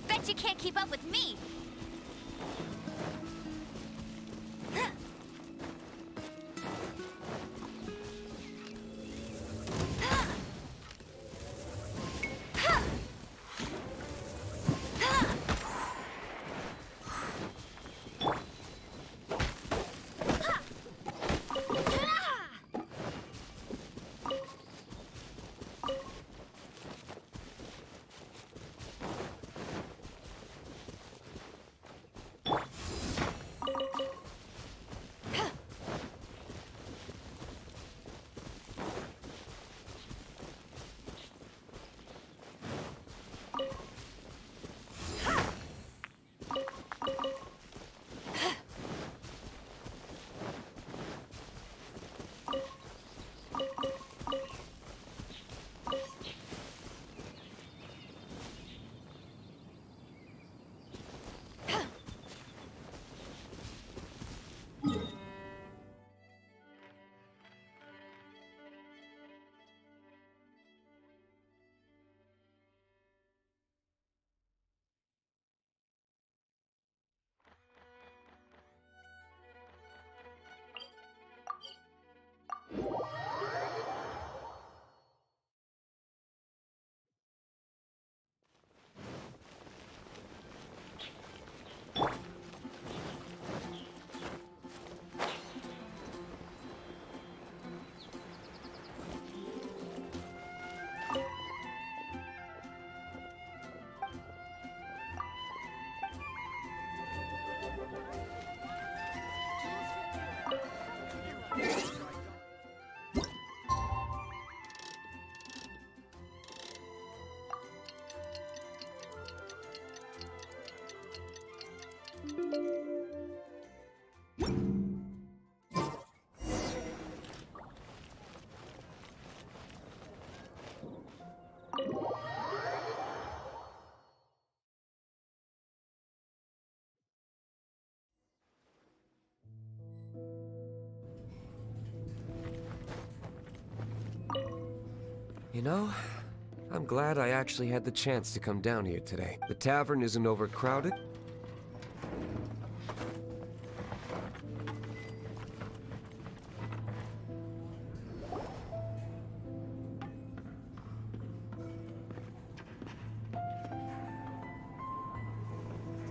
Bet you can't keep up with me. You know, I'm glad I actually had the chance to come down here today. The tavern isn't overcrowded.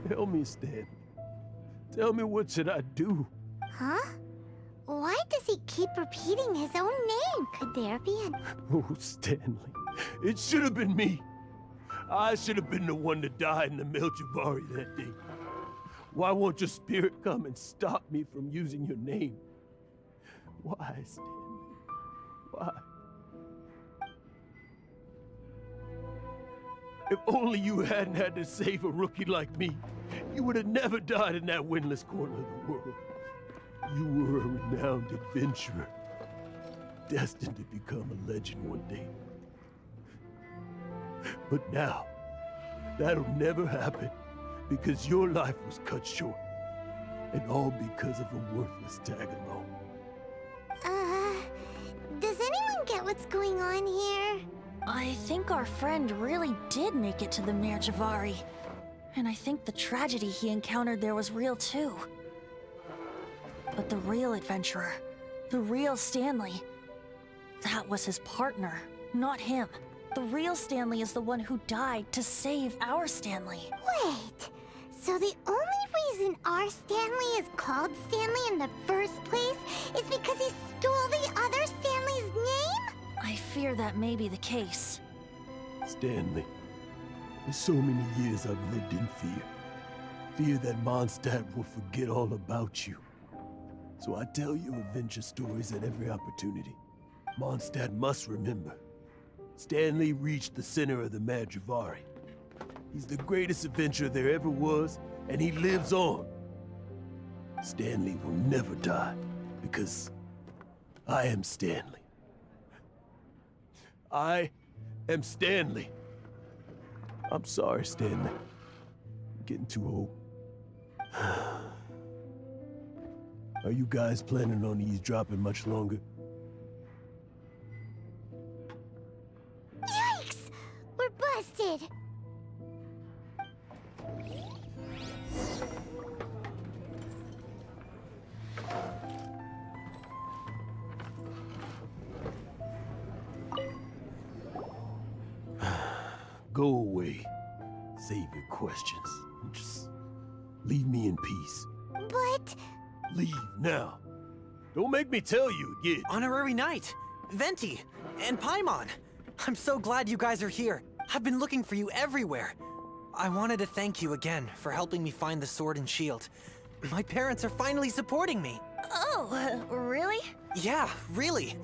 Tell me, Stan. Tell me, what should I do? Huh? Why does he keep repeating his own name? Could there be an... Oh, Stanley. It should have been me. I should have been the one to die in the Melchivari that day. Why won't your spirit come and stop me from using your name? Why, Stanley? Why? If only you hadn't had to save a rookie like me, you would have never died in that windless corner of the world. You were a renowned adventurer, destined to become a legend one day. But now, that'll never happen, because your life was cut short, and all because of a worthless tag-along. Does anyone get what's going on here? I think our friend really did make it to the Merjavari. And I think the tragedy he encountered there was real too. But the real adventurer, the real Stanley, that was his partner, not him. The real Stanley is the one who died to save our Stanley. Wait, so the only reason our Stanley is called Stanley in the first place is because he stole the other Stanley's name? I fear that may be the case. Stanley, for so many years I've lived in fear. Fear that Mondstadt will forget all about you. So I tell you adventure stories at every opportunity. Mondstadt must remember. Stanley reached the center of the Merjavari. He's the greatest adventurer there ever was, and he lives on. Stanley will never die, because I am Stanley. I am Stanley. I'm sorry, Stanley. I'm getting too old. Are you guys planning on eavesdropping much longer? busted! Go away. Save your questions. Just leave me in peace. But... Leave now. Don't make me tell you again. Honorary Knight, Venti, and Paimon. I'm so glad you guys are here. I've been looking for you everywhere. I wanted to thank you again for helping me find the sword and shield. My parents are finally supporting me. Oh, really? Yeah, really.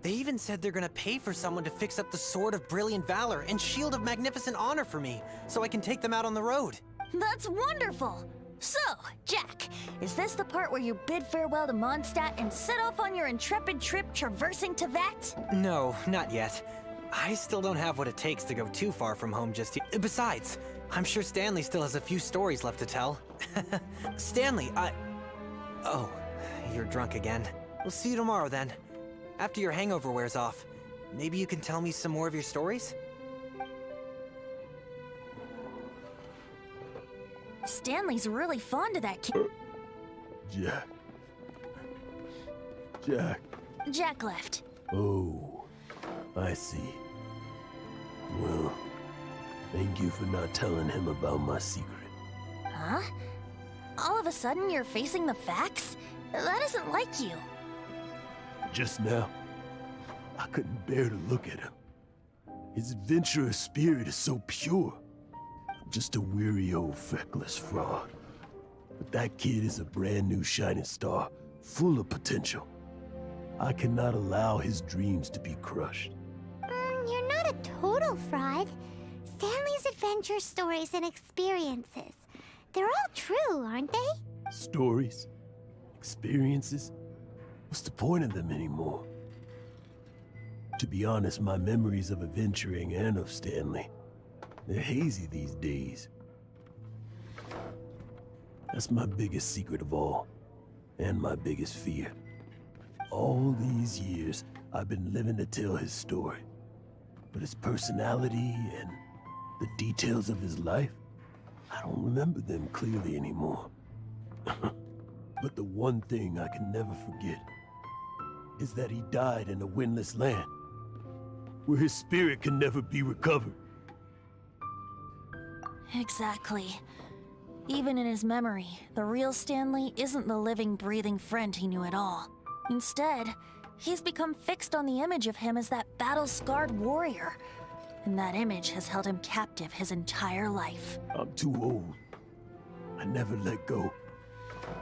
They even said they're gonna pay for someone to fix up the Sword of Brilliant Valor and Shield of Magnificent Honor for me, so I can take them out on the road. That's wonderful! So, Jack, is this the part where you bid farewell to Mondstadt and set off on your intrepid trip traversing Teyvat? No, not yet. I still don't have what it takes to go too far from home just yet. Besides, I'm sure Stanley still has a few stories left to tell. Stanley, Oh, you're drunk again. We'll see you tomorrow then. After your hangover wears off, maybe you can tell me some more of your stories? Stanley's really fond of that kid. Jack. Jack. Jack left. Oh, I see. Well, thank you for not telling him about my secret. Huh? All of a sudden you're facing the facts? That isn't like you. Just now, I couldn't bear to look at him. His adventurous spirit is so pure. I'm just a weary old feckless fraud. But that kid is a brand new shining star, full of potential. I cannot allow his dreams to be crushed. You're not a total fraud. Stanley's adventure stories and experiences. They're all true, aren't they? Stories? Experiences? What's the point of them anymore? To be honest, my memories of adventuring and of Stanley, they're hazy these days. That's my biggest secret of all, and my biggest fear. All these years, I've been living to tell his story. But his personality and the details of his life, I don't remember them clearly anymore. But the one thing I can never forget is that he died in a windless land, where his spirit can never be recovered. Exactly. Even in his memory, the real Stanley isn't the living, breathing friend he knew at all. Instead, he's become fixed on the image of him as that battle-scarred warrior. And that image has held him captive his entire life. I'm too old. I never let go.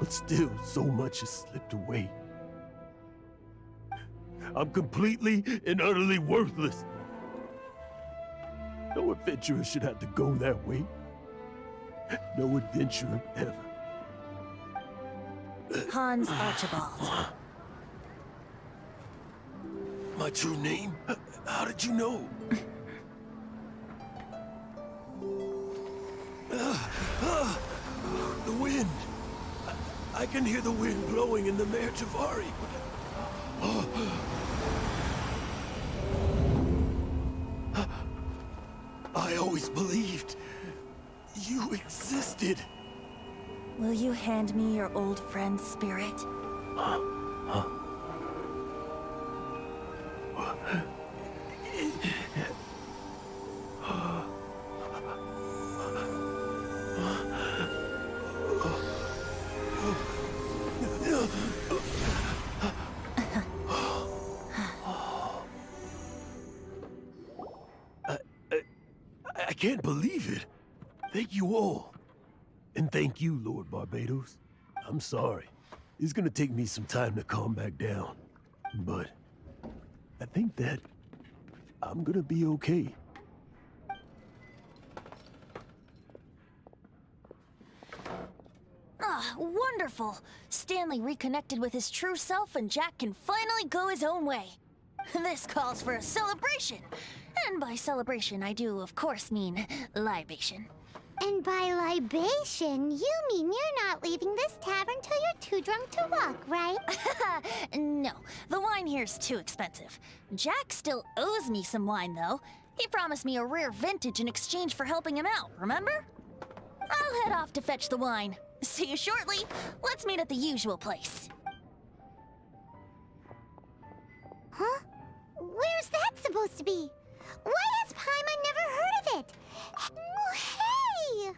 But still, so much has slipped away. I'm completely and utterly worthless. No adventurer should have to go that way. No adventurer ever. Hans Archibald. My true name? How did you know? The wind. I can hear the wind blowing in the Mare Javari. I always believed you existed. Will you hand me your old friend's spirit? I can't believe it. Thank you all. And thank you, Lord Barbados. I'm sorry. It's gonna take me some time to calm back down. But I think that I'm gonna be okay. Ah, wonderful! Stanley reconnected with his true self and Jack can finally go his own way. This calls for a celebration. And by celebration, I do, of course, mean libation. And by libation, you mean you're not leaving this tavern till you're too drunk to walk, right? No, the wine here's too expensive. Jack still owes me some wine, though. He promised me a rare vintage in exchange for helping him out, remember? I'll head off to fetch the wine. See you shortly. Let's meet at the usual place. Huh? Where's that supposed to be? Why has Paimon never heard of it? Hey!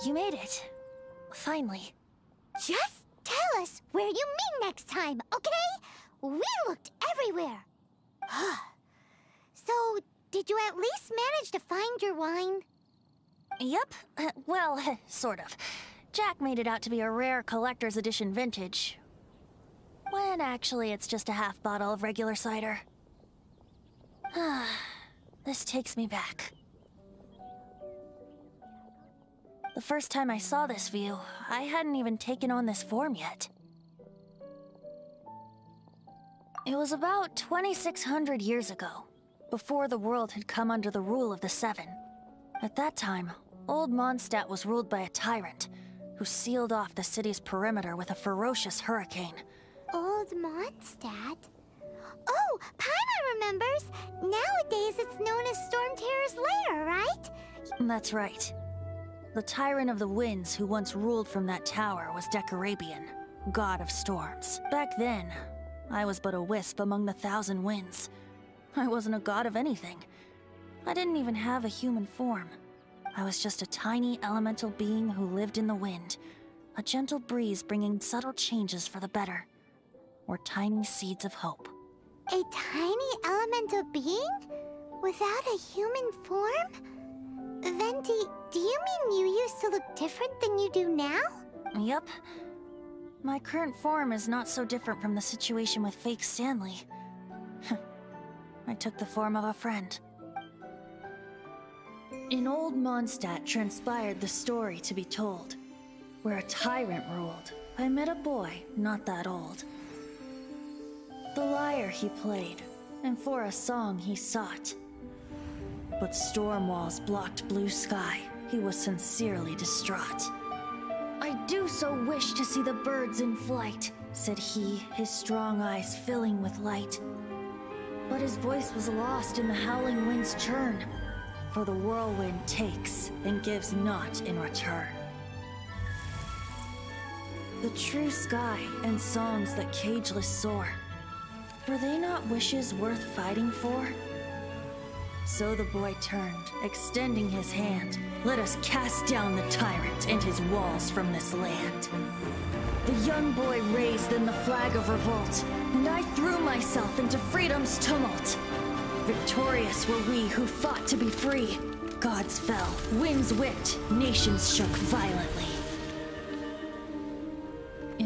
You made it. Finally. Just tell us where you meet next time, okay? We looked everywhere. So, did you at least manage to find your wine? Yep. Well, sort of. Jack made it out to be a rare collector's edition vintage. When actually it's just a half bottle of regular cider. This takes me back. The first time I saw this view, I hadn't even taken on this form yet. It was about 2,600 years ago, before the world had come under the rule of the Seven. At that time, Old Mondstadt was ruled by a tyrant, who sealed off the city's perimeter with a ferocious hurricane. Old Mondstadt? Oh, Paimon remembers! Nowadays it's known as Storm Terror's lair, right? That's right. The Tyrant of the Winds who once ruled from that tower was Decarabian, god of storms. Back then, I was but a wisp among the 1,000 winds. I wasn't a god of anything. I didn't even have a human form. I was just a tiny elemental being who lived in the wind, a gentle breeze bringing subtle changes for the better, or tiny seeds of hope. A tiny elemental being? Without a human form? Venti, do you mean you used to look different than you do now? Yep. My current form is not so different from the situation with fake Stanley. I took the form of a friend. In Old Mondstadt transpired the story to be told. Where a tyrant ruled, I met a boy not that old. The lyre he played, and for a song he sought. But storm walls blocked blue sky. He was sincerely distraught. I do so wish to see the birds in flight, said he, his strong eyes filling with light. But his voice was lost in the howling wind's churn, for the whirlwind takes and gives not in return. The true sky and songs that cageless soar, were they not wishes worth fighting for? So the boy turned, extending his hand. Let us cast down the tyrant and his walls from this land. The young boy raised then the flag of revolt, and I threw myself into freedom's tumult. Victorious were we who fought to be free. Gods fell, winds whipped, nations shook violently.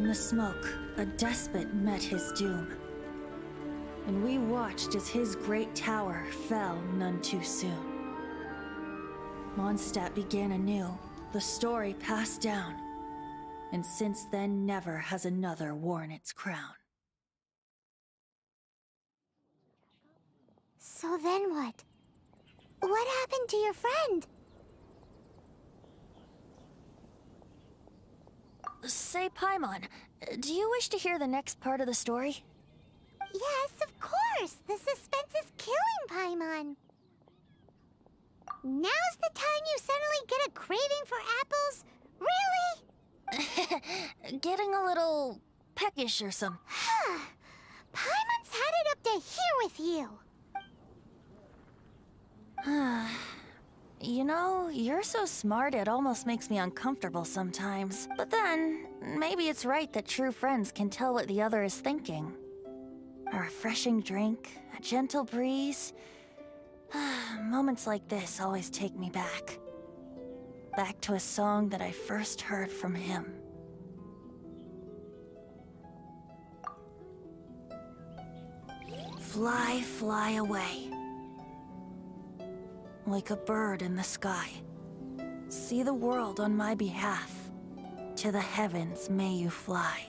In the smoke, a despot met his doom. And we watched as his great tower fell none too soon. Mondstadt began anew, the story passed down, and since then never has another worn its crown. So then what? What happened to your friend? Say, Paimon, do you wish to hear the next part of the story? Yes, of course! The suspense is killing, Paimon! Now's the time you suddenly get a craving for apples? Really? Getting a little peckish or something. Paimon's had it up to here with you! You know, you're so smart it almost makes me uncomfortable sometimes. But then, maybe it's right that true friends can tell what the other is thinking. A refreshing drink, a gentle breeze. Moments like this always take me back. Back to a song that I first heard from him. Fly, fly away. Like a bird in the sky. See the world on my behalf. To the heavens may you fly.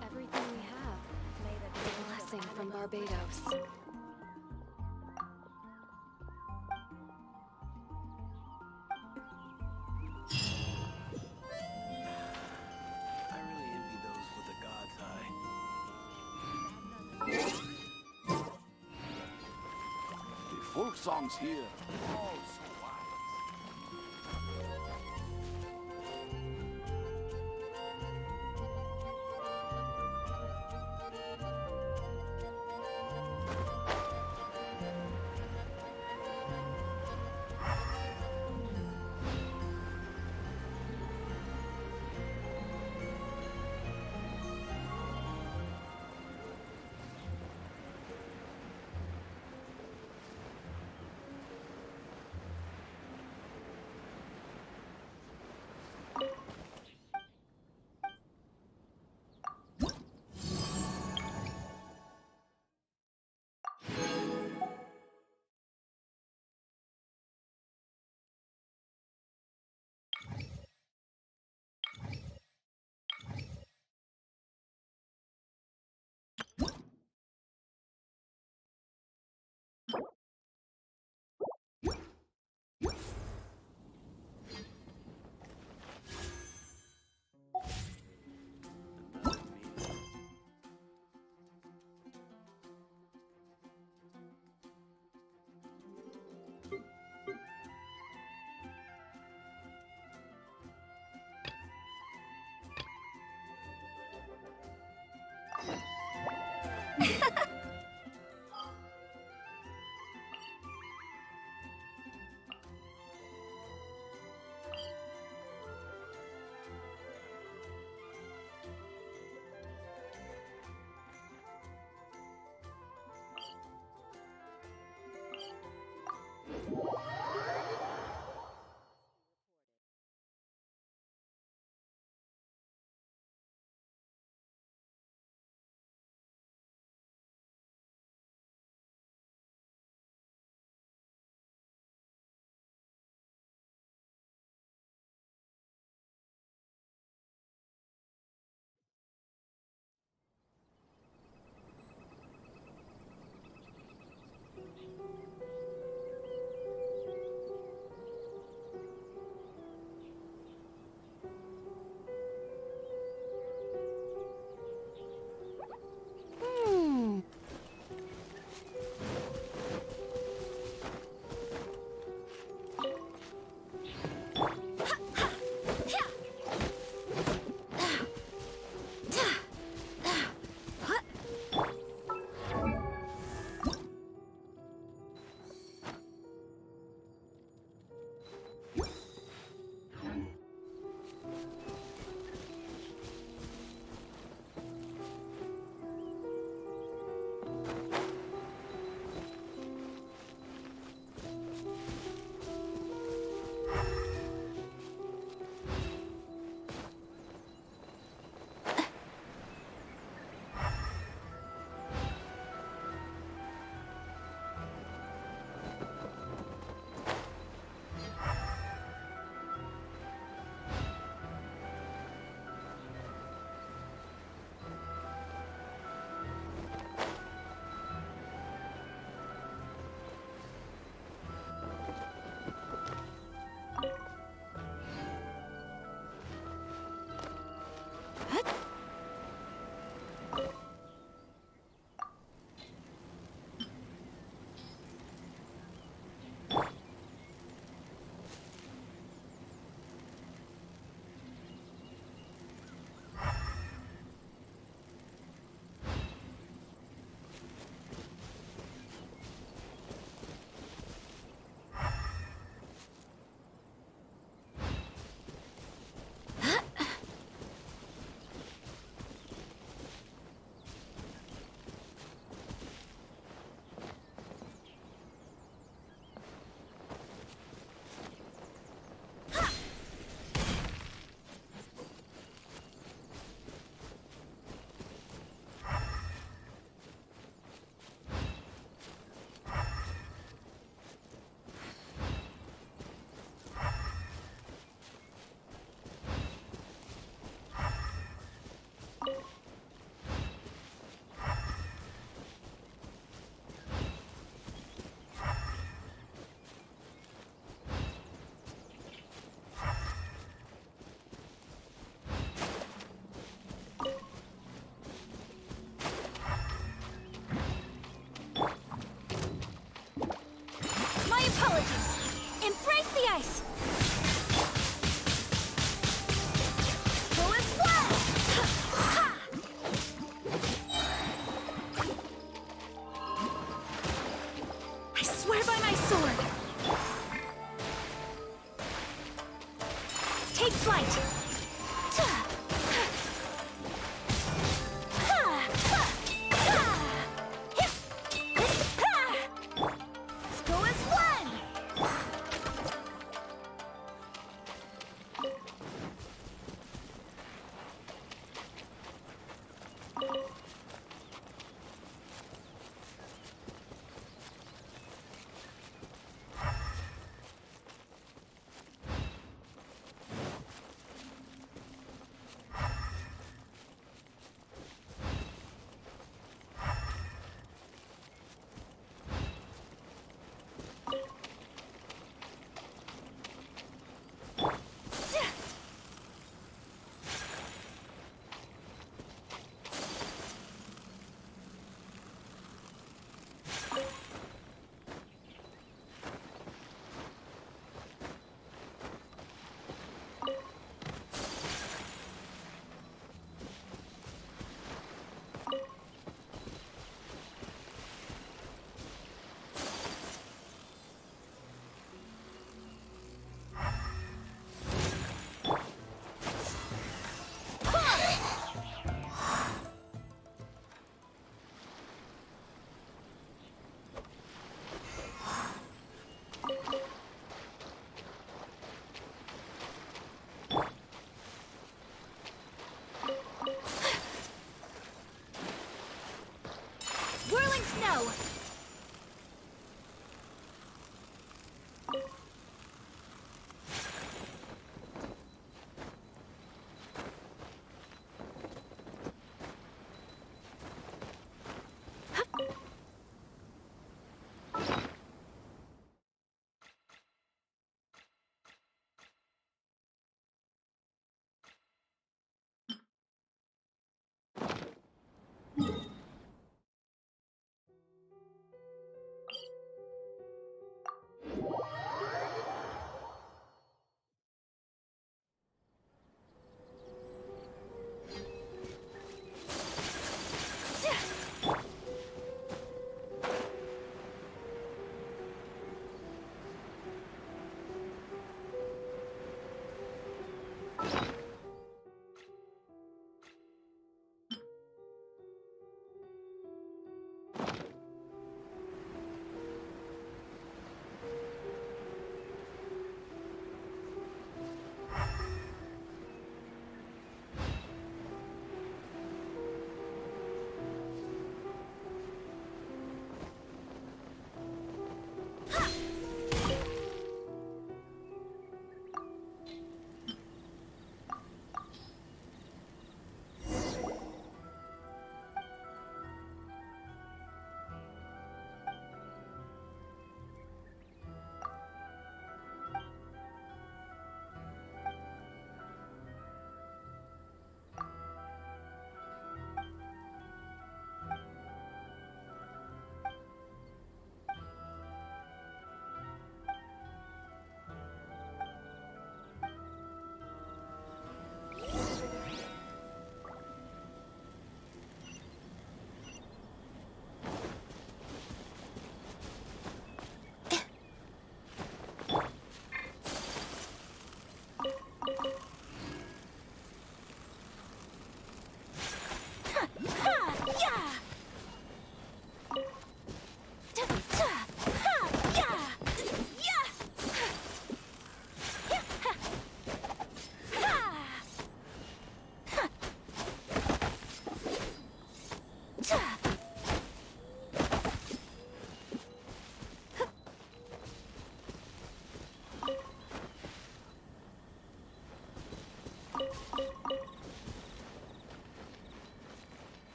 Everything we have, may that be a blessing from Barbados. I really envy those with a god's eye. The folk songs here, all so wise. now!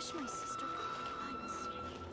wish my sister could hide secretly.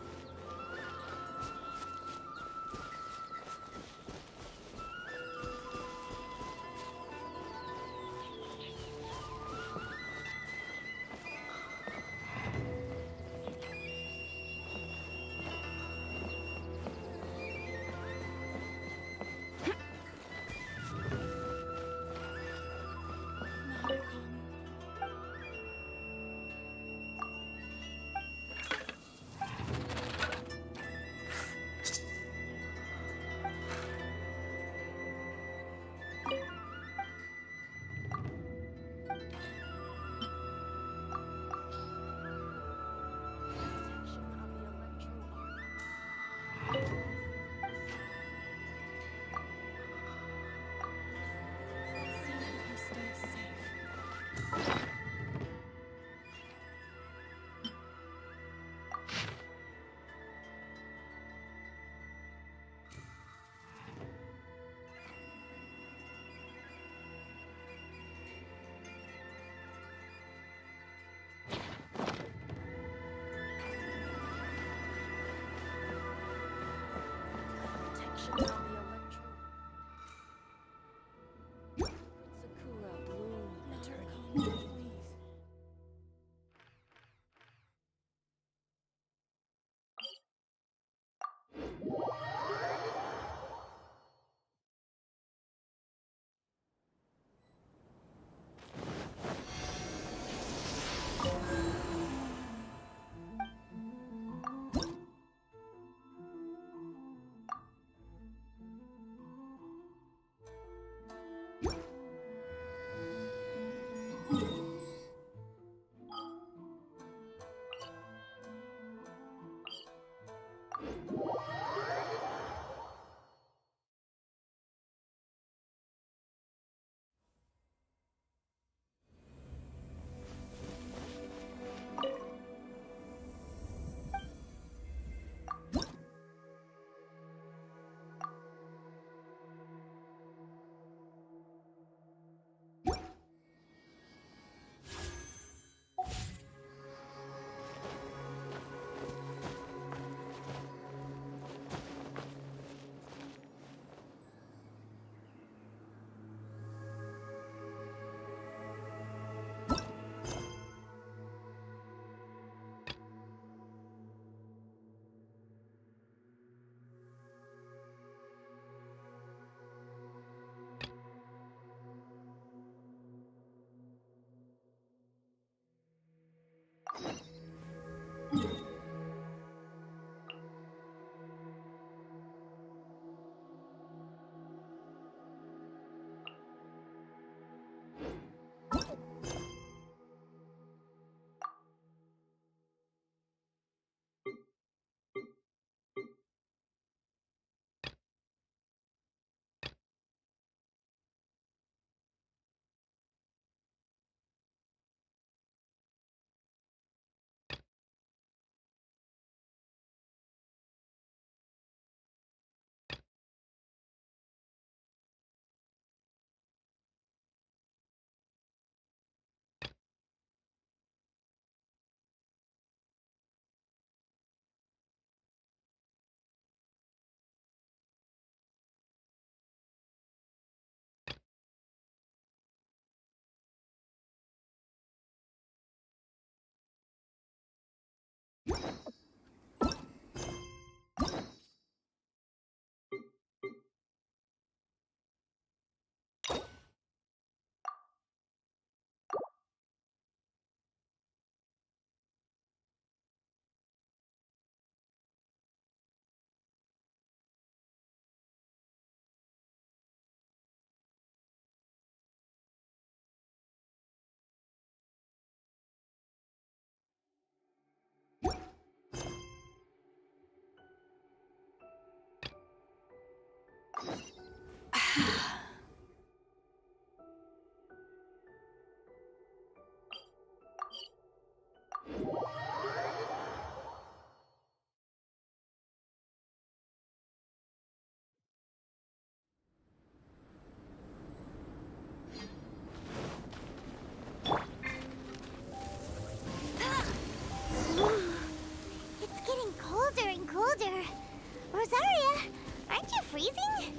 Rosaria, aren't you freezing?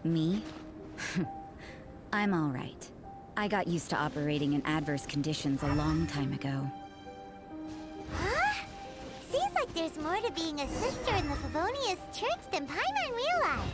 Me? I'm all right. I got used to operating in adverse conditions a long time ago. Huh? Seems like there's more to being a sister in the Favonius Church than Paimon realized.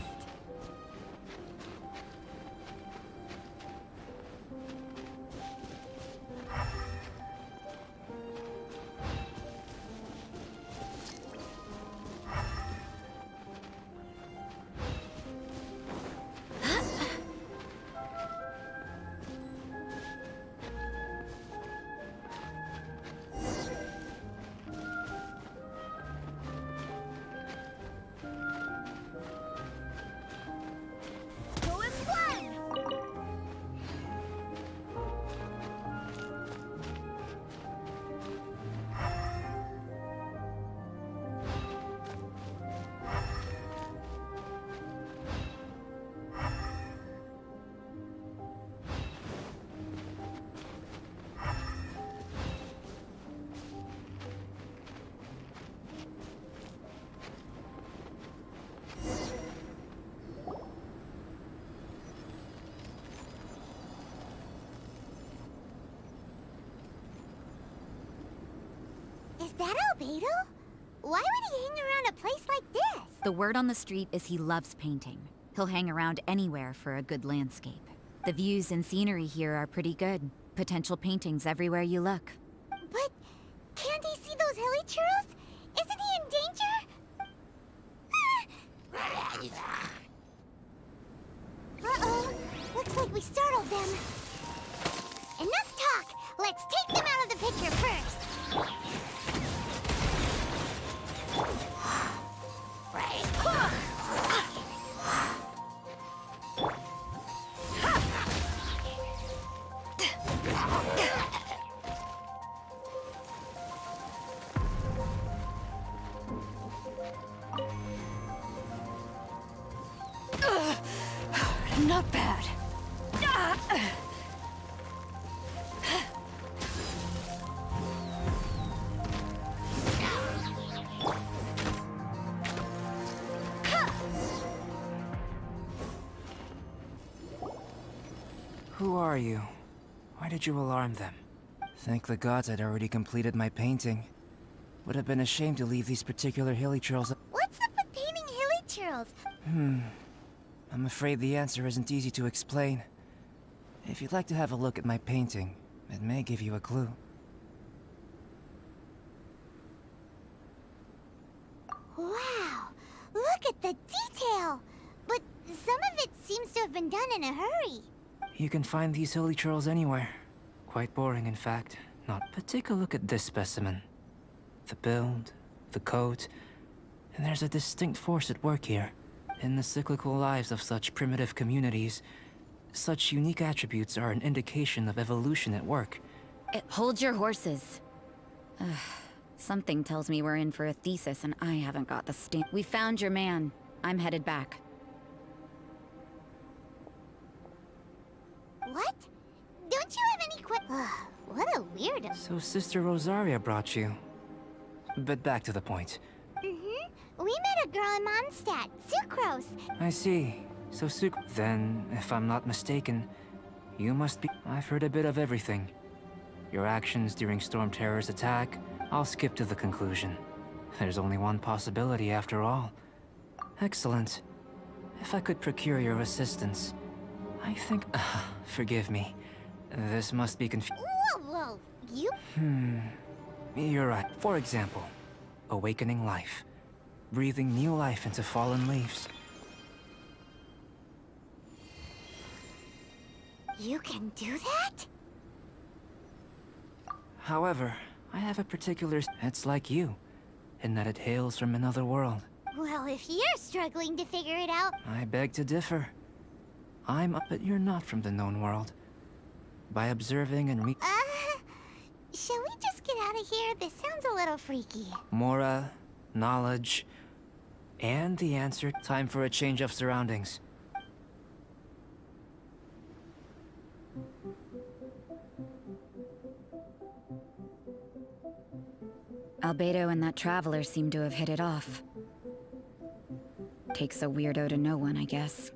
Is that Albedo? Why would he hang around a place like this? The word on the street is he loves painting. He'll hang around anywhere for a good landscape. The views and scenery here are pretty good. Potential paintings everywhere you look. But can't he see those hilly churros? Isn't he in danger? Uh-oh. Looks like we startled them. Enough talk! Let's take them out of the picture first. Not bad. Who are you? Why did you alarm them? Thank the gods I'd already completed my painting. Would have been a shame to leave these particular hilly churls. What's up with painting hilly churls? I'm afraid the answer isn't easy to explain. If you'd like to have a look at my painting, it may give you a clue. Wow! Look at the detail! But some of it seems to have been done in a hurry. You can find these hilly churls anywhere. Quite boring, in fact. Not. But take a look at this specimen. The build, the coat, and there's a distinct force at work here. In the cyclical lives of such primitive communities, such unique attributes are an indication of evolution at work. Hold your horses. Something tells me we're in for a thesis and I haven't got the stamp. We found your man. I'm headed back. What? Don't you have any what a weirdo. So Sister Rosaria brought you. But back to the point. We met a girl in Mondstadt, Sucrose. I see. So Then, if I'm not mistaken, you must be... I've heard a bit of everything. Your actions during Storm Terror's attack, I'll skip to the conclusion. There's only one possibility after all. Excellent. If I could procure your assistance, I think... forgive me. This must be Whoa, you... You're right. For example, awakening life. Breathing new life into fallen leaves. You can do that? However, I have a particular... It's like you, in that it hails from another world. Well, if you're struggling to figure it out... I beg to differ. But you're not from the known world. By observing and shall we just get out of here? This sounds a little freaky. Mora, knowledge, and the answer. Time for a change of surroundings. Albedo and that traveler seem to have hit it off. Takes a weirdo to know one, I guess.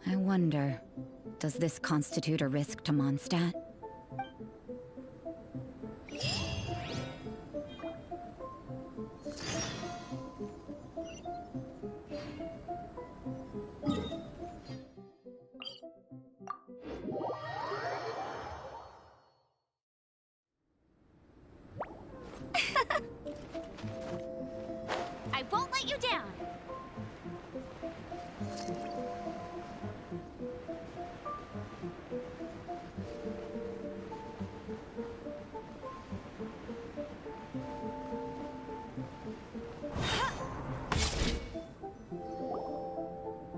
I wonder, does this constitute a risk to Mondstadt? I won't let you down!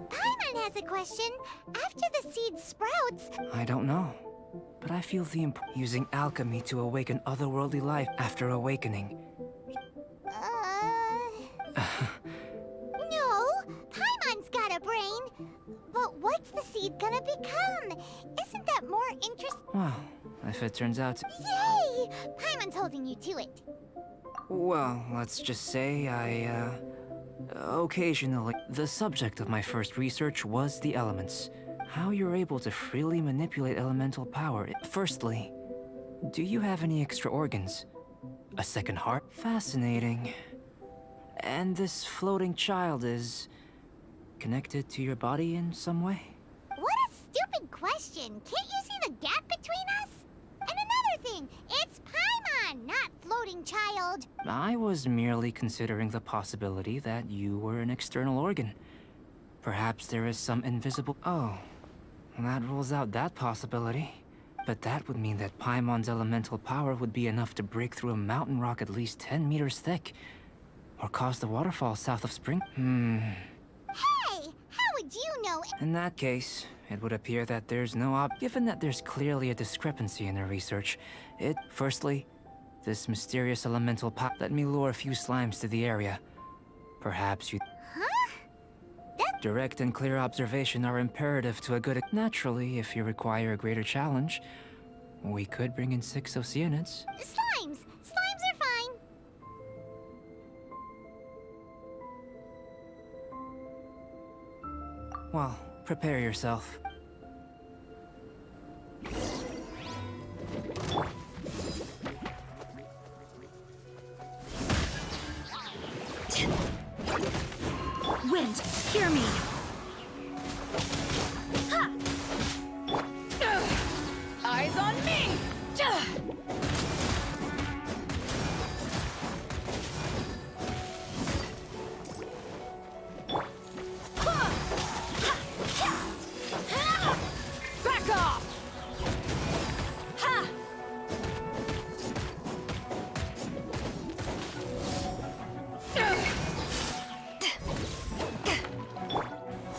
Paimon has a question. After the seed sprouts... I don't know. But I feel the using alchemy to awaken otherworldly life after awakening. No, Paimon's got a brain. But what's the seed gonna become? Isn't that more interesting? Well, if it turns out to... Yay! Paimon's holding you to it. Well, let's just say occasionally... The subject of my first research was the elements. How you're able to freely manipulate elemental power. Firstly, do you have any extra organs? A second heart? Fascinating. And this floating child is... connected to your body in some way? What a stupid question. Can't you see the gap between us? And another thing, it's Paimon, not floating child. I was merely considering the possibility that you were an external organ. Perhaps there is some invisible... Oh, that rules out that possibility. But that would mean that Paimon's elemental power would be enough to break through a mountain rock at least 10 meters thick. Or cause the waterfall south of Spring. Hey, how would you know? In that case, it would appear that there's no given that there's clearly a discrepancy in the research. Firstly, this mysterious elemental let me lure a few slimes to the area. Perhaps you... Direct and clear observation are imperative to a good... Naturally, if you require a greater challenge, we could bring in 6 Oceanids. Slimes! Slimes are fine. Well, prepare yourself. Wind, hear me! Ha! Eyes on me! Back off! Ha!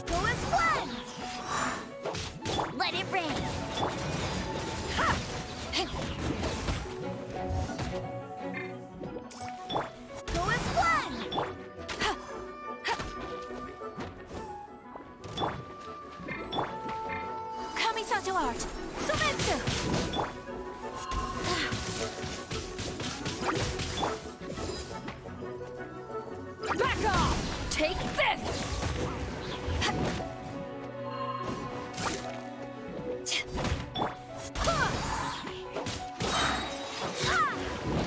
Go as one! Let it rain! Ha! Go as one! Kamisato art! Sumetsu! Back off! Take this!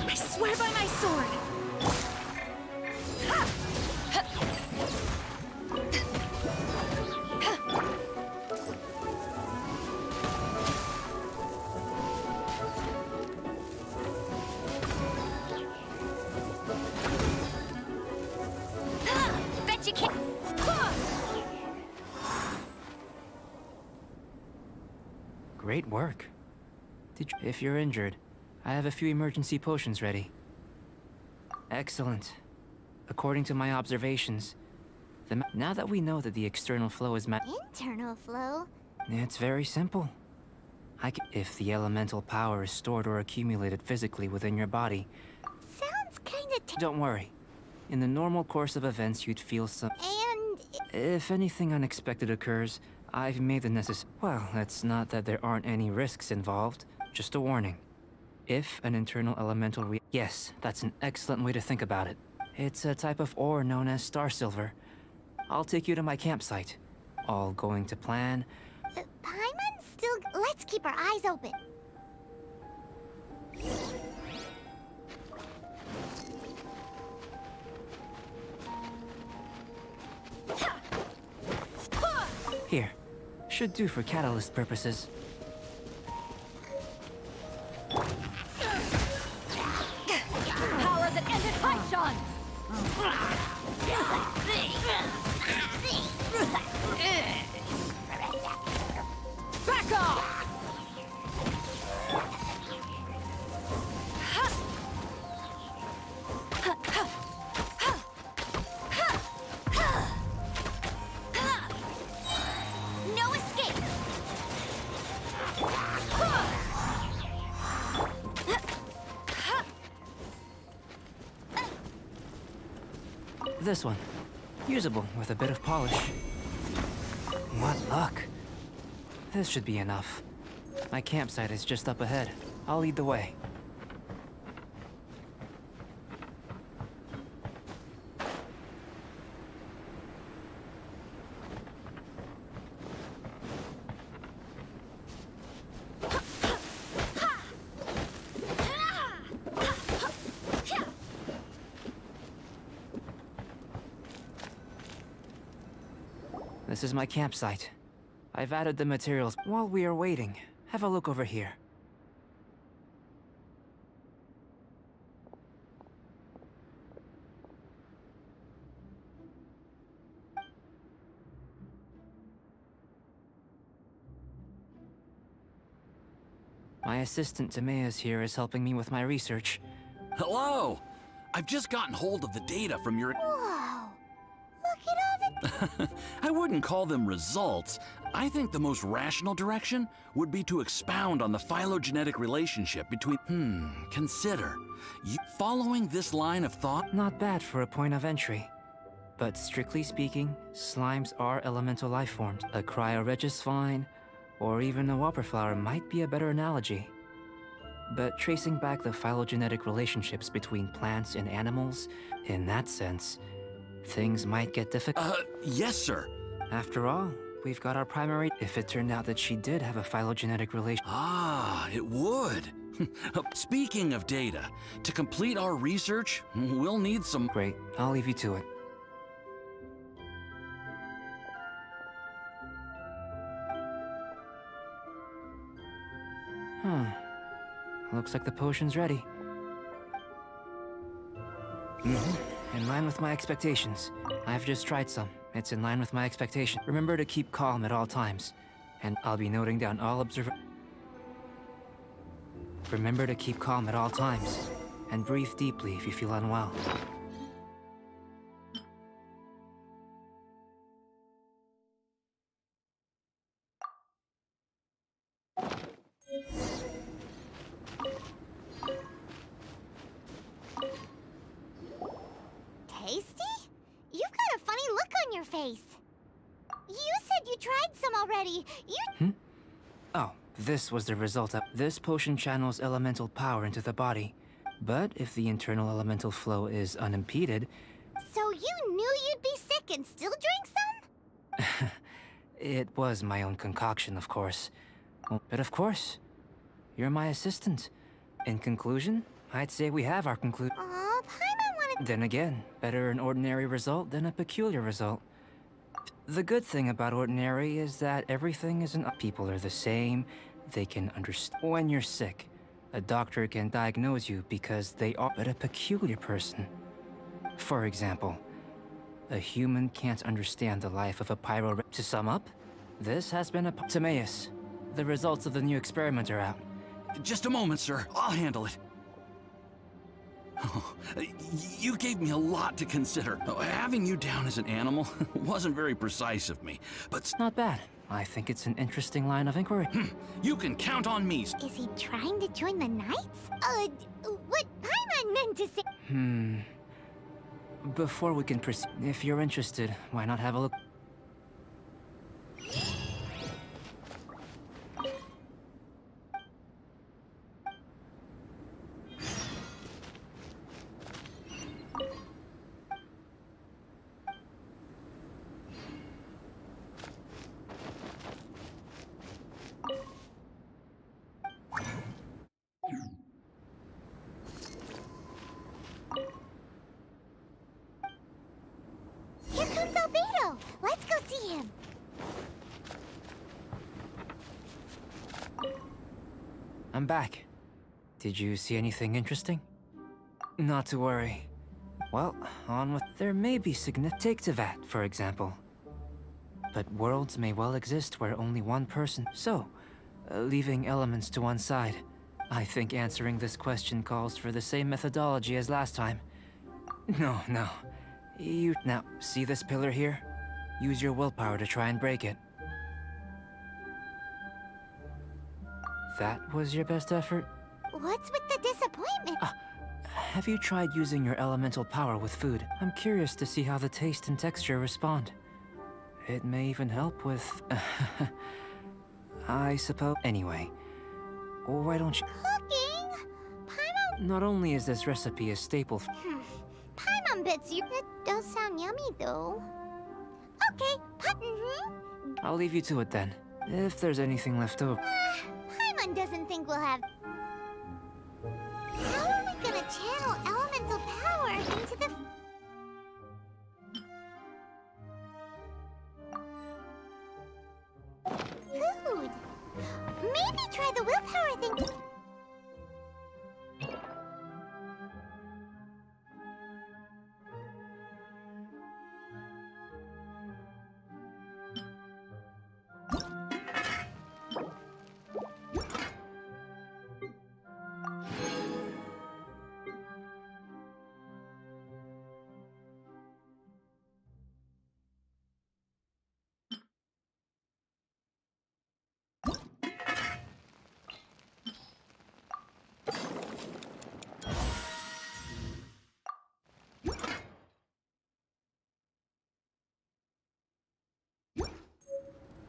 I swear by my sword! Bet you can't... Great work. If you're injured, I have a few emergency potions ready. Excellent. According to my observations, now that we know that the external flow is Internal flow? it's very simple. If the elemental power is stored or accumulated physically within your body... Sounds kinda... Don't worry. In the normal course of events, you'd feel some... And... If anything unexpected occurs, I've made the necessary... Well, it's not that there aren't any risks involved. Just a warning. If an internal elemental Yes, that's an excellent way to think about it. It's a type of ore known as star silver. I'll take you to my campsite. All going to plan. Paimon's still... Let's keep our eyes open. Here. Should do for catalyst purposes. Power that ended Haishan! Back off! No escape! This one. Usable with a bit of polish. What luck. This should be enough. My campsite is just up ahead. I'll lead the way. This is my campsite. I've added the materials. While we are waiting, have a look over here. My assistant Timaeus here is helping me with my research. Hello! I've just gotten hold of the data from your... Whoa! Look at all the... I wouldn't call them results. I think the most rational direction would be to expound on the phylogenetic relationship between... consider. Following this line of thought... Not bad for a point of entry. But strictly speaking, slimes are elemental life forms. A cryoregis vine, or even a whopperflower might be a better analogy. But tracing back the phylogenetic relationships between plants and animals, in that sense, things might get difficult. Yes, sir. After all, we've got our primary... If it turned out that she did have a phylogenetic relation... Ah, it would. Speaking of data, to complete our research, we'll need some... Great, I'll leave you to it. Looks like the potion's ready. In line with my expectations. I've just tried some. It's in line with my expectation. Remember to keep calm at all times. And I'll be noting down all Remember to keep calm at all times. And breathe deeply if you feel unwell. Tasty? You've got a funny look on your face. You said you tried some already. Oh, this was the result of... This potion channels elemental power into the body. But if the internal elemental flow is unimpeded... So you knew you'd be sick and still drink some? It was my own concoction, of course. But of course, you're my assistant. In conclusion, I'd say we have our conclusion. Aw, Paimon wanted... Then again, better an ordinary result than a peculiar result. The good thing about ordinary is that everything isn't... People are the same, they can understand. When you're sick, a doctor can diagnose you because they are but a peculiar person. For example, a human can't understand the life of a pyro... To sum up, this has been a... Timaeus, the results of the new experiment are out. Just a moment, sir. I'll handle it. Oh, you gave me a lot to consider. Having you down as an animal wasn't very precise of me, but... It's not bad. I think it's an interesting line of inquiry. You can count on me. Is he trying to join the Knights? What Paimon meant to say... Before we can proceed, if you're interested, why not have a look? Here comes Albedo. Let's go see him. I'm back. Did you see anything interesting? Not to worry. Well, on with... There may be significant... Take Tevat, for example. But worlds may well exist where only one person... So, leaving elements to one side, I think answering this question calls for the same methodology as last time. No. You... Now, see this pillar here? Use your willpower to try and break it. That was your best effort? What's with the disappointment? Have you tried using your elemental power with food? I'm curious to see how the taste and texture respond. It may even help with... I suppose... Anyway, why don't you... Cooking? Paimon... Not only is this recipe a staple... Paimon bets you... That does sound yummy, though. Okay, I'll leave you to it then, if there's anything left over. Paimon doesn't think we'll have... How are we gonna channel elemental power into the... food? Maybe try the willpower thing.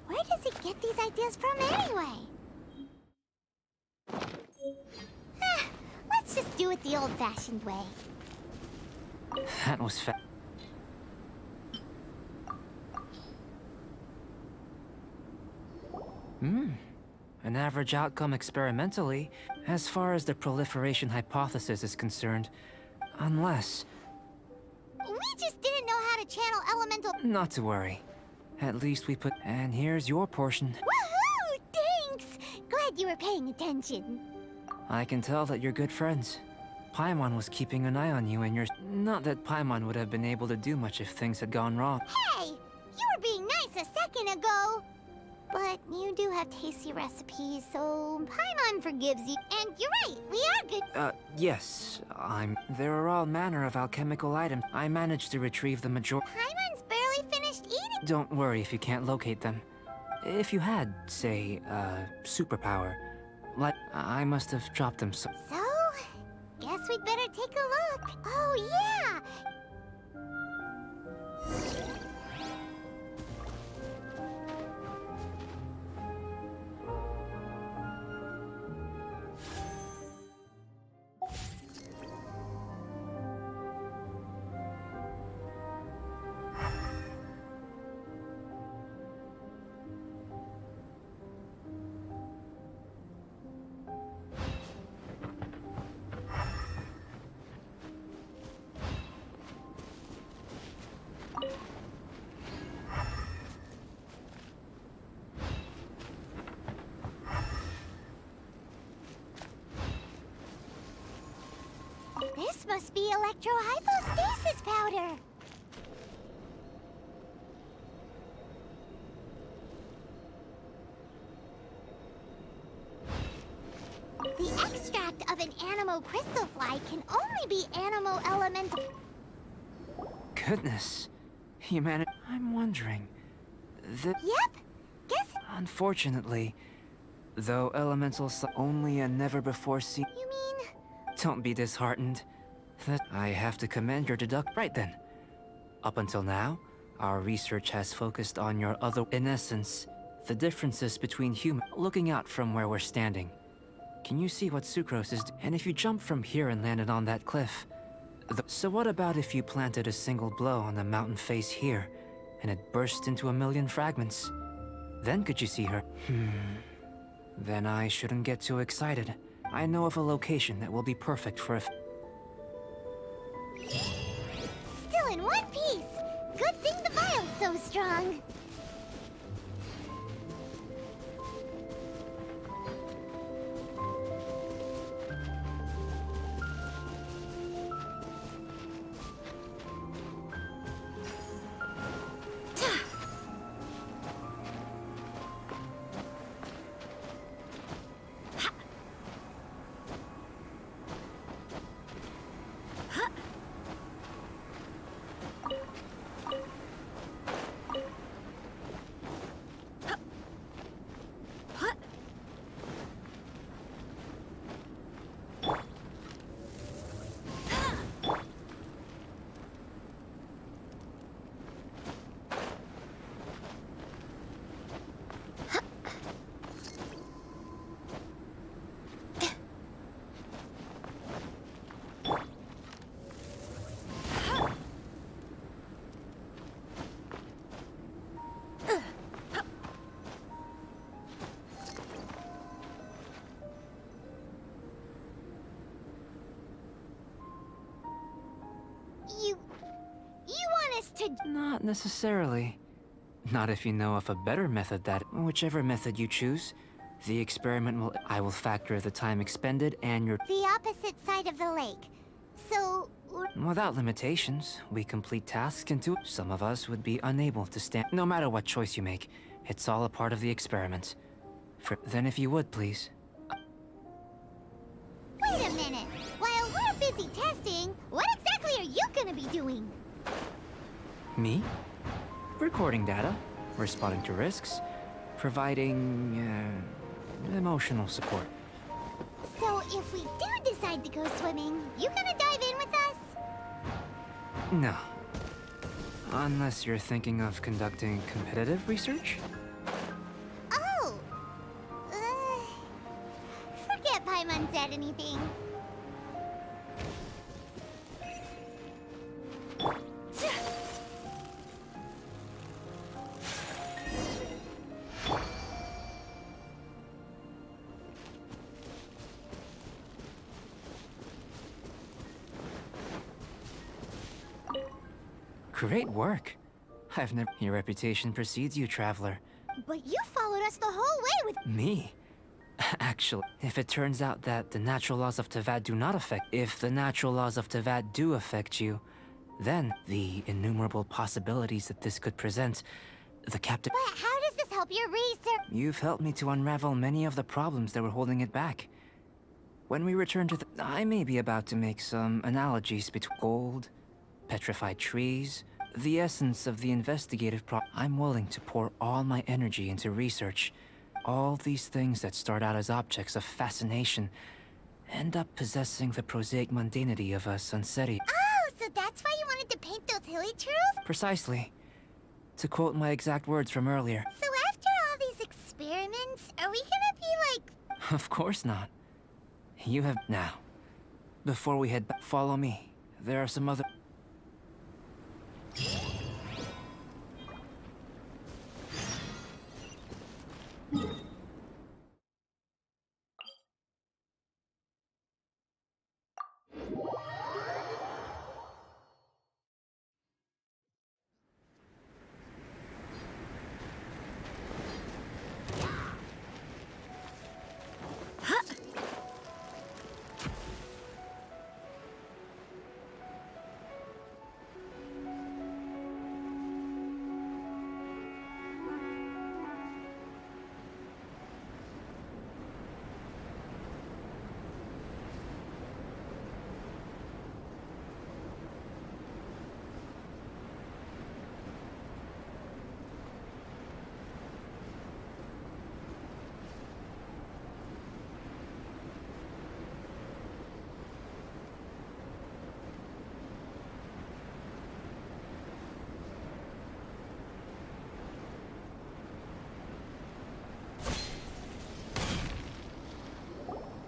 Where does he get these ideas from anyway? Let's just do it the old-fashioned way. That was fa... An average outcome experimentally, as far as the proliferation hypothesis is concerned. Unless... We just didn't know how to channel elemental... Not to worry. At least we put... And here's your portion. Woohoo! Thanks! Glad you were paying attention. I can tell that you're good friends. Paimon was keeping an eye on you and your... Not that Paimon would have been able to do much if things had gone wrong. Hey! You were being nice a second ago! But you do have tasty recipes, so Paimon forgives you. And you're right, we are good... Yes. There are all manner of alchemical items. I managed to retrieve the majority... Paimon's barely finished eating... Don't worry if you can't locate them. If you had, say, superpower, like, I must have dropped them so... So, guess we'd better take a look. Oh, yeah! This must be electrohypostasis powder. The extract of an animo crystal fly can only be animo elemental. Goodness. Humanity... I'm wondering... Yep. Guess... Unfortunately, though elementals only a never-before-seen... You mean... Don't be disheartened. I have to commend your deduct... Right then. Up until now, our research has focused on your other... In essence, the differences between human... Looking out from where we're standing. Can you see what Sucrose is... And if you jump from here and landed on that cliff... So what about if you planted a single blow on the mountain face here, and it burst into a million fragments? Then could you see her? Then I shouldn't get too excited. I know of a location that will be perfect for a... Still in one piece! Good thing the vial's so strong. You want us to... Not necessarily. Not if you know of a better method that, whichever method you choose, the experiment will... I will factor the time expended and your... The opposite side of the lake. So... Without limitations, we complete tasks into... Some of us would be unable to stand... No matter what choice you make, it's all a part of the experiment. Then if you would, please. Wait a minute. While we're busy testing, what exactly are you gonna be doing? Me? Recording data, responding to risks, providing, emotional support. So if we do decide to go swimming, you gonna dive in with us? No. Unless you're thinking of conducting competitive research? Oh! Forget Paimon said anything. Great work. I've never... Your reputation precedes you, traveler. But you followed us the whole way with... Me? Actually, if it turns out that the natural laws of Tavad do not affect... If the natural laws of Tavad do affect you, then the innumerable possibilities that this could present, the captain... But how does this help your research? You've helped me to unravel many of the problems that were holding it back. When we return to the... I may be about to make some analogies between gold, petrified trees, the essence of the investigative I'm willing to pour all my energy into research. All these things that start out as objects of fascination end up possessing the prosaic mundanity of a sunsetty. Oh, so that's why you wanted to paint those hilly turtles? Precisely. To quote my exact words from earlier. So after all these experiments, are we gonna be like... Of course not. You have... Now, before we head back, follow me. There are some other...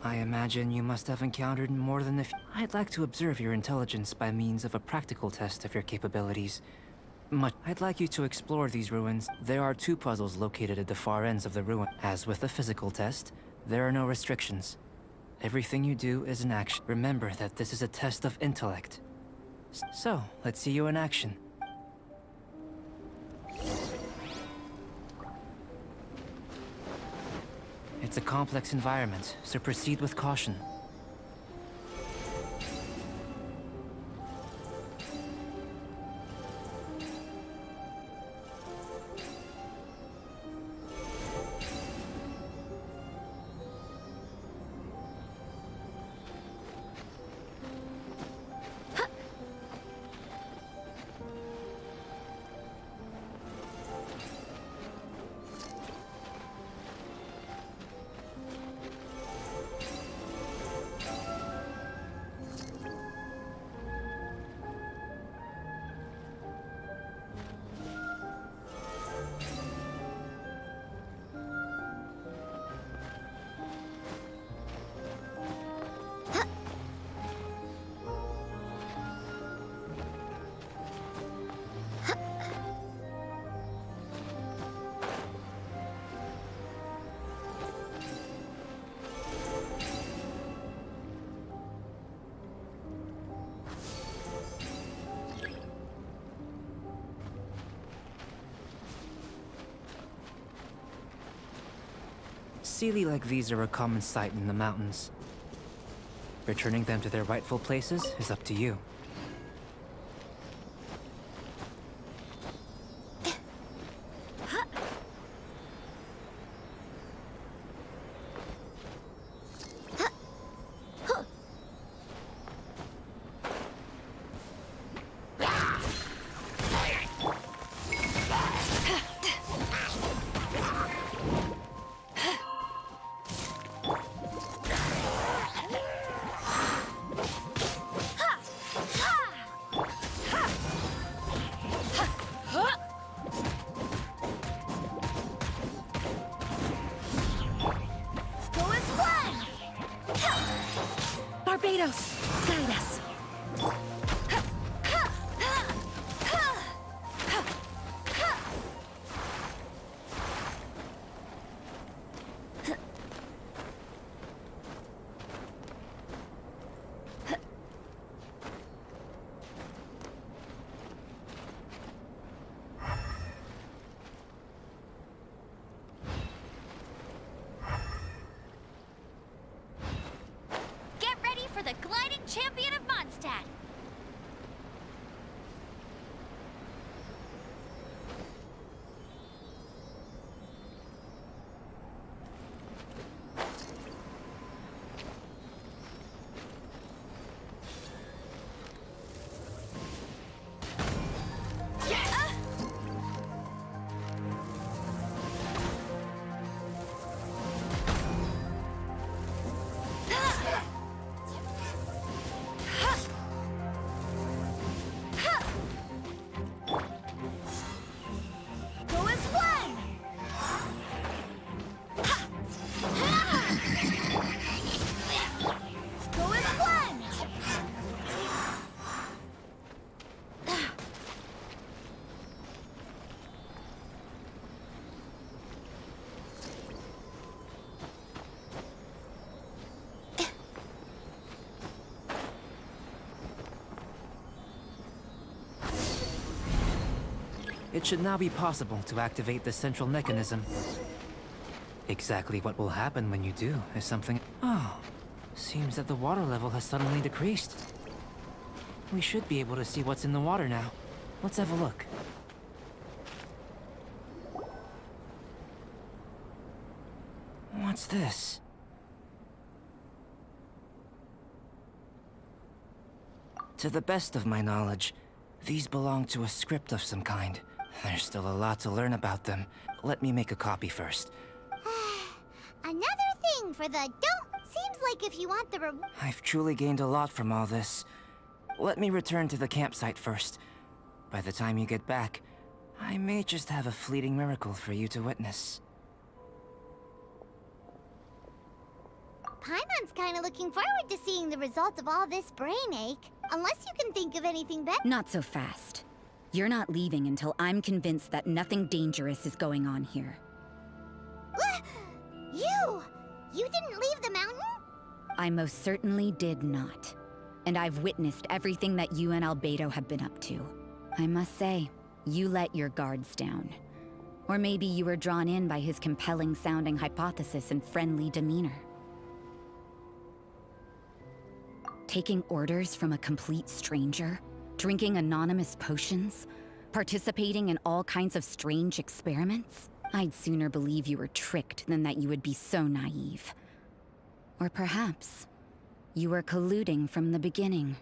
I imagine you must have encountered more than a few. I'd like to observe your intelligence by means of a practical test of your capabilities. I'd like you to explore these ruins. There are 2 puzzles located at the far ends of the ruin. As with the physical test, there are no restrictions. Everything you do is an action. Remember that this is a test of intellect. So, let's see you in action. It's a complex environment, so proceed with caution. Sealy like these are a common sight in the mountains. Returning them to their rightful places is up to you. Barbados, guide us. For the gliding champion of Mondstadt! It should now be possible to activate the central mechanism. Exactly what will happen when you do is something... Oh, seems that the water level has suddenly decreased. We should be able to see what's in the water now. Let's have a look. What's this? To the best of my knowledge, these belong to a script of some kind. There's still a lot to learn about them. Let me make a copy first. Another thing for the don't. Seems like if you want the I've truly gained a lot from all this. Let me return to the campsite first. By the time you get back, I may just have a fleeting miracle for you to witness. Paimon's kind of looking forward to seeing the results of all this brain ache. Unless you can think of anything better. Not so fast. You're not leaving until I'm convinced that nothing dangerous is going on here. You didn't leave the mountain? I most certainly did not. And I've witnessed everything that you and Adьbedо have been up to. I must say, you let your guards down. Or maybe you were drawn in by his compelling-sounding hypothesis and friendly demeanor. Taking orders from a complete stranger, drinking anonymous potions, participating in all kinds of strange experiments? I'd sooner believe you were tricked than that you would be so naive. Or perhaps you were colluding from the beginning.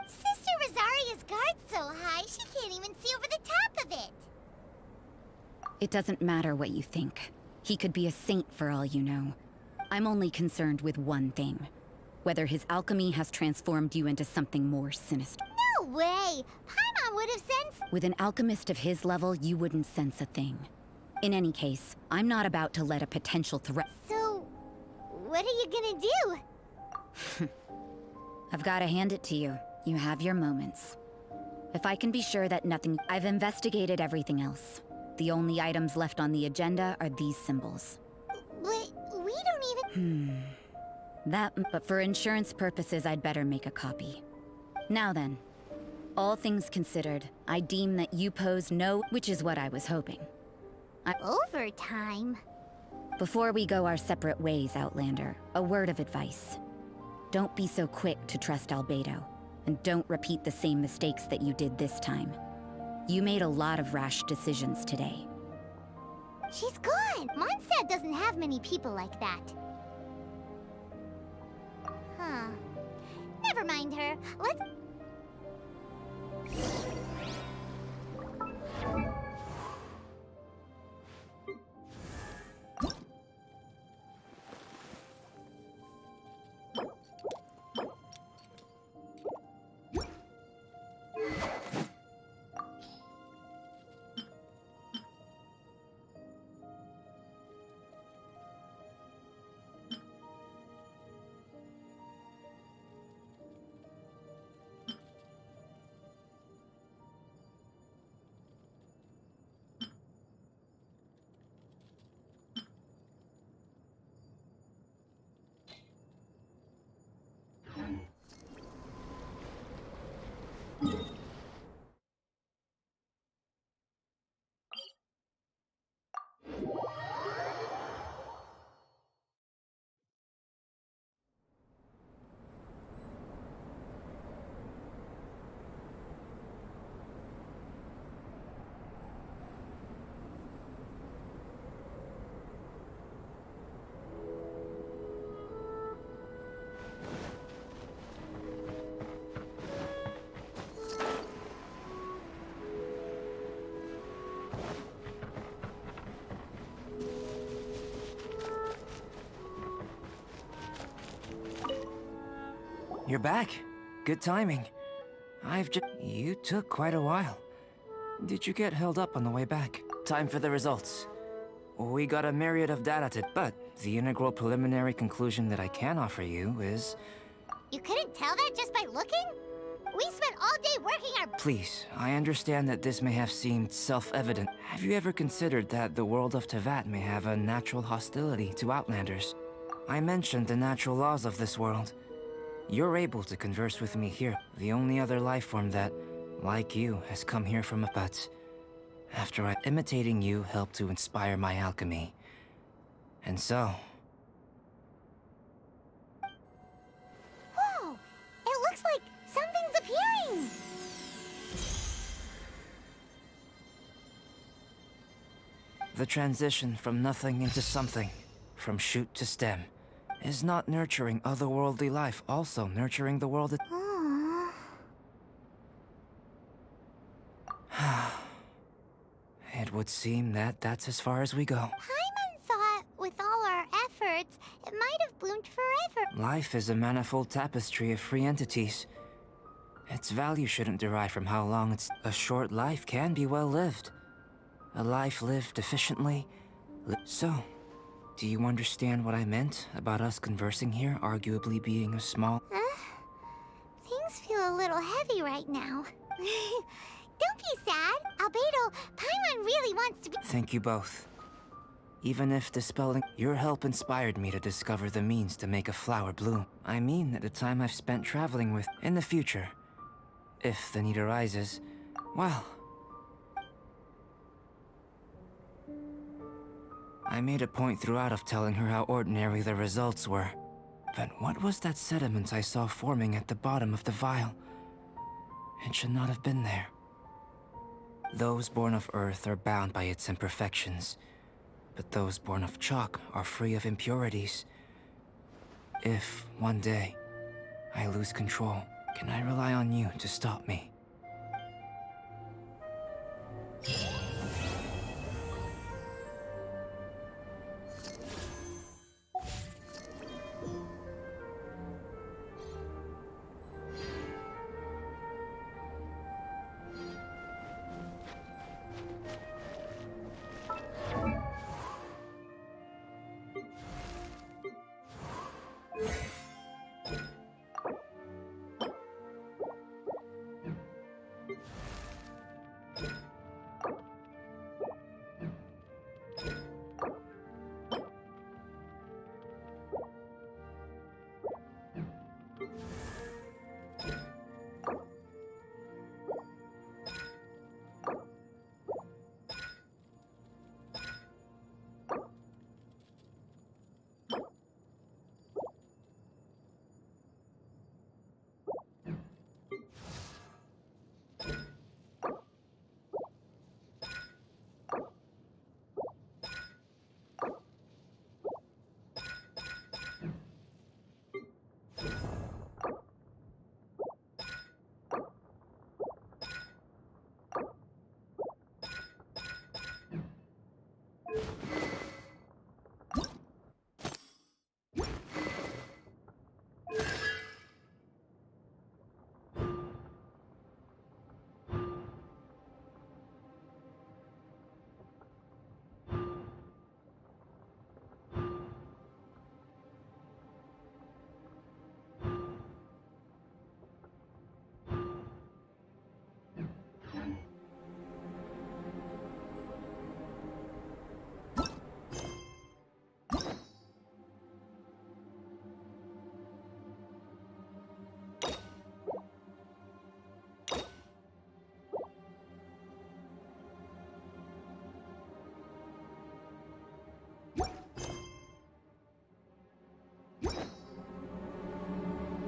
Sister Rosaria's guard's so high, she can't even see over the top of it. It doesn't matter what you think. He could be a saint for all you know. I'm only concerned with one thing. Whether his alchemy has transformed you into something more sinister. No way! Paimon would have sensed— With an alchemist of his level, you wouldn't sense a thing. In any case, I'm not about to let a potential threat— So, what are you gonna do? I've gotta hand it to you. You have your moments. If I can be sure that nothing— I've investigated everything else. The only items left on the agenda are these symbols. But we don't even— But for insurance purposes, I'd better make a copy. Now then, all things considered, I deem that you pose no— which is what I was hoping. Overtime? Before we go our separate ways, Outlander, a word of advice. Don't be so quick to trust Adьbedо, and don't repeat the same mistakes that you did this time. You made a lot of rash decisions today. She's gone! Mondstadt doesn't have many people like that. Huh. Never mind her. Let's— You're back. Good timing. You took quite a while. Did you get held up on the way back? Time for the results. We got a myriad of data to— but the integral preliminary conclusion that I can offer you is— You couldn't tell that just by looking? We spent all day working our— Please, I understand that this may have seemed self-evident. Have you ever considered that the world of Teyvat may have a natural hostility to Outlanders? I mentioned the natural laws of this world. You're able to converse with me here, the only other life form that, like you, has come here from a— but after imitating you helped to inspire my alchemy. And so— Whoa! It looks like something's appearing! the transition from nothing into something, from shoot to stem, is not nurturing otherworldly life also nurturing the world? It would seem that that's as far as we go. Paimon thought, with all our efforts, it might have bloomed forever. Life is a manifold tapestry of free entities. Its value shouldn't derive from how long it's— a short life can be well lived. A life lived efficiently. So, do you understand what I meant about us conversing here arguably being a small— Things feel a little heavy right now. Don't be sad. Adьbedо, Paimon really wants to be— Thank you both. Even if dispelling— your help inspired me to discover the means to make a flower bloom. I mean, at the time I've spent traveling with— in the future. If the need arises, well... I made a point throughout of telling her how ordinary the results were. But what was that sediment I saw forming at the bottom of the vial? It should not have been there. Those born of Earth are bound by its imperfections, but those born of chalk are free of impurities. If, one day, I lose control, can I rely on you to stop me?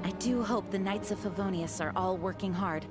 I do hope the Knights of Favonius are all working hard.